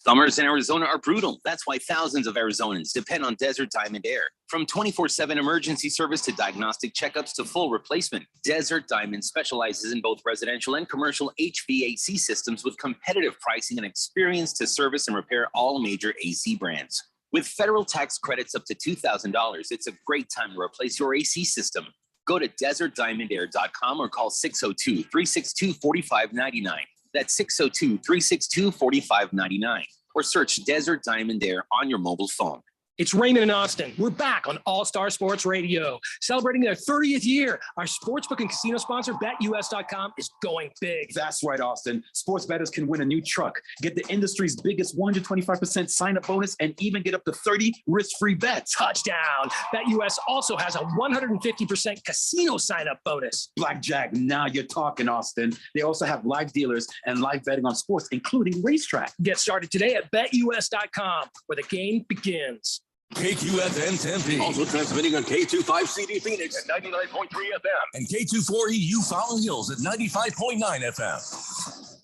Summers in Arizona are brutal. That's why thousands of Arizonans depend on Desert Diamond Air. From 24/7 emergency service to diagnostic checkups to full replacement, Desert Diamond specializes in both residential and commercial HVAC systems with competitive pricing and experience to service and repair all major AC brands. With federal tax credits up to $2,000, it's a great time to replace your AC system. Go to desertdiamondair.com or call 602-362-4599. That's 602-362-4599. Or search Desert Diamond Air on your mobile phone. It's Raymond and Austin. We're back on All Star Sports Radio, celebrating their 30th year. Our sportsbook and casino sponsor, BetUS.com, is going big. That's right, Austin. Sports bettors can win a new truck, get the industry's biggest 125% sign-up bonus, and even get up to 30 risk-free bets. Touchdown. BetUS also has a 150% casino sign-up bonus. Blackjack, now you're talking, Austin. They also have live dealers and live betting on sports, including racetrack. Get started today at BetUS.com, where the game begins. KQFM Tempe. Also transmitting on K25CD Phoenix at 99.3 FM. And K24EU Fountain Hills at 95.9 FM.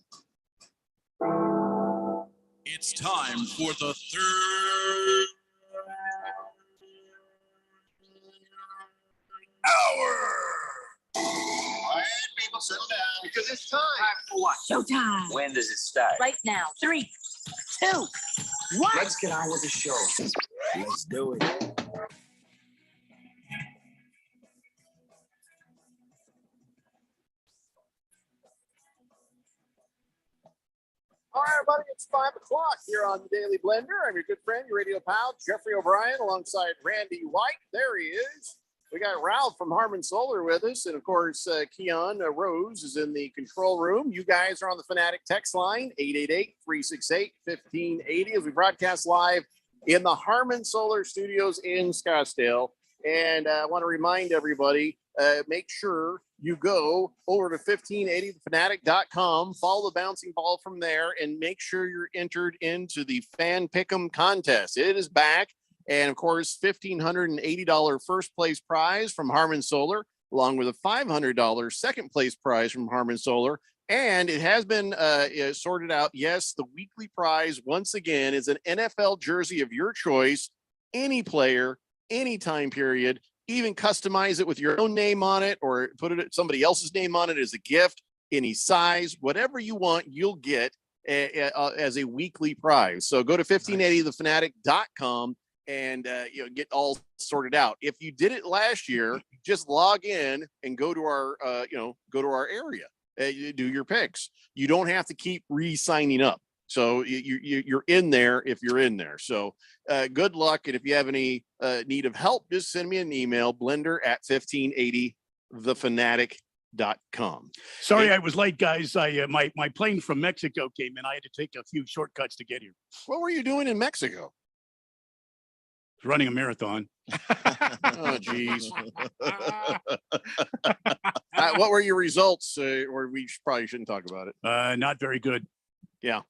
It's time for the third hour. All right, people, settle down because it's time. For what? Showtime. When does it start? Right now. 3, 2, 1. Let's get on with the show. Let's do it. All right, everybody, it's 5 o'clock here on the Daily Blender. I'm your good friend, your radio pal, Jeffrey O'Brien, alongside Randy White. There he is. We got Ralph from Harmon Solar with us. And, of course, Keon Rose is in the control room. You guys are on the Fanatic text line, 888-368-1580, as we broadcast live in the Harmon Solar Studios in Scottsdale. And I want to remind everybody, make sure you go over to 1580thefanatic.com, follow the bouncing ball from there, and make sure you're entered into the Fan Pick'em contest. It is back. And, of course, $1,580 first place prize from Harmon Solar, along with a $500 second place prize from Harmon Solar. And it has been sorted out. Yes, the weekly prize, once again, is an NFL jersey of your choice, any player, any time period. Even customize it with your own name on it or put it somebody else's name on it as a gift, any size, whatever you want, you'll get as a weekly prize. So go to 1580thefanatic.com and get all sorted out. If you did it last year, just log in and go to our area. You do your picks. You don't have to keep re-signing up. So you're in there if you're in there. So good luck. And if you have any need of help, just send me an email, blender@1580thefanatic.com. Sorry, I was late, guys. My plane from Mexico came in. I had to take a few shortcuts to get here. What were you doing in Mexico? Running a marathon. Oh, geez. What were your results? Or we probably shouldn't talk about it. Not very good. Yeah.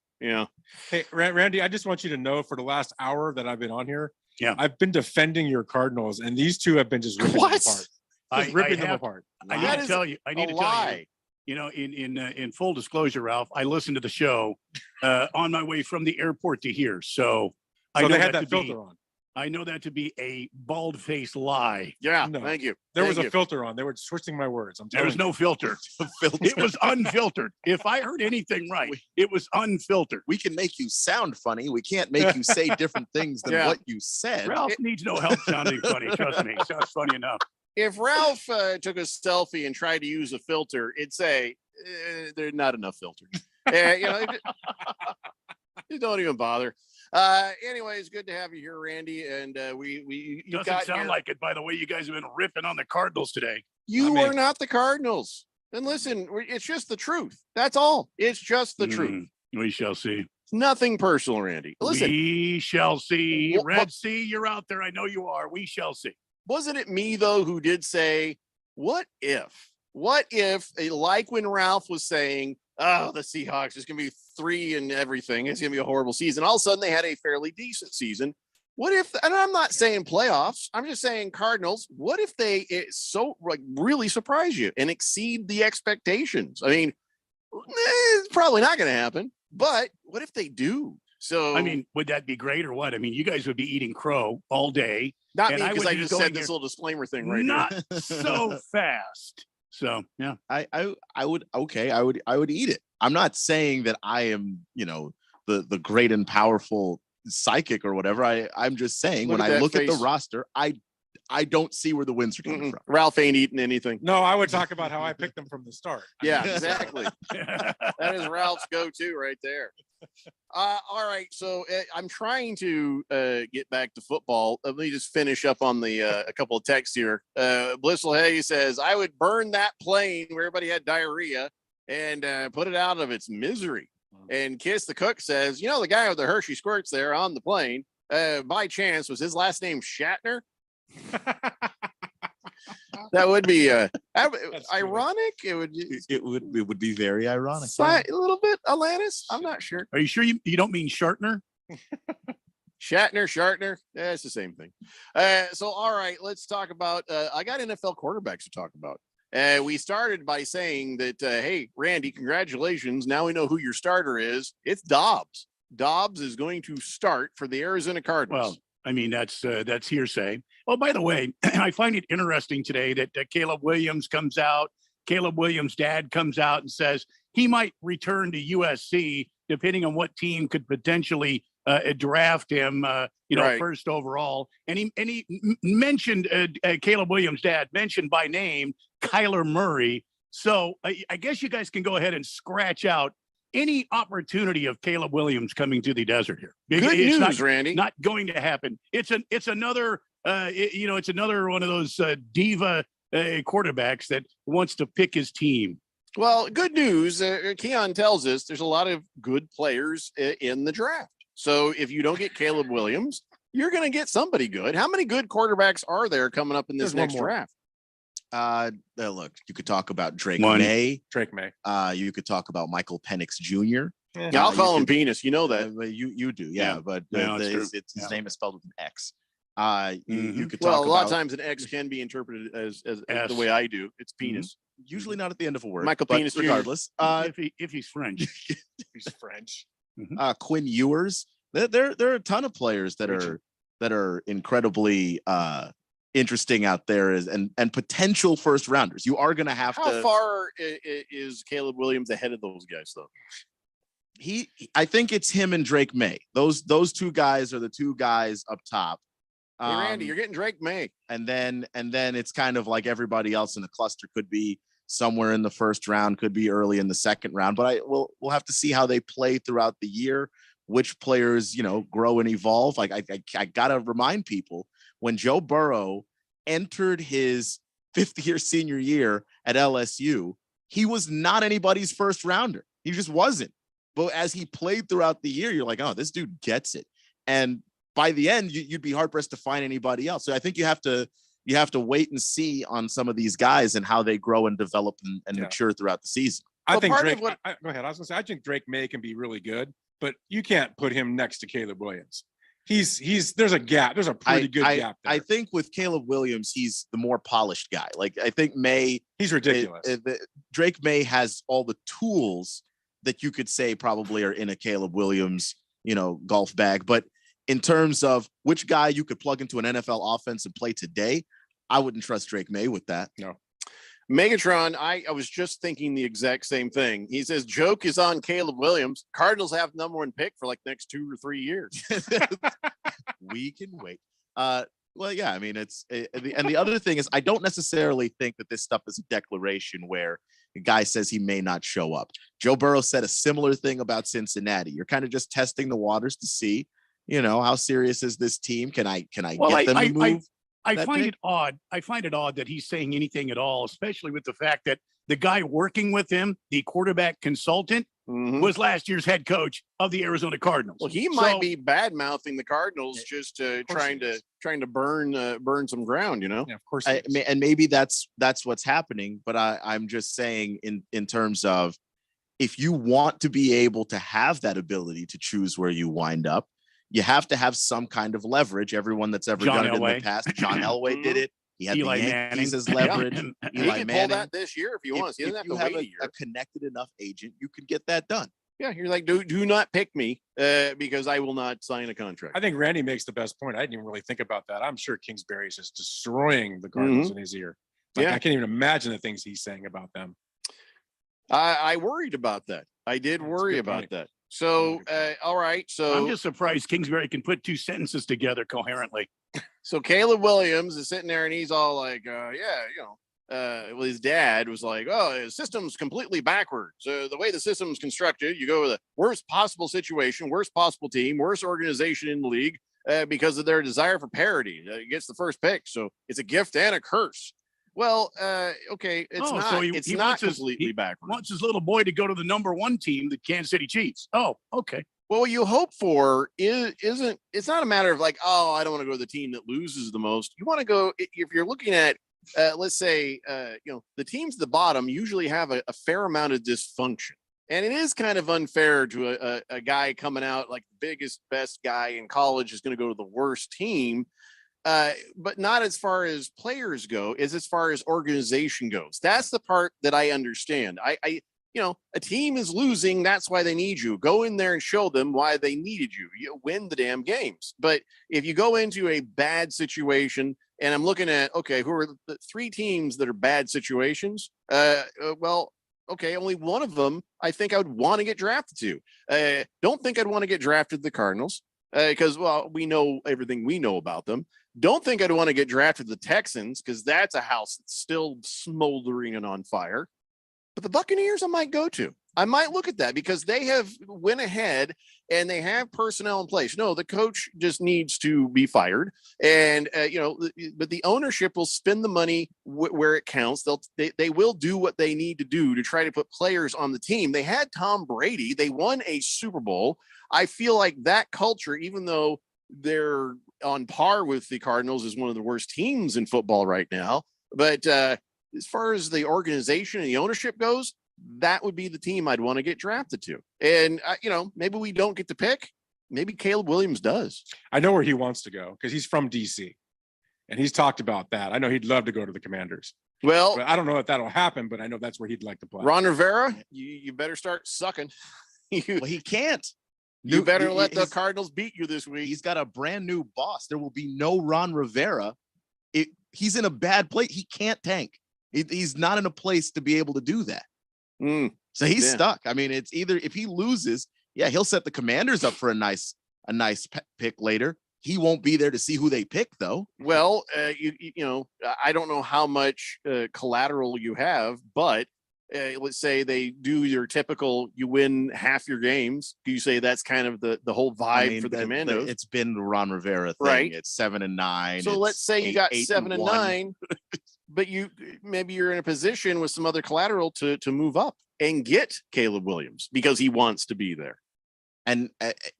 Hey, Randy, I just want you to know for the last hour that I've been on here, I've been defending your Cardinals, and these two have been just ripping them apart. Ripping them apart. I need to tell you. You know, in full disclosure, Ralph, I listened to the show on my way from the airport to here. So I know they had that filter on. I know that to be a bald-faced lie. Yeah, thank you. There was a filter on. They were twisting my words. There was no filter. It was unfiltered. If I heard anything right, it was unfiltered. We can make you sound funny. We can't make you say different things than what you said. Ralph needs no help sounding funny. Trust me, sounds funny enough. If Ralph took a selfie and tried to use a filter, it'd say there's not enough filters. You don't even bother. Anyways, good to have you here, Randy. And you doesn't sound like it by the way you guys have been ripping on the Cardinals today. You are not the Cardinals. And listen, it's just the truth. That's all. It's just the truth. We shall see. It's nothing personal, Randy. Listen, we shall see. Red Sea, you're out there. I know you are. We shall see. Wasn't it me though who did say, what if, like when Ralph was saying, oh, the Seahawks is going to be 3 and everything. It's going to be a horrible season. All of a sudden, they had a fairly decent season. What if, and I'm not saying playoffs, I'm just saying Cardinals, what if they really surprise you and exceed the expectations? I mean, it's probably not going to happen, but what if they do? So, I mean, would that be great or what? I mean, you guys would be eating crow all day. Not me, because I just said this little disclaimer thing right now. Not so fast. So yeah, I would eat it. I'm not saying that I am, the great and powerful psychic or whatever. I'm just saying when I look at the roster, I I don't see where the wins are coming from. Ralph ain't eating anything. No, I would talk about how I picked them from the start. Yeah, exactly. That is Ralph's go-to right there. All right, so I'm trying to get back to football. Let me just finish up on the a couple of texts here. Blissful Hay says, I would burn that plane where everybody had diarrhea and put it out of its misery. And Kiss the Cook says, the guy with the Hershey squirts there on the plane, by chance, was his last name Shatner? That would be ironic. It would be very ironic. A little bit, Alanis. I'm not sure. Are you sure you don't mean Shartner? Shatner. Yeah, it's the same thing. So, all right, let's talk about. I got NFL quarterbacks to talk about. We started by saying that, hey, Randy, congratulations. Now we know who your starter is. It's Dobbs. Dobbs is going to start for the Arizona Cardinals. Well, I mean, that's hearsay. Oh, by the way, I find it interesting today that Caleb Williams comes out. Caleb Williams' dad comes out and says he might return to USC depending on what team could potentially draft him, Right. first overall. And he mentioned Caleb Williams' dad, mentioned by name Kyler Murray. So I guess you guys can go ahead and scratch out any opportunity of Caleb Williams coming to the desert here. Good It's news, Randy. Not going to happen. It's another it's another one of those diva quarterbacks that wants to pick his team. Well, good news. Keon tells us there's a lot of good players in the draft. So if you don't get Caleb Williams, you're going to get somebody good. How many good quarterbacks are there coming up in this next draft? Look, you could talk about Drake One. May. Drake May. You could talk about Michael Penix Jr. Yeah, I'll call him Penis. You know that. You do, yeah. But No, it's true. his name is spelled with an X. You could Well, talk a lot of about- times an X can be interpreted as the way I do. It's penis. usually not at the end of a word. Michael but Penis Jr. regardless. If he's French. He's French. Quinn Ewers. There are a ton of players that are incredibly interesting out there and potential first rounders. You are going to have to. How far is Caleb Williams ahead of those guys, though? I think it's him and Drake May. Those two guys are the two guys up top. Hey, Randy, you're getting Drake May. And then it's kind of like everybody else in the cluster could be somewhere in the first round, could be early in the second round. But we'll have to see how they play throughout the year, which players, grow and evolve. Like I gotta remind people, when Joe Burrow entered his fifth year senior year at LSU, he was not anybody's first rounder. He just wasn't. But as he played throughout the year, you're like, oh, this dude gets it. And by the end, you'd be hard pressed to find anybody else. So I think you have to wait and see on some of these guys and how they grow and develop and mature throughout the season. I think Drake. Go ahead. I was gonna say I think Drake May can be really good, but you can't put him next to Caleb Williams. There's a gap. There's a pretty good gap there. I think with Caleb Williams, he's the more polished guy. Like I think May, he's ridiculous. Drake May has all the tools that you could say probably are in a Caleb Williams, golf bag. But in terms of which guy you could plug into an NFL offense and play today, I wouldn't trust Drake May with that. No. Megatron, I was just thinking the exact same thing. He says, joke is on Caleb Williams. Cardinals have number one pick for like next 2 or 3 years. We can wait. Well, yeah, I mean, and the other thing is, I don't necessarily think that this stuff is a declaration where a guy says he may not show up. Joe Burrow said a similar thing about Cincinnati. You're kind of just testing the waters to see, how serious is this team? Can I get them to move? I find it odd. I find it odd that he's saying anything at all, especially with the fact that the guy working with him, the quarterback consultant, was last year's head coach of the Arizona Cardinals. Well, he might be bad mouthing the Cardinals, just trying to burn some ground. Yeah, of course. And maybe that's what's happening. But I'm just saying in terms of, if you want to be able to have that ability to choose where you wind up, you have to have some kind of leverage. Everyone that's ever done it in the past, John Elway did it. He had Eli the Yankees Manning as leverage. He Eli can Manning. pull that this year if he wants. He doesn't have to wait a year. A connected enough agent, you can get that done. Yeah, you're like, do not pick me because I will not sign a contract. I think Randy makes the best point. I didn't even really think about that. I'm sure Kingsbury is just destroying the Cardinals in his ear. I can't even imagine the things he's saying about them. I worried about that. I did worry about that. So, all right. So I'm just surprised Kingsbury can put two sentences together coherently. So Caleb Williams is sitting there and he's all like, well, his dad was like, oh, the system's completely backwards. The way the system's constructed, you go with the worst possible situation, worst possible team, worst organization in the league because of their desire for parity. Gets the first pick. So it's a gift and a curse. Well, okay, it's not. So it's he not wants completely he backwards. wants his little boy to go to the number one team, the Kansas City Chiefs. Oh, okay. Well, what you hope for isn't. It's not a matter of like, oh, I don't want to go to the team that loses the most. You want to go if you're looking at, let's say, the teams at the bottom usually have a fair amount of dysfunction, and it is kind of unfair to a guy coming out like the biggest, best guy in college is going to go to the worst team. But not as far as players go, as far as organization goes. That's the part that I understand. A team is losing. That's why they need you. Go in there and show them why they needed you. You win the damn games. But if you go into a bad situation, and I'm looking at, okay, who are the three teams that are bad situations? Well, okay, only one of them I think I would want to get drafted to. Don't think I'd want to get drafted to the Cardinals because, well, we know everything we know about them. Don't think I'd want to get drafted to the Texans because that's a house that's still smoldering and on fire. But the Buccaneers I might go to. I might look at that because they have went ahead and they have personnel in place. No, the coach just needs to be fired. And, but the ownership will spend the money where it counts. They will do what they need to do to try to put players on the team. They had Tom Brady. They won a Super Bowl. I feel like that culture, even though they're on par with the Cardinals, is one of the worst teams in football right now. But as far as the organization and the ownership goes, that would be the team I'd want to get drafted to. And, maybe we don't get to pick. Maybe Caleb Williams does. I know where he wants to go because he's from DC and he's talked about that. I know he'd love to go to the Commanders. Well, but I don't know if that'll happen, but I know that's where he'd like to play. Ron Rivera, you better start sucking. Well, he can't. You better let the Cardinals beat you this week. He's got a brand new boss. There will be no Ron Rivera. He's in a bad place. He can't tank. He's not in a place to be able to do that. So he's stuck. I mean, it's either if he loses, he'll set the Commanders up for a nice pick later. He won't be there to see who they pick, though. Well, I don't know how much collateral you have, but let's say they do your typical, you win half your games. Do you say that's kind of the whole vibe for the Commandos? It's been the Ron Rivera thing. Right. It's 7-9. So let's say you got 7-9, but maybe you're in a position with some other collateral to move up and get Caleb Williams because he wants to be there. And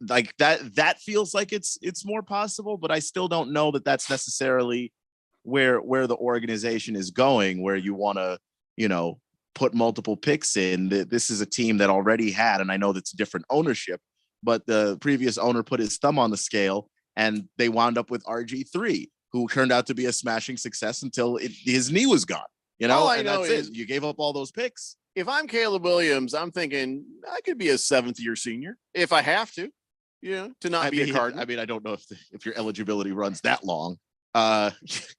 like that feels like it's more possible, but I still don't know that that's necessarily where the organization is going, where you want to, put multiple picks in. This is a team that already had, and I know that's different ownership, but the previous owner put his thumb on the scale and they wound up with RG3, who turned out to be a smashing success until his knee was gone, All I and know that's is it. You gave up all those picks. If I'm Caleb Williams, I'm thinking I could be a 7th year senior if I have to, to not be a Cardinal. I mean, I don't know if your eligibility runs that long.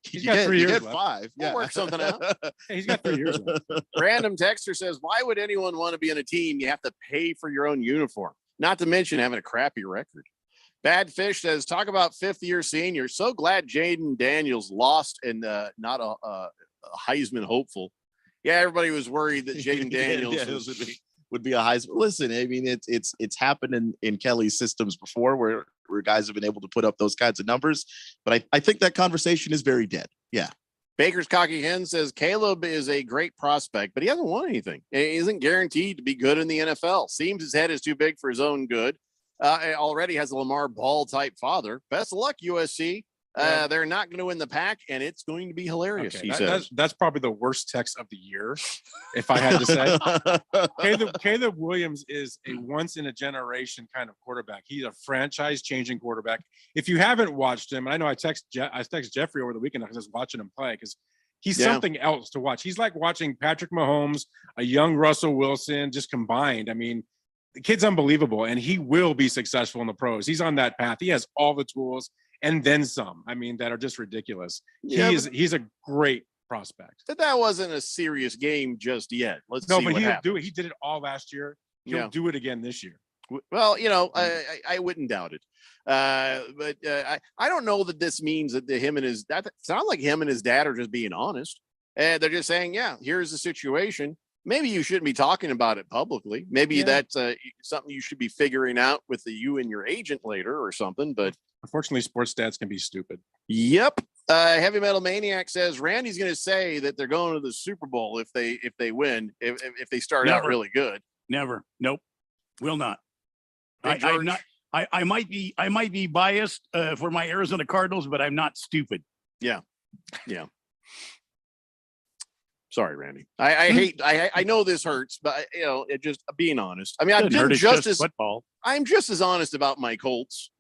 He's got 3 years get left. 5. We'll work something out. He's got 3 years left. Random texter says, why would anyone want to be on a team? You have to pay for your own uniform, not to mention having a crappy record. Bad Fish says, talk about 5th year senior. So glad Jaden Daniels lost and not a Heisman hopeful. Yeah, everybody was worried that Jaden Daniels would be a Heisman. Listen, I mean, it's happened in Kelly's systems before where guys have been able to put up those kinds of numbers. But I think that conversation is very dead. Yeah. Baker's Cocky Hen says Caleb is a great prospect, but he hasn't won anything. He isn't guaranteed to be good in the NFL. Seems his head is too big for his own good. Already has a Lamar Ball type father. Best of luck, USC. They're not going to win the pack, and it's going to be hilarious. Okay, he says that's probably the worst text of the year, if I had to say. Caleb Williams is a once in a generation kind of quarterback. He's a franchise changing quarterback. If you haven't watched him, and I know I text Jeffrey over the weekend because I was watching him play because he's something else to watch. He's like watching Patrick Mahomes, a young Russell Wilson, just combined. I mean, the kid's unbelievable, and he will be successful in the pros. He's on that path. He has all the tools and then some. I mean, that are just ridiculous. He's a great prospect. But that wasn't a serious game just yet. Let's see what happens. Do it. He did it all last year. He'll do it again this year. Well, I wouldn't doubt it. But I don't know that this means that him and his that sounds like him and his dad are just being honest. And they're just saying, yeah, here's the situation. Maybe you shouldn't be talking about it publicly. Maybe that's something you should be figuring out with you and your agent later or something. But unfortunately, sports dads can be stupid. Yep. Heavy Metal Maniac says Randy's going to say that they're going to the Super Bowl if they win, if they start out really good. Never. Nope. Will not. Hey, I'm not. I might be biased for my Arizona Cardinals, but I'm not stupid. Yeah. Sorry, Randy. I know this hurts, but it just being honest. I mean, I've been just as football. I'm just as honest about my Colts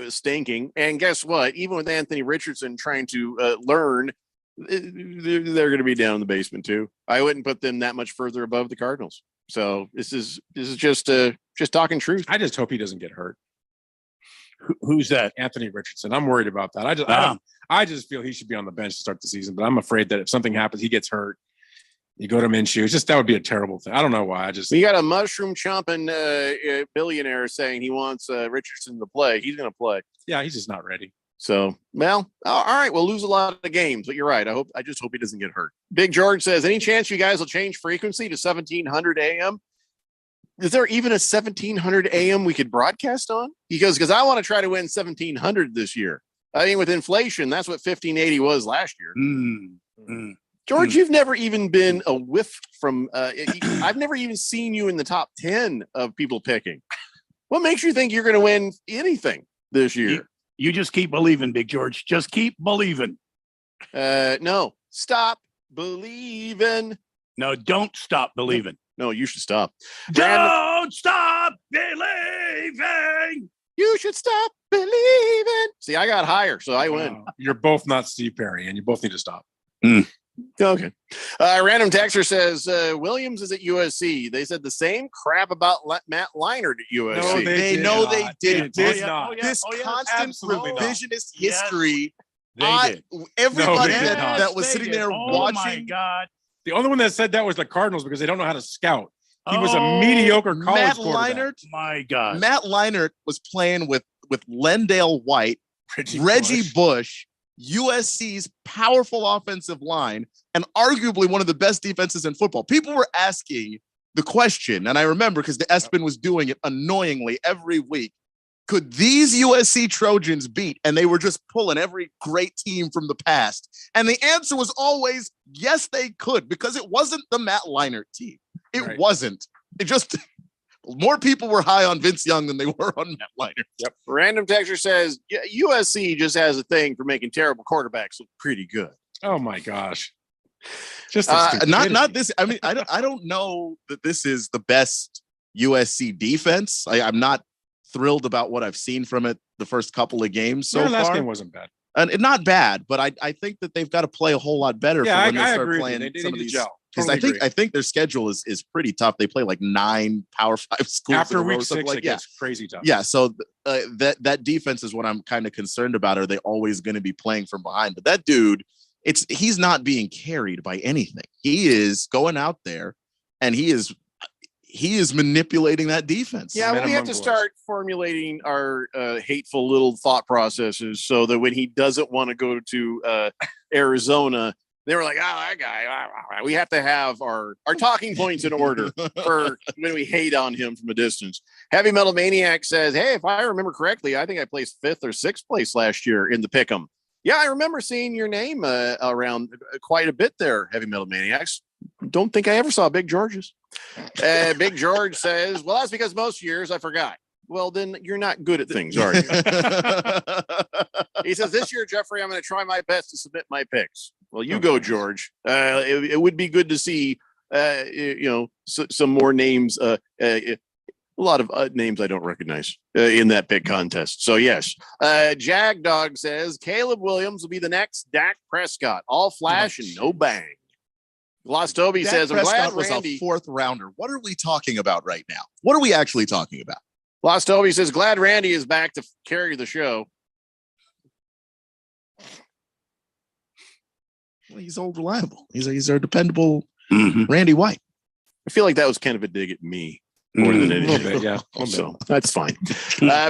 stinking. And guess what? Even with Anthony Richardson trying to learn, they're going to be down in the basement too. I wouldn't put them that much further above the Cardinals. So this is just talking truth. I just hope he doesn't get hurt. Who's that? Anthony Richardson. I'm worried about that. I just feel he should be on the bench to start the season, but I'm afraid that if something happens, he gets hurt. You go to Minshew. It's just that would be a terrible thing. I don't know why. We got a mushroom chomping billionaire saying he wants Richardson to play. He's going to play. Yeah, he's just not ready. So, well, all right. We'll lose a lot of games, but you're right. I just hope he doesn't get hurt. Big George says, any chance you guys will change frequency to 1700 AM? Is there even a 1700 AM we could broadcast on? Because I want to try to win 1700 this year. I mean, with inflation, that's what 1580 was last year. George, you've never even been a whiff from. I've never even seen you in the top 10 of people picking. What makes you think you're going to win anything this year? You just keep believing, Big George. Just keep believing. No, stop believing. No, don't stop believing. No, you should stop. Don't stop believing. You should stop believing. See, I got higher, so I win. You're both not Steve Perry, and you both need to stop. Okay. Random Texter says Williams is at USC. They said the same crap about Matt Leinart at USC. No, they did. This constant revisionist history. They did. Everybody did that was sitting there watching. Oh my God. The only one that said that was the Cardinals because they don't know how to scout. He was a mediocre college Matt quarterback. Leinart. My God. Matt Leinart was playing with Lendale White, Reggie Bush, USC's powerful offensive line, and arguably one of the best defenses in football. People were asking the question, and I remember because the ESPN was doing it annoyingly every week. Could these USC Trojans beat? And they were just pulling every great team from the past. And the answer was always, yes, they could, because it wasn't the Matt Leinart team. It wasn't. It just, more people were high on Vince Young than they were on Matt Leinart. Yep. Random Texture says USC just has a thing for making terrible quarterbacks look pretty good. Oh my gosh. Just not this. I mean, I don't know that this is the best USC defense. I'm not thrilled about what I've seen from it the first couple of games so far. Last game wasn't bad. And not bad, but I think that they've got to play a whole lot better Yeah, for when they I start agree. playing They some need of to these. gel. Because I think their schedule is pretty tough. They play like 9 Power 5 schools After in a row, week something 6, like it gets crazy tough. Yeah, so that defense is what I'm kind of concerned about. Are they always going to be playing from behind? But that dude, he's not being carried by anything. He is going out there and he is manipulating that defense. Yeah, we have to start formulating our hateful little thought processes so that when he doesn't want to go to Arizona, they were like, that guy. We have to have our talking points in order for when we hate on him from a distance. Heavy Metal Maniac says, hey, if I remember correctly, I think I placed 5th or 6th place last year in the Pick'em. Yeah, I remember seeing your name around quite a bit there, Heavy Metal Maniacs. Don't think I ever saw Big George's. Big George says, well, that's because most years I forgot. Well, then you're not good at things, are you? He says, this year, Jeffrey, I'm going to try my best to submit my picks. Well, you go, George. It would be good to see, some more names, a lot of names I don't recognize in that pick contest. So, yes. Jag Dog says, Caleb Williams will be the next Dak Prescott. All flash and no bang. Lost Toby says, I'm glad was Randy. a 4th rounder. What are we talking about right now? What are we actually talking about? Lost Toby says, glad Randy is back to carry the show. Well, he's old reliable. He's a dependable Randy White. I feel like that was kind of a dig at me. more than A anything. little bit, yeah. A little So bit. that's fine.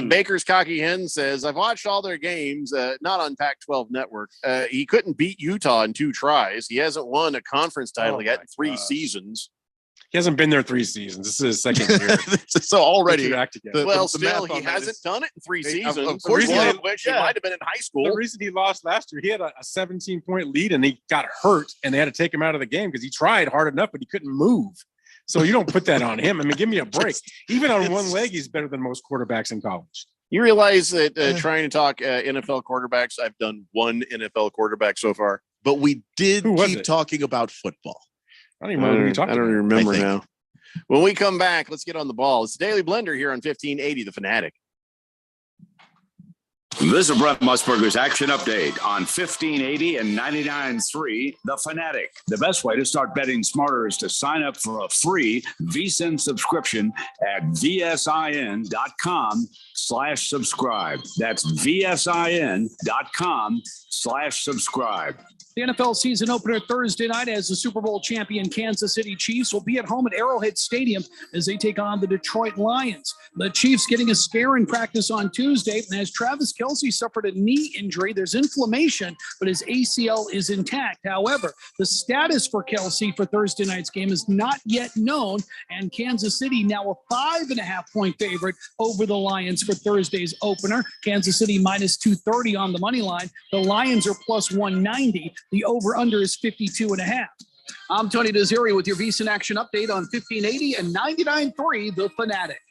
Baker's Cocky Hen says, I've watched all their games, not on Pac-12 Network. He couldn't beat Utah in 2 tries. He hasn't won a conference title yet in 3 seasons. He hasn't been there 3 seasons. This is his second year. So already, Get your act together. well, The still, math he on that hasn't is- done it in 3 Hey, of seasons. course One he of did. which he Yeah. might have been in high school. The reason he lost last year, he had a 17-point lead and he got hurt and they had to take him out of the game because he tried hard enough, but he couldn't move. So you don't put that on him. I mean, give me a break. Even on one leg, he's better than most quarterbacks in college. You realize that trying to talk NFL quarterbacks, I've done 1 NFL quarterback so far. But we did Who was keep it? talking about football. I don't even remember who we talked I don't about. remember I think. now. When we come back, let's get on the ball. It's the Daily Blender here on 1580, The Fanatic. This is Brent Musburger's Action Update on 1580 and 99.3 The Fanatic. The best way to start betting smarter is to sign up for a free VSiN subscription at vsin.com/subscribe. That's vsin.com/subscribe. The NFL season opener Thursday night as the Super Bowl champion Kansas City Chiefs will be at home at Arrowhead Stadium as they take on the Detroit Lions. The Chiefs getting a scare in practice on Tuesday, and as Travis Kelce suffered a knee injury, there's inflammation, but his ACL is intact. However, the status for Kelce for Thursday night's game is not yet known, and Kansas City now a 5.5-point favorite over the Lions for Thursday's opener. Kansas City minus 230 on the money line. The Lions are plus 190. The over-under is 52.5. I'm Tony Desiri with your VSiN Action Update on 1580 and 99.3 The Fanatic.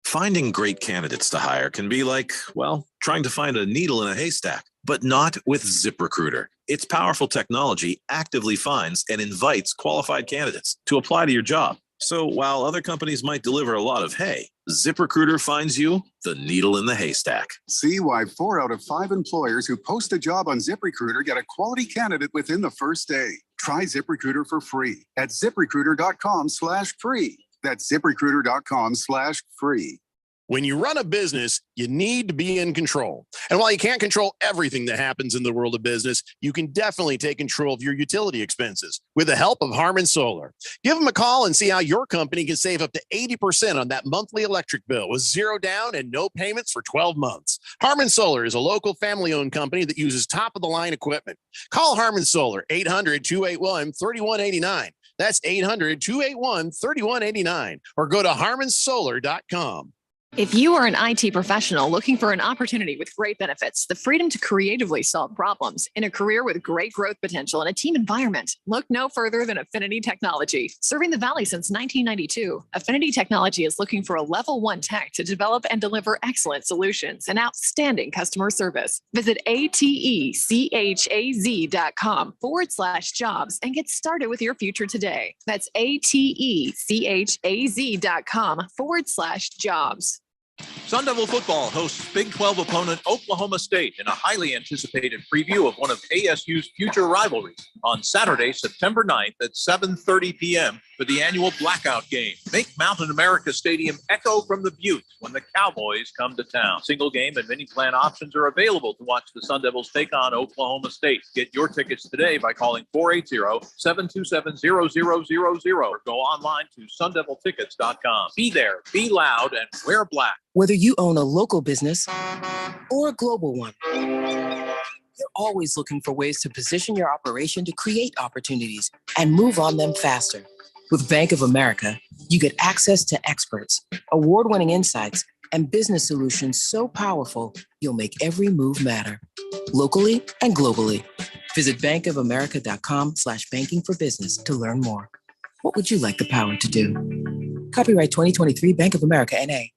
Finding great candidates to hire can be like, well, trying to find a needle in a haystack, but not with ZipRecruiter. Its powerful technology actively finds and invites qualified candidates to apply to your job. So while other companies might deliver a lot of hay, ZipRecruiter finds you the needle in the haystack. See why 4 out of 5 employers who post a job on ZipRecruiter get a quality candidate within the first day. Try ZipRecruiter for free at ZipRecruiter.com/free. That's ZipRecruiter.com/free. When you run a business, you need to be in control. And while you can't control everything that happens in the world of business, you can definitely take control of your utility expenses with the help of Harmon Solar. Give them a call and see how your company can save up to 80% on that monthly electric bill with 0 down and no payments for 12 months. Harmon Solar is a local family-owned company that uses top-of-the-line equipment. Call Harmon Solar, 800-281-3189. That's 800-281-3189. Or go to harmonsolar.com. If you are an IT professional looking for an opportunity with great benefits, the freedom to creatively solve problems in a career with great growth potential and a team environment, look no further than Affinity Technology. Serving the Valley since 1992, Affinity Technology is looking for a level 1 tech to develop and deliver excellent solutions and outstanding customer service. Visit atechaz.com/jobs and get started with your future today. That's atechaz.com/jobs. Sun Devil football hosts Big 12 opponent Oklahoma State in a highly anticipated preview of one of ASU's future rivalries on Saturday, September 9th at 7:30 p.m. for the annual Blackout game. Make Mountain America Stadium echo from the Buttes when the Cowboys come to town. Single game and mini plan options are available to watch the Sun Devils take on Oklahoma State. Get your tickets today by calling 480-727-0000 or go online to sundeviltickets.com. Be there, be loud, and wear black. Whether you own a local business or a global one, you're always looking for ways to position your operation to create opportunities and move on them faster. With Bank of America, you get access to experts, award-winning insights, and business solutions so powerful, you'll make every move matter, locally and globally. Visit bankofamerica.com/banking for business to learn more. What would you like the power to do? Copyright 2023 Bank of America, N.A.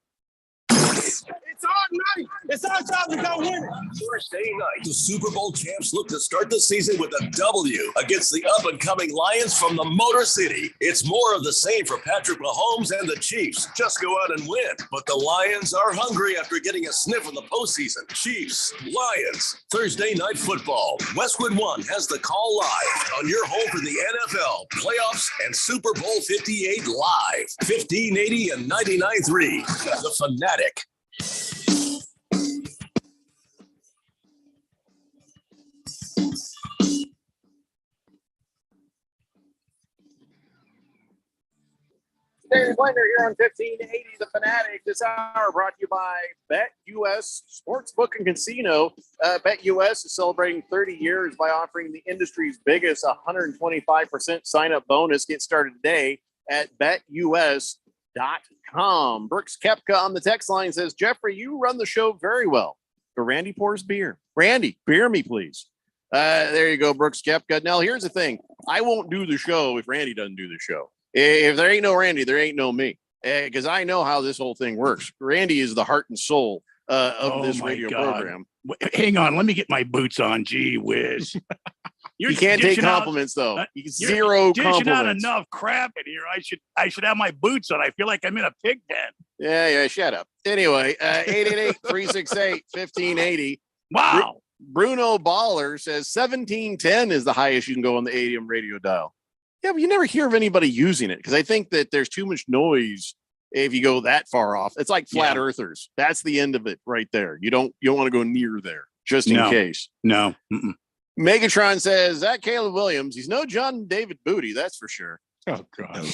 It's our night. It's our time to go win it. Thursday night, the Super Bowl champs look to start the season with a W against the up-and-coming Lions from the Motor City. It's more of the same for Patrick Mahomes and the Chiefs. Just go out and win. But the Lions are hungry after getting a sniff in the postseason. Chiefs, Lions, Thursday night football. Westwood One has the call live on your home for the NFL, playoffs, and Super Bowl 58 live. 1580 and 99.3. The Fanatic. Jerry Blender here on 1580 The Fanatic. This hour brought to you by BetUS Sportsbook and Casino. BetUS is celebrating 30 years by offering the industry's biggest 125% sign-up bonus. Get started today at BetUS.com. Brooks Koepka on the text line says, Jeffrey, you run the show very well, but Randy pours beer. Randy, beer me, please. There you go, Brooks Koepka. Now, here's the thing. I won't do the show if Randy doesn't do the show. If there ain't no Randy, there ain't no me. Because I know how this whole thing works. Randy is the heart and soul of this radio program. Hang on. Let me get my boots on. Gee whiz. You can't take compliments, though. Zero compliments. compliments. Not enough crap in here. I should have my boots on. I feel like I'm in a pig pen. Yeah, shut up. Anyway, 888-368-1580. Wow. Bruno Baller says 1710 is the highest you can go on the AM radio dial. Yeah, but you never hear of anybody using it because I think that there's too much noise if you go that far off. It's like flat earthers. That's the end of it right there. You don't want to go near there just in case. No. Megatron says that Caleb Williams, he's no John David Booty, that's for sure. Oh God.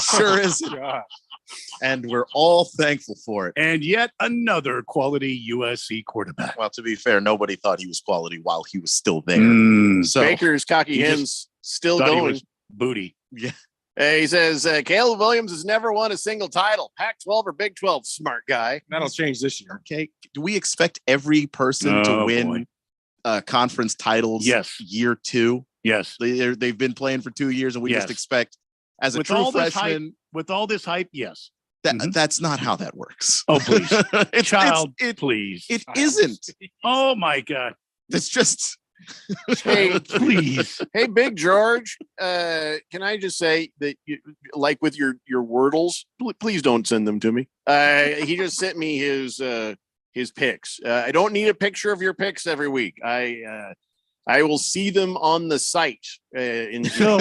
Sure is. And we're all thankful for it. And yet another quality USC quarterback. Well, to be fair, nobody thought he was quality while he was still there. So Baker's cocky hens still going. Booty. Yeah. He says Caleb Williams has never won a single title. Pac-12 or Big 12, smart guy. That'll change this year. Okay. Do we expect every person to win conference titles? Yes. Year 2? Yes. They've been playing for 2 years, and we just expect as a true freshman. With all this hype, yes. That's not how that works. Oh, please. Please. It isn't. Oh, my God. It's just... Hey, please. Hey, Big George, can I just say that, like with your Wordles, please don't send them to me. He just sent me his picks. I don't need a picture of your picks every week. I will see them on the site. So,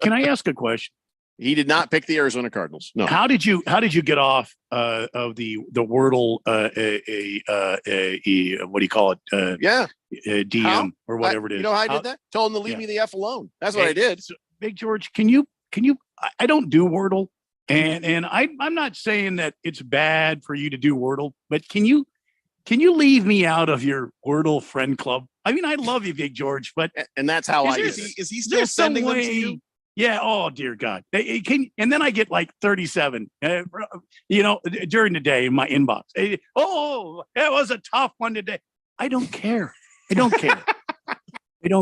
can I ask a question? He did not pick the Arizona Cardinals. No. How did you get off of the Wordle what do you call it? DM or whatever it is. You know how I did that? Told him to leave me the F alone. That's what I did. So, Big George, can you? I don't do Wordle, and I'm not saying that it's bad for you to do Wordle, but can you leave me out of your Wordle friend club? I mean, I love you, Big George, but that's how I did it. Is he still sending them to you? Yeah. Oh, dear God. And then I get like 37, during the day in my inbox. Oh, that was a tough one today. I don't care. I don't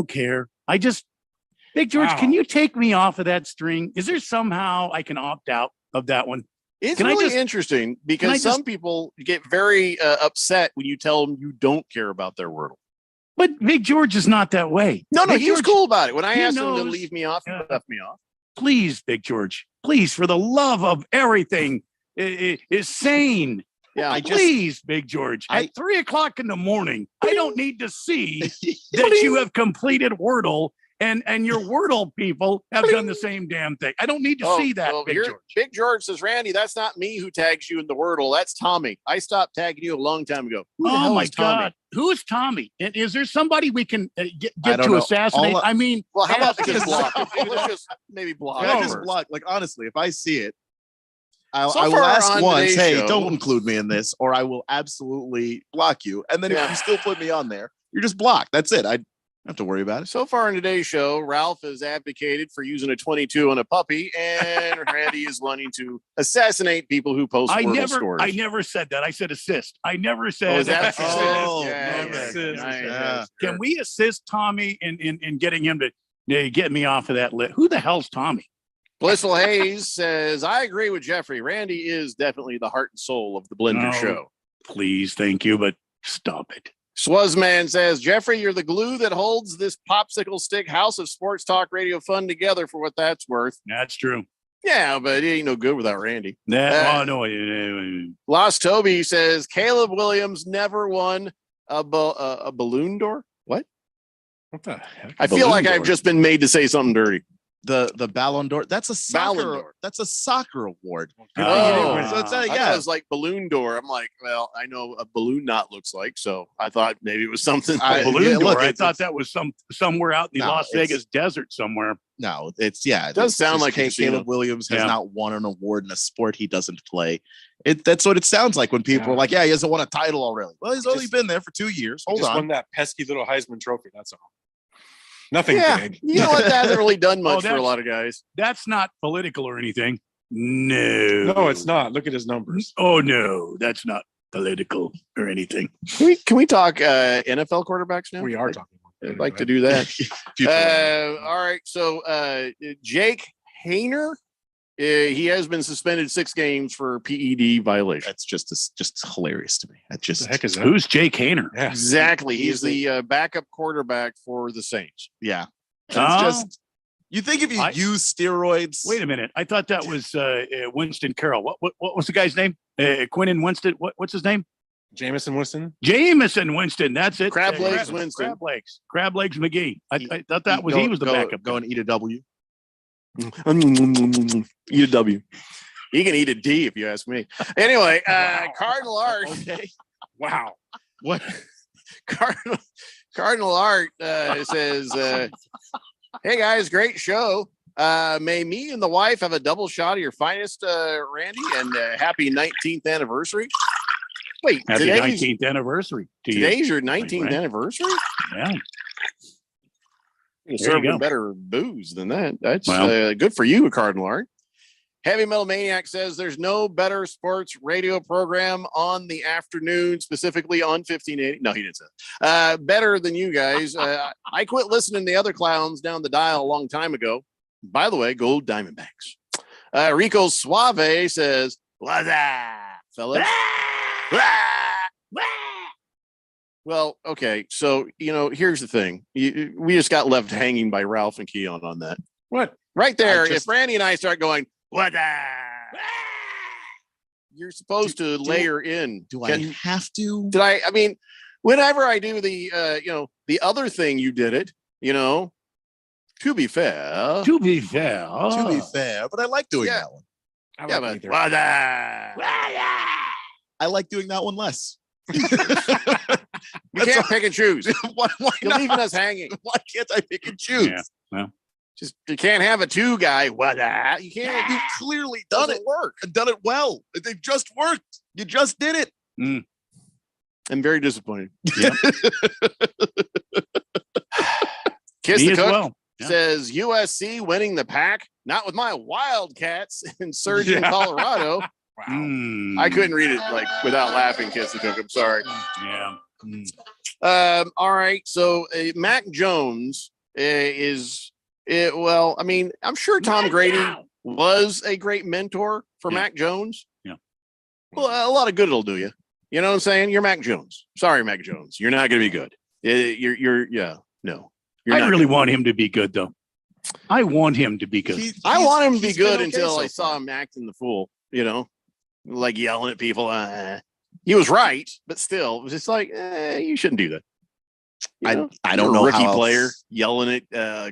care. Big George, can you take me off of that string? Is there somehow I can opt out of that one? It's really interesting because some people get very upset when you tell them you don't care about their Wordle. But Big George is not that way. No, he was cool about it. When I asked him to leave me off, he left me off. Please, Big George, please, for the love of everything is sane. Yeah, please, Big George, at 3:00 in the morning, I don't need to see that you have completed Wordle and your Wordle people have done the same damn thing. I don't need to see that, Big George. Big George says, Randy, that's not me who tags you in the Wordle. That's Tommy. I stopped tagging you a long time ago. Who the hell is Tommy? God. Who is Tommy? And is there somebody we can get to assassinate? How about just block? Let's just maybe block. I just block. Like, honestly, if I see it, I will ask once, hey, don't include me in this, or I will absolutely block you. And then if you still put me on there, you're just blocked. That's it. I don't have to worry about it. So far in today's show, Ralph has advocated for using a 22 on a puppy, and Randy is wanting to assassinate people who post Wordle scores. I never said that. I said assist. I never said that. Can we assist Tommy in getting him to get me off of that list? Who the hell's Tommy? Blissful Hayes says, I agree with Jeffrey. Randy is definitely the heart and soul of the Blender Show. Please, thank you, but stop it. Swazman says, Jeffrey, you're the glue that holds this popsicle stick house of sports talk radio fun together for what that's worth. That's true. Yeah, but it ain't no good without Randy. No. Lost Toby says, Caleb Williams never won a balloon door. What the heck? I feel like I've just been made to say something dirty. The Ballon d'Or. That's a Ballon soccer. d'Or. That's a soccer award. Oh, So it's I thought yeah. it was like balloon door. I'm like, well, I know a balloon knot looks like, so I thought maybe it was something. Balloon look, door. I it's- thought that was somewhere out in the No, Las it's- Vegas desert somewhere. No, it's yeah. It does it's sound just like a casino. Caleb Williams has Yeah. not won an award in a sport he doesn't play. That's what it sounds like when people are like, "Yeah, he hasn't won a title already." Well, he's only been there for 2 years. He Hold just on. won that pesky little Heisman Trophy. That's all. Nothing Yeah, big. you know what? That hasn't really done much for a that's- lot of guys. That's not political or anything. No. No, it's not. Look at his numbers. Oh no, that's not political or anything. Can we talk NFL quarterbacks now? We are talking. I'd like to do that. People- All right. So Jake Hayner, he has been suspended 6 games for PED violation. That's just hilarious to me. That just The heck is that? Who's Jake Hayner? Yeah. Exactly. He's the backup quarterback for the Saints. yeah. It's Oh. just you think if you use steroids. Wait a minute. I thought that was Winston Carroll. What was the guy's name? Quinnen Winston. What's his name? Jameson Winston. Jameson Winston. That's it. Crab Legs Winston. Crab Legs McGee. I thought that was he was the backup. Go and eat a W. Eat a W. He can eat a D if you ask me. Anyway, Cardinal Art. Okay. Wow. What? Cardinal Art says, "Hey guys, great show. May me and the wife have a double shot of your finest, Randy, and happy 19th anniversary." Wait, Happy today's 19th anniversary to you. today's your 19th friend. anniversary? Yeah. You're There you serving go. better booze than that. That's Well. good for you, Cardinal Art. Heavy Metal Maniac says there's no better sports radio program on the afternoon, specifically on 1580. No, he didn't say that. Better than you guys. I quit listening to the other clowns down the dial a long time ago. By the way, Gold Diamondbacks. Rico Suave says, "What's that, fellas?" Well, okay. So, here's the thing. We just got left hanging by Ralph and Keon on that. What? Right there. I just- If Randy and I start going, what? You're supposed to layer in. Do I have to? Did I mean, whenever I do the, the other thing you did it, to be fair. To be fair. To be fair, but I like doing Yeah. that one. I Yeah, like but neither. I like doing that one less. You can't pick and choose. why You're not? leaving us hanging. Why can't I pick and choose? Yeah. Well, Just you can't have a 2 guy. What? You can't. You've clearly done it. Done it well. They've just worked. You just did it. I'm very disappointed. Yeah. Kiss Me the as Cook well. Yeah. says USC winning the pack, not with my Wildcats in Surgeon, Yeah. Colorado. Mm. I couldn't read it without laughing. Kiss the Cook. I'm sorry. Yeah. All right. So Mac Jones is well. I mean, I'm sure Tom Grady was a great mentor for Yeah. Mac Jones. Yeah. Well, a lot of good it'll do you. You know what I'm saying? You're Mac Jones. Sorry, Mac Jones. You're not going to be good. No. You're I not really gonna- want him to be good, though. I want him to be good. I want him to be he's been good okay until so I saw far. him acting the fool. Like yelling at people. He was right, but still, it was just like you shouldn't do that. I You're don't a know rookie how else- player yelling at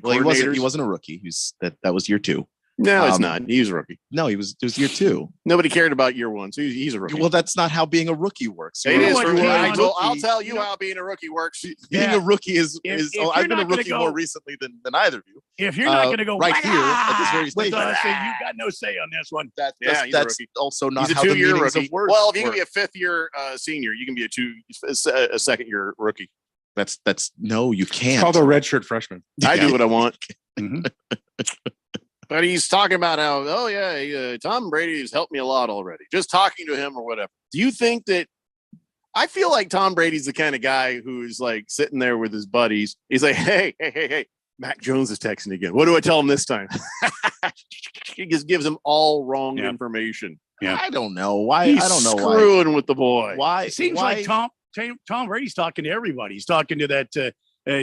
Well, he coordinators. wasn't a rookie. That was year 2. No, it's Um, not. He's a rookie. No, it was year 2. Nobody cared about year 1, so he's a rookie. Well, that's not how being a rookie works. it is for me. Keon? I'll tell you how being a rookie works. Being a rookie is If I've you're been a not gonna rookie go- more recently than either of you. If you're not going to go right here at this very with station, us, then you got no say on this one. Yeah, he's a that's rookie. also not He's a how the 2-year meanings rookie. of words Well, if you can work. be a 5th-year senior, you can be a second-year rookie. That's no, you It's can't. called a redshirt freshman. I do what I want. Mhm. But he's talking about how, Tom Brady has helped me a lot already. Just talking to him or whatever. Do you think that? I feel like Tom Brady's the kind of guy who's like sitting there with his buddies. He's like, hey, Mac Jones is texting again. What do I tell him this time? He just gives him all wrong Yeah. information. Yeah. I don't know why. He's I don't know why. screwing with the boy. Why? It seems why? like Tom Brady's talking to everybody. He's talking to that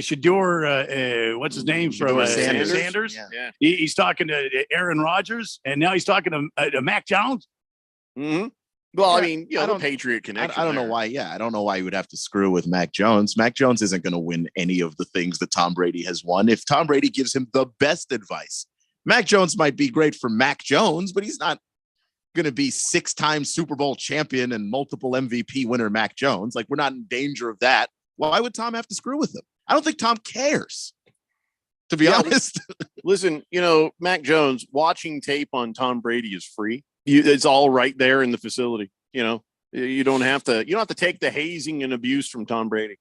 Shador, what's his name from Shador Sanders. Yeah. Yeah. He's talking to Aaron Rodgers, and now he's talking to Mac Jones. Mm-hmm. Well, I Yeah, mean, I the don't- Patriot connection. I don't know there. why. Yeah, I don't know why you would have to screw with Mac Jones. Mac Jones isn't going to win any of the things that Tom Brady has won. If Tom Brady gives him the best advice, Mac Jones might be great for Mac Jones, but he's not going to be 6-time Super Bowl champion and multiple MVP winner Mac Jones. Like, we're not in danger of that. Why would Tom have to screw with him? I don't think Tom cares, to be honest. Listen, Mac Jones, watching tape on Tom Brady is free. It's all right there in the facility. You don't have to take the hazing and abuse from Tom Brady.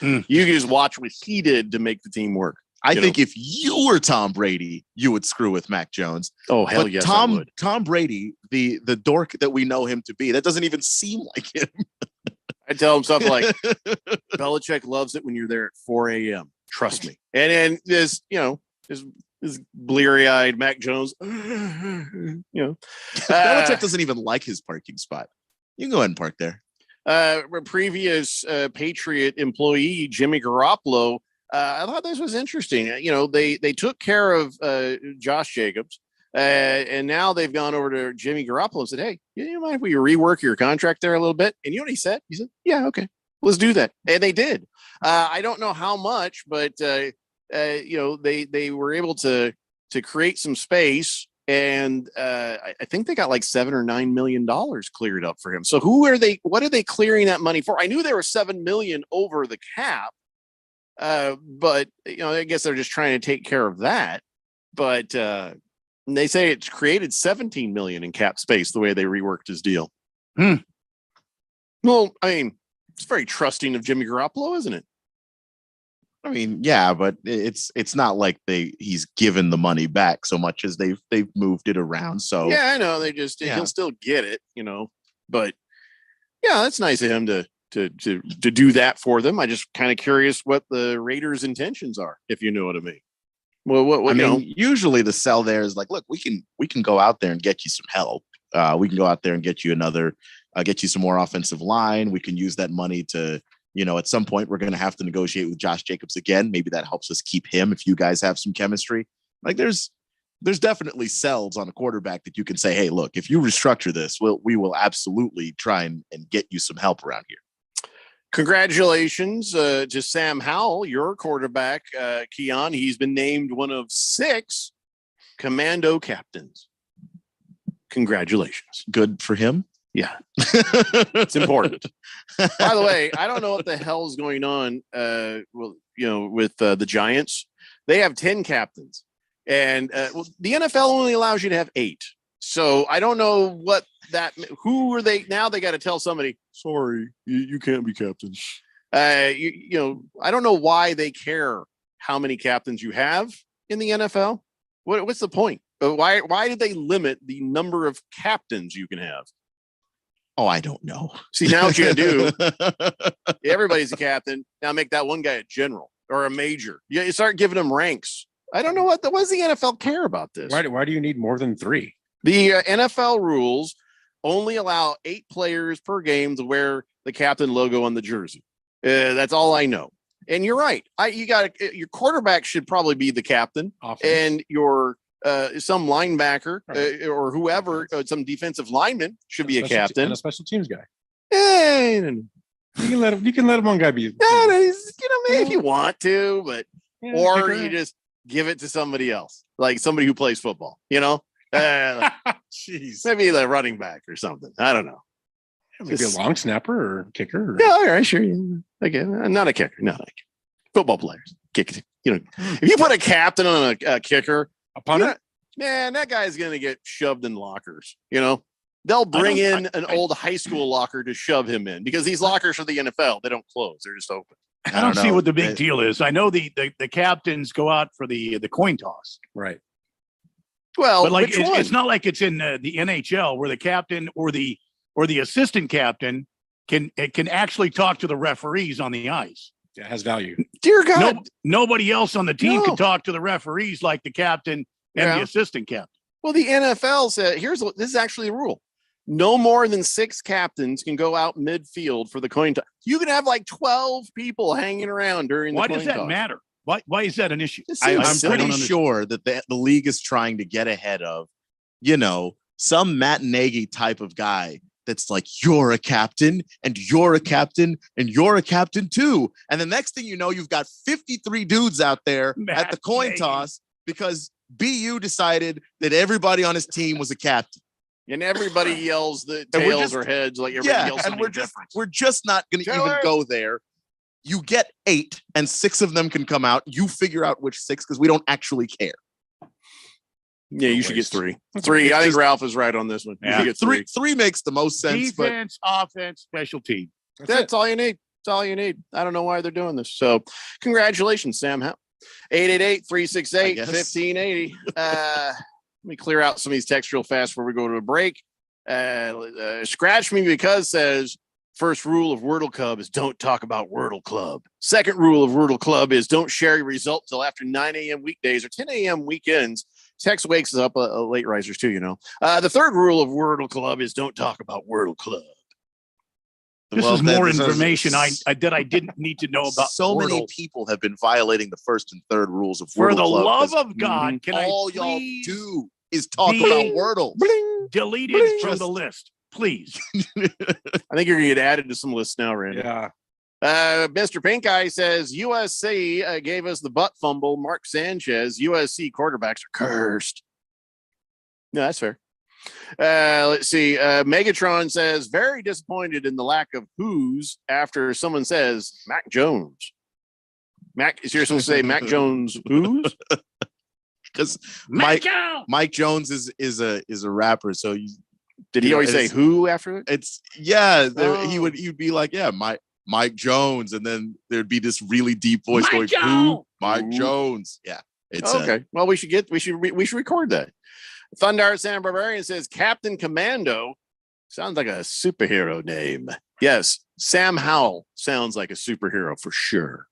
You can just watch what he did to make the team work. I think if you were Tom Brady, you would screw with Mac Jones. Oh, hell but yes, I would. Tom Brady, the dork that we know him to be, that doesn't even seem like him. I tell him stuff like, Belichick loves it when you're there at 4 a.m. Trust me. And then this bleary-eyed Mac Jones, Belichick doesn't even like his parking spot. You can go ahead and park there. Previous Patriot employee, Jimmy Garoppolo, I thought this was interesting. They took care of Josh Jacobs, and now they've gone over to Jimmy Garoppolo and said, "Hey, you mind if we rework your contract there a little bit?" And you know what he said? He said, "Yeah, okay, let's do that." And they did. I don't know how much, but they were able to create some space, and I think they got like $7 or $9 million cleared up for him. So what are they clearing that money for? I knew they were $7 million over the cap. But I guess they're just trying to take care of that. But they say it's created $17 million in cap space the way they reworked his deal. Well, I mean, it's very trusting of Jimmy Garoppolo, isn't it? I mean, yeah, but it's not like he's given the money back so much as they've moved it around. So yeah, I know he'll still get it, But yeah, that's nice of him to do that for them. I just kind of curious what the Raiders' intentions are, if you know what I mean. Well, usually the sell there is like, look, we can go out there and get you some help. We can go out there and get you get you some more offensive line. We can use that money to, at some point we're going to have to negotiate with Josh Jacobs again. Maybe that helps us keep him if you guys have some chemistry. Like there's definitely sells on a quarterback that you can say, hey, look, if you restructure this, we will absolutely try and get you some help around here. Congratulations to Sam Howell, your quarterback, Keon. He's been named one of 6 commando captains. Congratulations. Good for him. Yeah, it's important. By the way, I don't know what the hell is going on. With the Giants, they have 10 captains, and the NFL only allows you to have 8. So I don't know what who are they now? They got to tell somebody, sorry, you can't be captain. I don't know why they care how many captains you have in the NFL. What's the point? Why did they limit the number of captains you can have? Oh, I don't know. See, now what you do, everybody's a captain. Now make that one guy a general or a major. You start giving them ranks. I don't know what does the NFL care about this? Why do you need more than 3? The NFL rules only allow 8 players per game to wear the captain logo on the jersey. That's all I know. And you're right. Your quarterback should probably be the captain, and your some linebacker or whoever, some defensive lineman should be a captain, and a special teams guy. And you can let one guy be. If you want to, but or you just give it to somebody else, like somebody who plays football. Jeez. Maybe the running back or something. I don't know. Maybe a long snapper or kicker. Yeah, all right, sure. Again, I'm not a kicker. No, football players kick. If you put a captain on a kicker, a punter, man, that guy's gonna get shoved in lockers. They'll bring in an old high school locker to shove him in because these lockers for the NFL, they don't close; they're just open. I don't see what the big deal is. I know the captains go out for the coin toss, right? Well, but it's not like it's in the NHL where the captain or the assistant captain can actually talk to the referees on the ice. It has value. Dear God, nobody else on the team can talk to the referees like the captain and the assistant captain. Well, the NFL said this is actually a rule: no more than 6 captains can go out midfield for the coin toss. You can have like 12 people hanging around during the coin toss. Why does that matter? Why is that an issue? I'm pretty sure that the league is trying to get ahead of, some Matt Nagy type of guy that's like, you're a captain and you're a captain and you're a captain too. And the next thing you know, you've got 53 dudes out there at the coin toss because BU decided that everybody on his team was a captain. And everybody yells the And we're tails just- or heads like everybody yells and something different. we're just not going to even Taylor. go there. You get 8 and 6 of them can come out. You figure out which 6 because we don't actually care. Yeah, you should get 3. 3. I think Ralph is right on this one. You Yeah. should get 3. 3 makes the most sense. Defense, offense, special team. That's all you need. That's all you need. I don't know why they're doing this. So congratulations, Sam Howe. 888-368-1580. Let me clear out some of these texts real fast before we go to a break. Scratch Me Because says, first rule of Wordle Club is don't talk about Wordle Club. Second rule of Wordle Club is don't share your result till after 9 a.m. weekdays or 10 a.m. weekends. Text wakes up late risers too, you know. The third rule of Wordle Club is don't talk about Wordle Club. This is more information that I didn't need to know about. So Wordle. many people have been violating the first and third rules of Wordle For the Club love 'cause of God, can all I y'all please do is talk be about Wordle. deleted from the list, please? I think you're gonna get added to some lists now, Randy. Yeah. Mr. Pink Eye says USC gave us the butt fumble. Mark Sanchez, USC quarterbacks are cursed. No, that's fair. Let's see. Megatron says very disappointed in the lack of who's after someone says Mac Jones. Mac is you're supposed to say Mac Jones who's? Because Mike Jones is a rapper, so did he always say who after it? It's he'd be like, yeah, Mike Jones, and then there'd be this really deep voice going, who? Mike Jones. Yeah. It's okay. Well, we should record that. Thundar Sam Barbarian says Captain Commando sounds like a superhero name. Yes, Sam Howell sounds like a superhero for sure.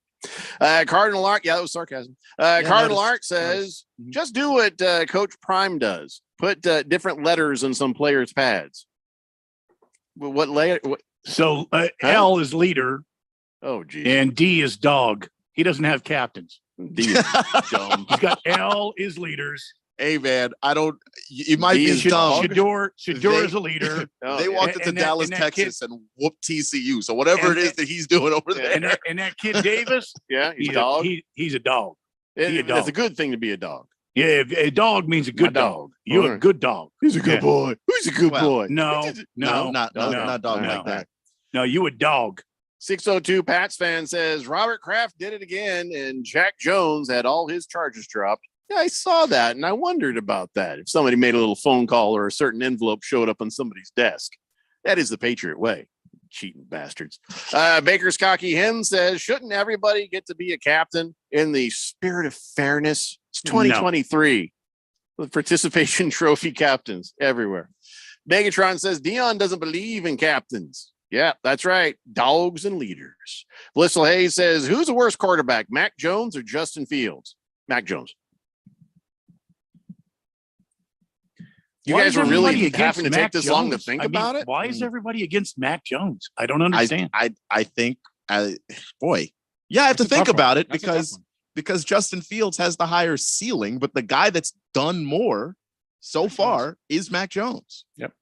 Cardinal Art, yeah, that was sarcasm. Cardinal Art says, just do what Coach Prime does. Put different letters on some players' pads. What layer? So L is leader. Oh, geez. And D is dog. He doesn't have captains. D is dumb. He's got L is leaders. Hey man, it might be dumb. Shador is a leader. They walked into Dallas, Texas, and whooped TCU. So whatever it is that he's doing over there, and that kid Davis, yeah, he's a dog. He's a dog. It's a good thing to be a dog. Yeah, a dog means a good dog. You're a good dog. He's a good boy. Who's a good boy? not dog like that. No, you a dog. 602 Pats fan says Robert Kraft did it again, and Jack Jones had all his charges dropped. Yeah, I saw that, and I wondered about that. If somebody made a little phone call or a certain envelope showed up on somebody's desk, that is the Patriot way. Cheating bastards. Baker's Cocky Hen says, shouldn't everybody get to be a captain in the spirit of fairness? It's 2023. With participation trophy captains everywhere. Megatron says, Dion doesn't believe in captains. Yeah, that's right. Dogs and leaders. Blissful Hayes says, who's the worst quarterback, Mac Jones or Justin Fields? Mac Jones. You guys were really having to take this long to think about it? Why is everybody against Mac Jones? I don't understand. I think, I have to think about it because Justin Fields has the higher ceiling, but the guy that's done more so far is Mac Jones. Yep.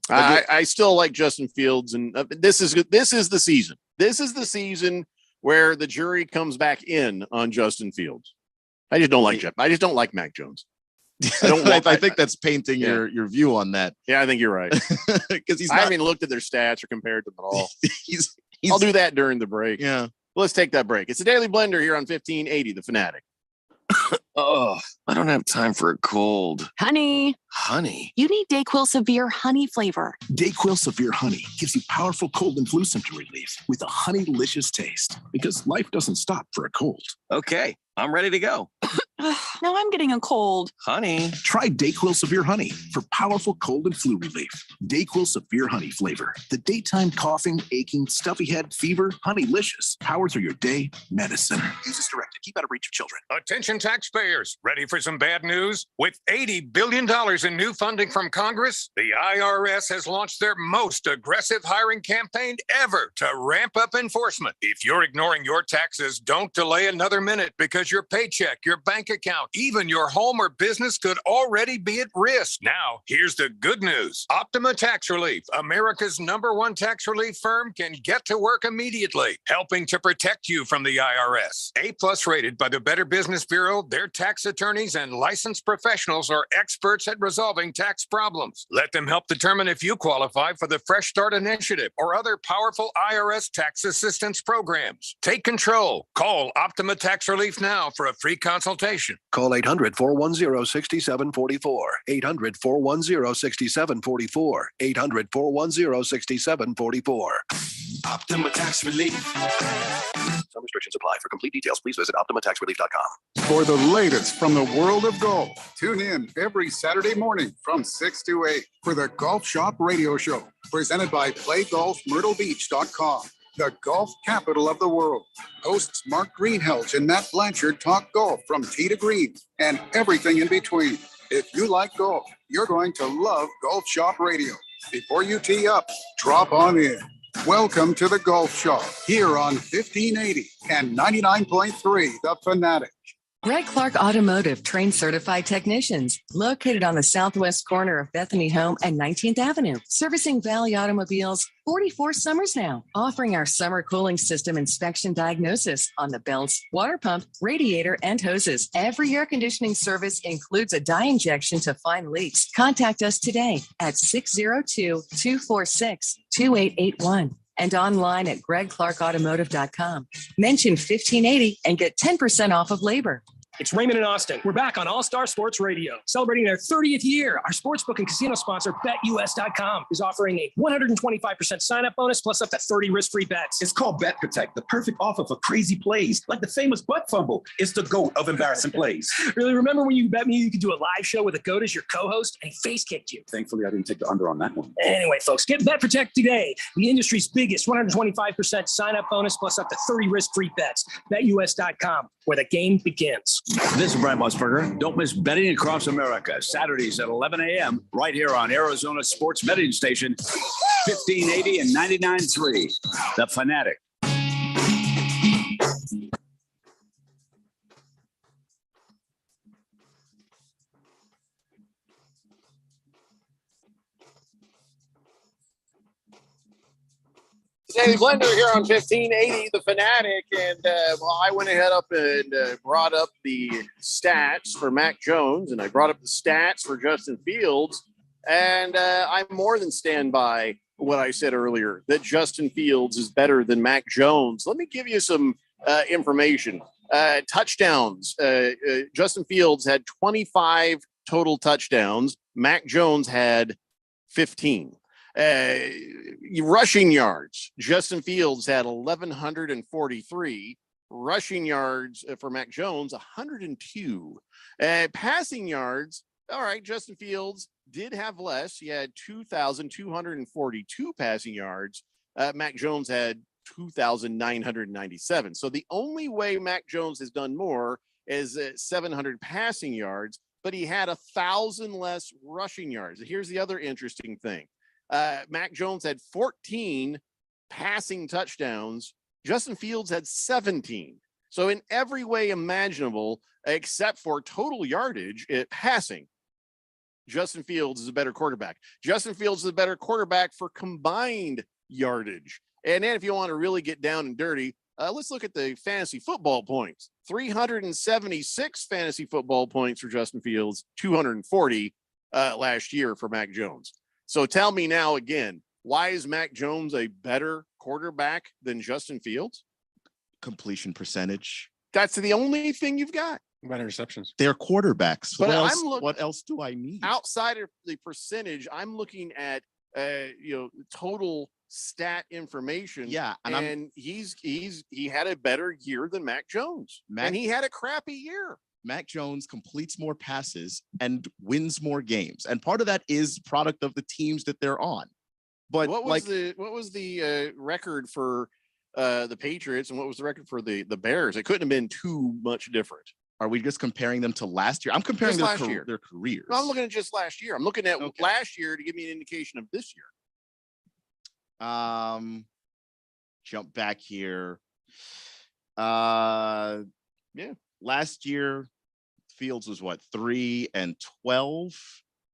I still like Justin Fields, and this is the season. This is the season where the jury comes back in on Justin Fields. I just don't like Mac Jones. I think that's painting your view on that. Yeah, I think you're right. Because I haven't looked at their stats or compared them at all. I'll do that during the break. Yeah. Let's take that break. It's a Daily Blender here on 1580 The Fanatic. Oh, I don't have time for a cold. Honey, You need DayQuil Severe Honey flavor. DayQuil Severe Honey gives you powerful cold and flu symptom relief with a honey-licious taste because life doesn't stop for a cold. Okay, I'm ready to go. Now I'm getting a cold. Honey. Try DayQuil Severe Honey for powerful cold and flu relief. DayQuil Severe Honey flavor. The daytime coughing, aching, stuffy head, fever, honey-licious. Power through your day medicine. Use as directed. Keep out of reach of children. Attention taxpayers, ready for some bad news? With $80 billion in new funding from Congress, the IRS has launched their most aggressive hiring campaign ever to ramp up enforcement. If you're ignoring your taxes, don't delay another minute because your paycheck, your bank account, even your home or business could already be at risk. Now, here's the good news. Optima Tax Relief, America's #1 tax relief firm, can get to work immediately, helping to protect you from the IRS. A+ rated by the Better Business Bureau, their tax attorneys and licensed professionals are experts at resolving tax problems. Let them help determine if you qualify for the Fresh Start Initiative or other powerful IRS tax assistance programs. Take control. Call Optima Tax Relief now for a free consultation. Call 800-410-6744. 800-410-6744. 800-410-6744. Optima Tax Relief. Some restrictions apply. For complete details, please visit OptimaTaxRelief.com. For the latest from the world of golf, tune in every Saturday morning from 6 to 8 for the Golf Shop Radio Show, presented by PlayGolfMyrtleBeach.com, the golf capital of the world. Hosts Mark Greenhelch and Matt Blanchard talk golf from tee to green and everything in between. If you like golf, you're going to love Golf Shop Radio. Before you tee up, drop on in. Welcome to the Golf Shop here on 1580 and 99.3 The Fanatic. Greg Clark Automotive trained certified technicians located on the southwest corner of Bethany Home and 19th Avenue, servicing Valley automobiles 44 summers now, offering our summer cooling system inspection diagnosis on the belts, water pump, radiator, and hoses. Every air conditioning service includes a dye injection to find leaks. Contact us today at 602-246-2881 and online at gregclarkautomotive.com. Mention 1580 and get 10% off of labor. It's Raymond and Austin. We're back on All Star Sports Radio, celebrating their 30th year. Our sportsbook and casino sponsor, BetUS.com, is offering a 125% sign-up bonus plus up to 30 risk-free bets. It's called Bet Protect, the perfect offer for crazy plays, like the famous butt fumble. It's the GOAT of embarrassing plays. Really, remember when you bet me you could do a live show with a GOAT as your co-host and he face-kicked you? Thankfully, I didn't take the under on that one. Anyway, folks, get Bet Protect today. The industry's biggest 125% sign-up bonus plus up to 30 risk-free bets. BetUS.com, where the game begins. This is Brent Musburger. Don't miss Betting Across America, Saturdays at 11 a.m. right here on Arizona Sports Betting Station, 1580 and 99.3, The Fanatic. Daily Blender here on 1580 The Fanatic, and I went ahead up and brought up the stats for Mac Jones, and I brought up the stats for Justin Fields, and I more than stand by what I said earlier, that Justin Fields is better than Mac Jones. Let me give you some information. Touchdowns. Justin Fields had 25 total touchdowns. Mac Jones had 15. Rushing yards. Justin Fields had 1,143. Rushing yards for Mac Jones, 102. Passing yards. All right, Justin Fields did have less. He had 2,242 passing yards. Mac Jones had 2,997. So the only way Mac Jones has done more is 700 passing yards, but he had 1,000 less rushing yards. Here's the other interesting thing. Mac Jones had 14 passing touchdowns. Justin Fields had 17. So in every way imaginable, except for total yardage, passing, Justin Fields is a better quarterback. Justin Fields is a better quarterback for combined yardage. And then if you want to really get down and dirty, let's look at the fantasy football points. 376 fantasy football points for Justin Fields, 240 last year for Mac Jones. So tell me now again, why is Mac Jones a better quarterback than Justin Fields? Completion percentage. That's the only thing you've got. About interceptions. They're quarterbacks. But What else do I need? Outside of the percentage, I'm looking at total stat information. Yeah, and he had a better year than Mac Jones. And he had a crappy year. Mac Jones completes more passes and wins more games, and part of that is product of the teams that they're on. But what was the record for the Patriots, and what was the record for the Bears? It couldn't have been too much different. Are we just comparing them to last year? I'm comparing their careers. No, I'm looking at just last year. I'm looking at last year to give me an indication of this year. Jump back here. Yeah. Last year, Fields was what, 3-12?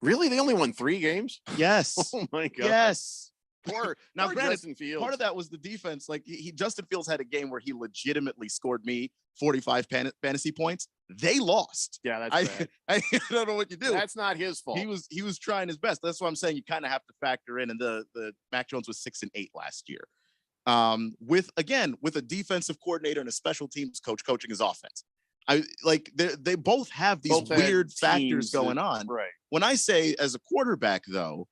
Really? They only won 3 games? Yes. Oh my God. Yes. Now, poor granted, Justin Fields. part of that was the defense. Like Justin Fields had a game where he legitimately scored me 45 fantasy points. They lost. Yeah, that's bad. I don't know what you do. That's not his fault. He was trying his best. That's what I'm saying. You kind of have to factor in. And the Mac Jones was 6-8 last year. With a defensive coordinator and a special teams coach coaching his offense. They both have these weird factors going on. Right. When I say as a quarterback, though,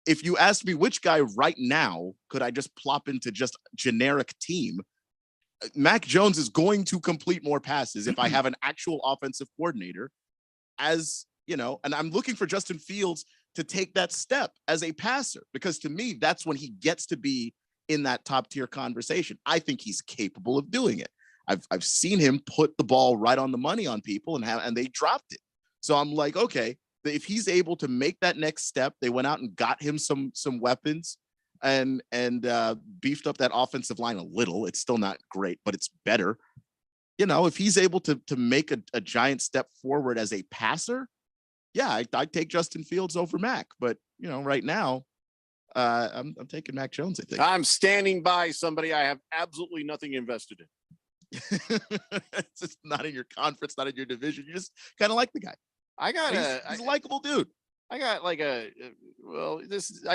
if you ask me which guy right now could I just plop into just generic team, Mac Jones is going to complete more passes if I have an actual offensive coordinator, as you know, and I'm looking for Justin Fields to take that step as a passer, because to me, that's when he gets to be in that top tier conversation. I think he's capable of doing it. I've seen him put the ball right on the money on people and they dropped it. So I'm like, okay, if he's able to make that next step, they went out and got him some weapons and beefed up that offensive line a little. It's still not great, but it's better. You know, if he's able to make a giant step forward as a passer, yeah, I'd take Justin Fields over Mac. But you know, right now, I'm taking Mac Jones. I think I'm standing by somebody I have absolutely nothing invested in. It's just not in your conference, not in your division. You just kind of like the guy. He's a likable dude. I got like I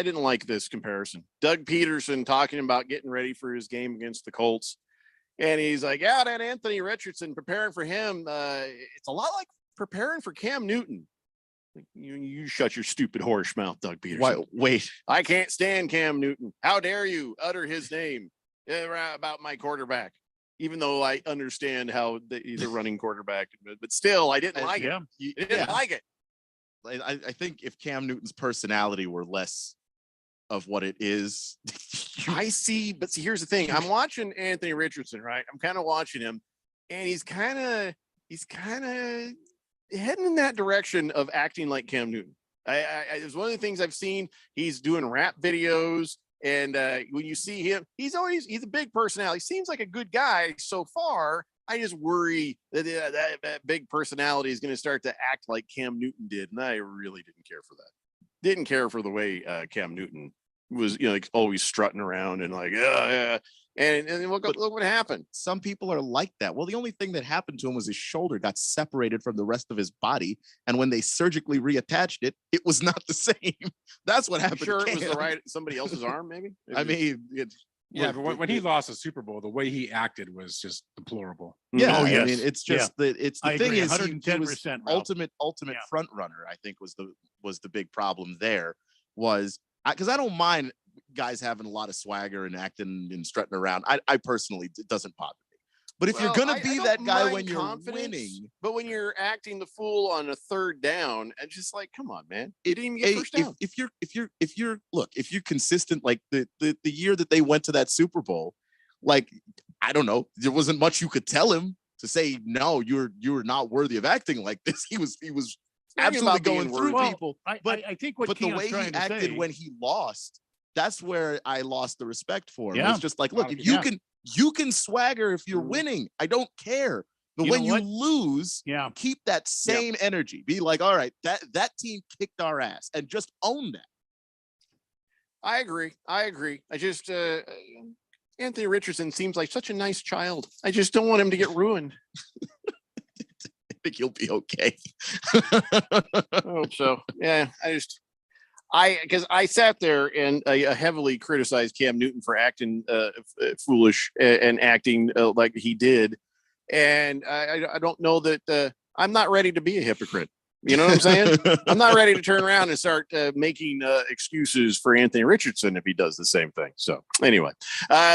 didn't like this comparison. Doug Peterson talking about getting ready for his game against the Colts. And he's like, yeah, that Anthony Richardson, preparing for him. It's a lot like preparing for Cam Newton. You shut your stupid horse mouth, Doug Peterson. Wait. I can't stand Cam Newton. How dare you utter his name about my quarterback? Even though I understand how he's a running quarterback, but still, I didn't like it. I didn't like it. I think if Cam Newton's personality were less of what it is, I see. But see, here's the thing: I'm watching Anthony Richardson, right? I'm kind of watching him, and he's kind of heading in that direction of acting like Cam Newton. It's one of the things I've seen. He's doing rap videos. And when you see him, he's a big personality. Seems like a good guy so far. I just worry that that big personality is going to start to act like Cam Newton did. And I really didn't care for that. Didn't care for the way Cam Newton was, like always strutting around and like, yeah. And look what happened. Some people are like that. Well, the only thing that happened to him was his shoulder got separated from the rest of his body. And when they surgically reattached it, it was not the same. That's what happened. Sure, it was somebody else's arm, maybe? I mean, but when he lost the Super Bowl, the way he acted was just deplorable. Yeah, Oh, yes. I mean, it's just the thing is, 110%. ultimate front runner. I think was the big problem there was because I don't mind guys having a lot of swagger and acting and strutting around. I personally, it doesn't bother me. But if you're gonna be that guy when you're winning, but when you're acting the fool on a third down, and just like, come on, man, you didn't even get first down. If you're consistent, like the year that they went to that Super Bowl, like I don't know, there wasn't much you could tell him to say no, you're not worthy of acting like this. He was absolutely going through people. But I think what the way he acted when he lost, that's where I lost the respect for him. Yeah. It's just like, look, if you can swagger if you're winning. I don't care. But when you lose, keep that same energy. Be like, all right, that team kicked our ass, and just own that. I agree. I just Anthony Richardson seems like such a nice child. I just don't want him to get ruined. I think he'll be okay. I hope so. Yeah, because I sat there and I heavily criticized Cam Newton for acting foolish and acting like he did. And I don't know that I'm not ready to be a hypocrite. You know what I'm saying? I'm not ready to turn around and start making excuses for Anthony Richardson if he does the same thing. So anyway,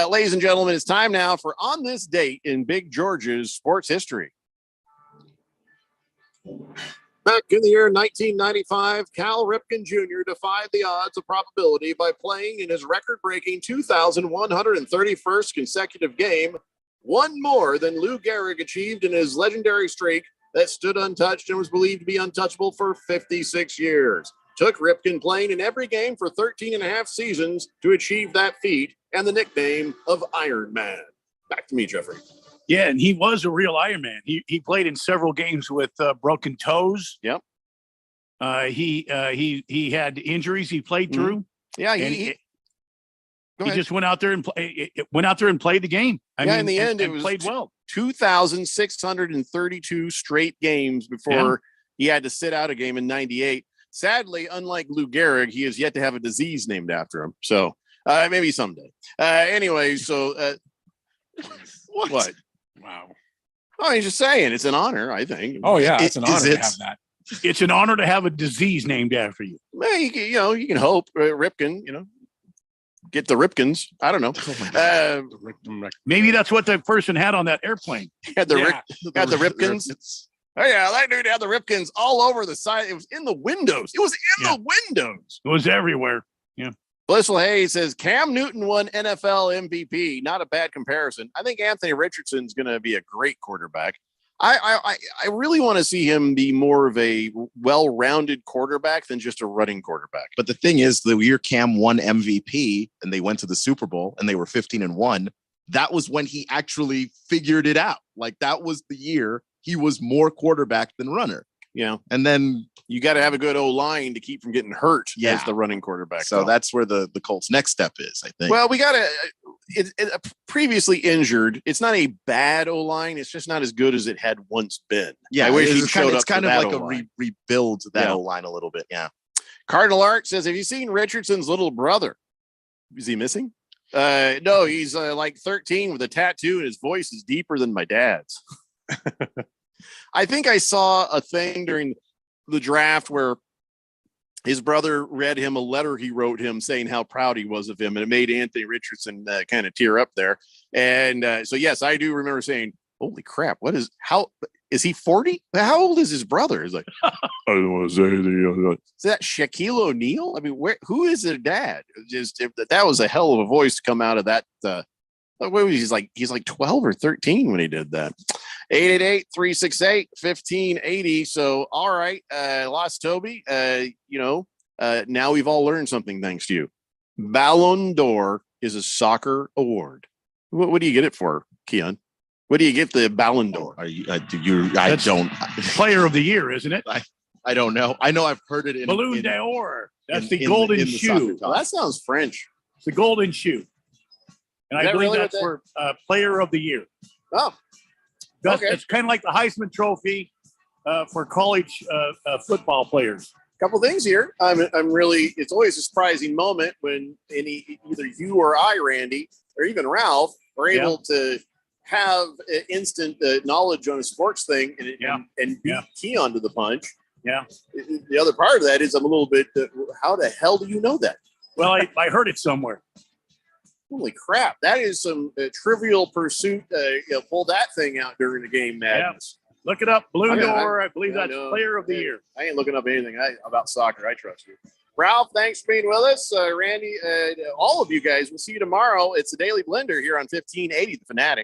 ladies and gentlemen, it's time now for On This Date in Big George's Sports History. Back in the year 1995, Cal Ripken Jr. defied the odds of probability by playing in his record-breaking 2,131st consecutive game, one more than Lou Gehrig achieved in his legendary streak that stood untouched and was believed to be untouchable for 56 years. Took Ripken playing in every game for 13 and a half seasons to achieve that feat and the nickname of Iron Man. Back to me, Jeffrey. Yeah, and he was a real Iron Man. He played in several games with broken toes. Yep. He had injuries he played through. Yeah, He just went out there and played the game. In the end, it was played well. 2,632 straight games before he had to sit out a game in 98. Sadly, unlike Lou Gehrig, he has yet to have a disease named after him. So maybe someday. Anyway, so what? Wow. Oh, he's just saying it's an honor, I think. Oh, yeah. It's an honor to have that. It's an honor to have a disease named after you. Well, you can hope. Ripken, get the Ripkins. I don't know. Maybe that's what that person had on that airplane. Had the Ripkins. Oh, yeah, that dude had the Ripkins all over the side. It was in the windows. It was in the windows. It was everywhere. Yeah. Blissful Hayes says Cam Newton won NFL MVP. Not a bad comparison. I think Anthony Richardson's going to be a great quarterback. I really want to see him be more of a well-rounded quarterback than just a running quarterback. But the thing is, the year Cam won MVP and they went to the Super Bowl and they were 15-1, that was when he actually figured it out. Like, that was the year he was more quarterback than runner. Yeah. And then you got to have a good O-line to keep from getting hurt as the running quarterback. So that's where the Colts' next step is, I think. Well, we got to previously injured. It's not a bad O-line. It's just not as good as it had once been. Yeah. I wish he showed up. It's kind of like O-line. rebuild that O-line a little bit. Yeah. Cardinal Art says, have you seen Richardson's little brother? Is he missing? No, he's like 13 with a tattoo and his voice is deeper than my dad's. I think I saw a thing during the draft where his brother read him a letter he wrote him saying how proud he was of him, and it made Anthony Richardson kind of tear up there. And so, yes, I do remember saying, holy crap, how is he 40? How old is his brother? He's like, I don't want to say anything. Is that Shaquille O'Neal? I mean, who is their dad? That was a hell of a voice to come out of that. He's like 12 or 13 when he did that. 888-368-1580. So, all right, Lost Toby, now we've all learned something thanks to you. Ballon d'Or is a soccer award. What do you get it for, Keon? What do you get the Ballon d'Or? That's don't. Player of the year, isn't it? I don't know. I know I've heard it in Ballon d'Or. That's the golden shoe. Well, that sounds French. It's the golden shoe. And I believe that's for player of the year. Oh, okay. It's kind of like the Heisman Trophy for college football players. Couple things here. I'm really. It's always a surprising moment when either you or I, Randy, or even Ralph, are able to have instant knowledge on a sports thing and beat Keon to the punch. Yeah. The other part of that is I'm a little bit. How the hell do you know that? Well, I heard it somewhere. Holy crap! That is some Trivial Pursuit. Pull that thing out during the game madness. Yeah. Look it up. Ballon d'Or. I believe that's player of the year. I ain't looking up anything about soccer. I trust you. Ralph, thanks for being with us. Randy, all of you guys, we'll see you tomorrow. It's the Daily Blender here on 1580 The Fanatic.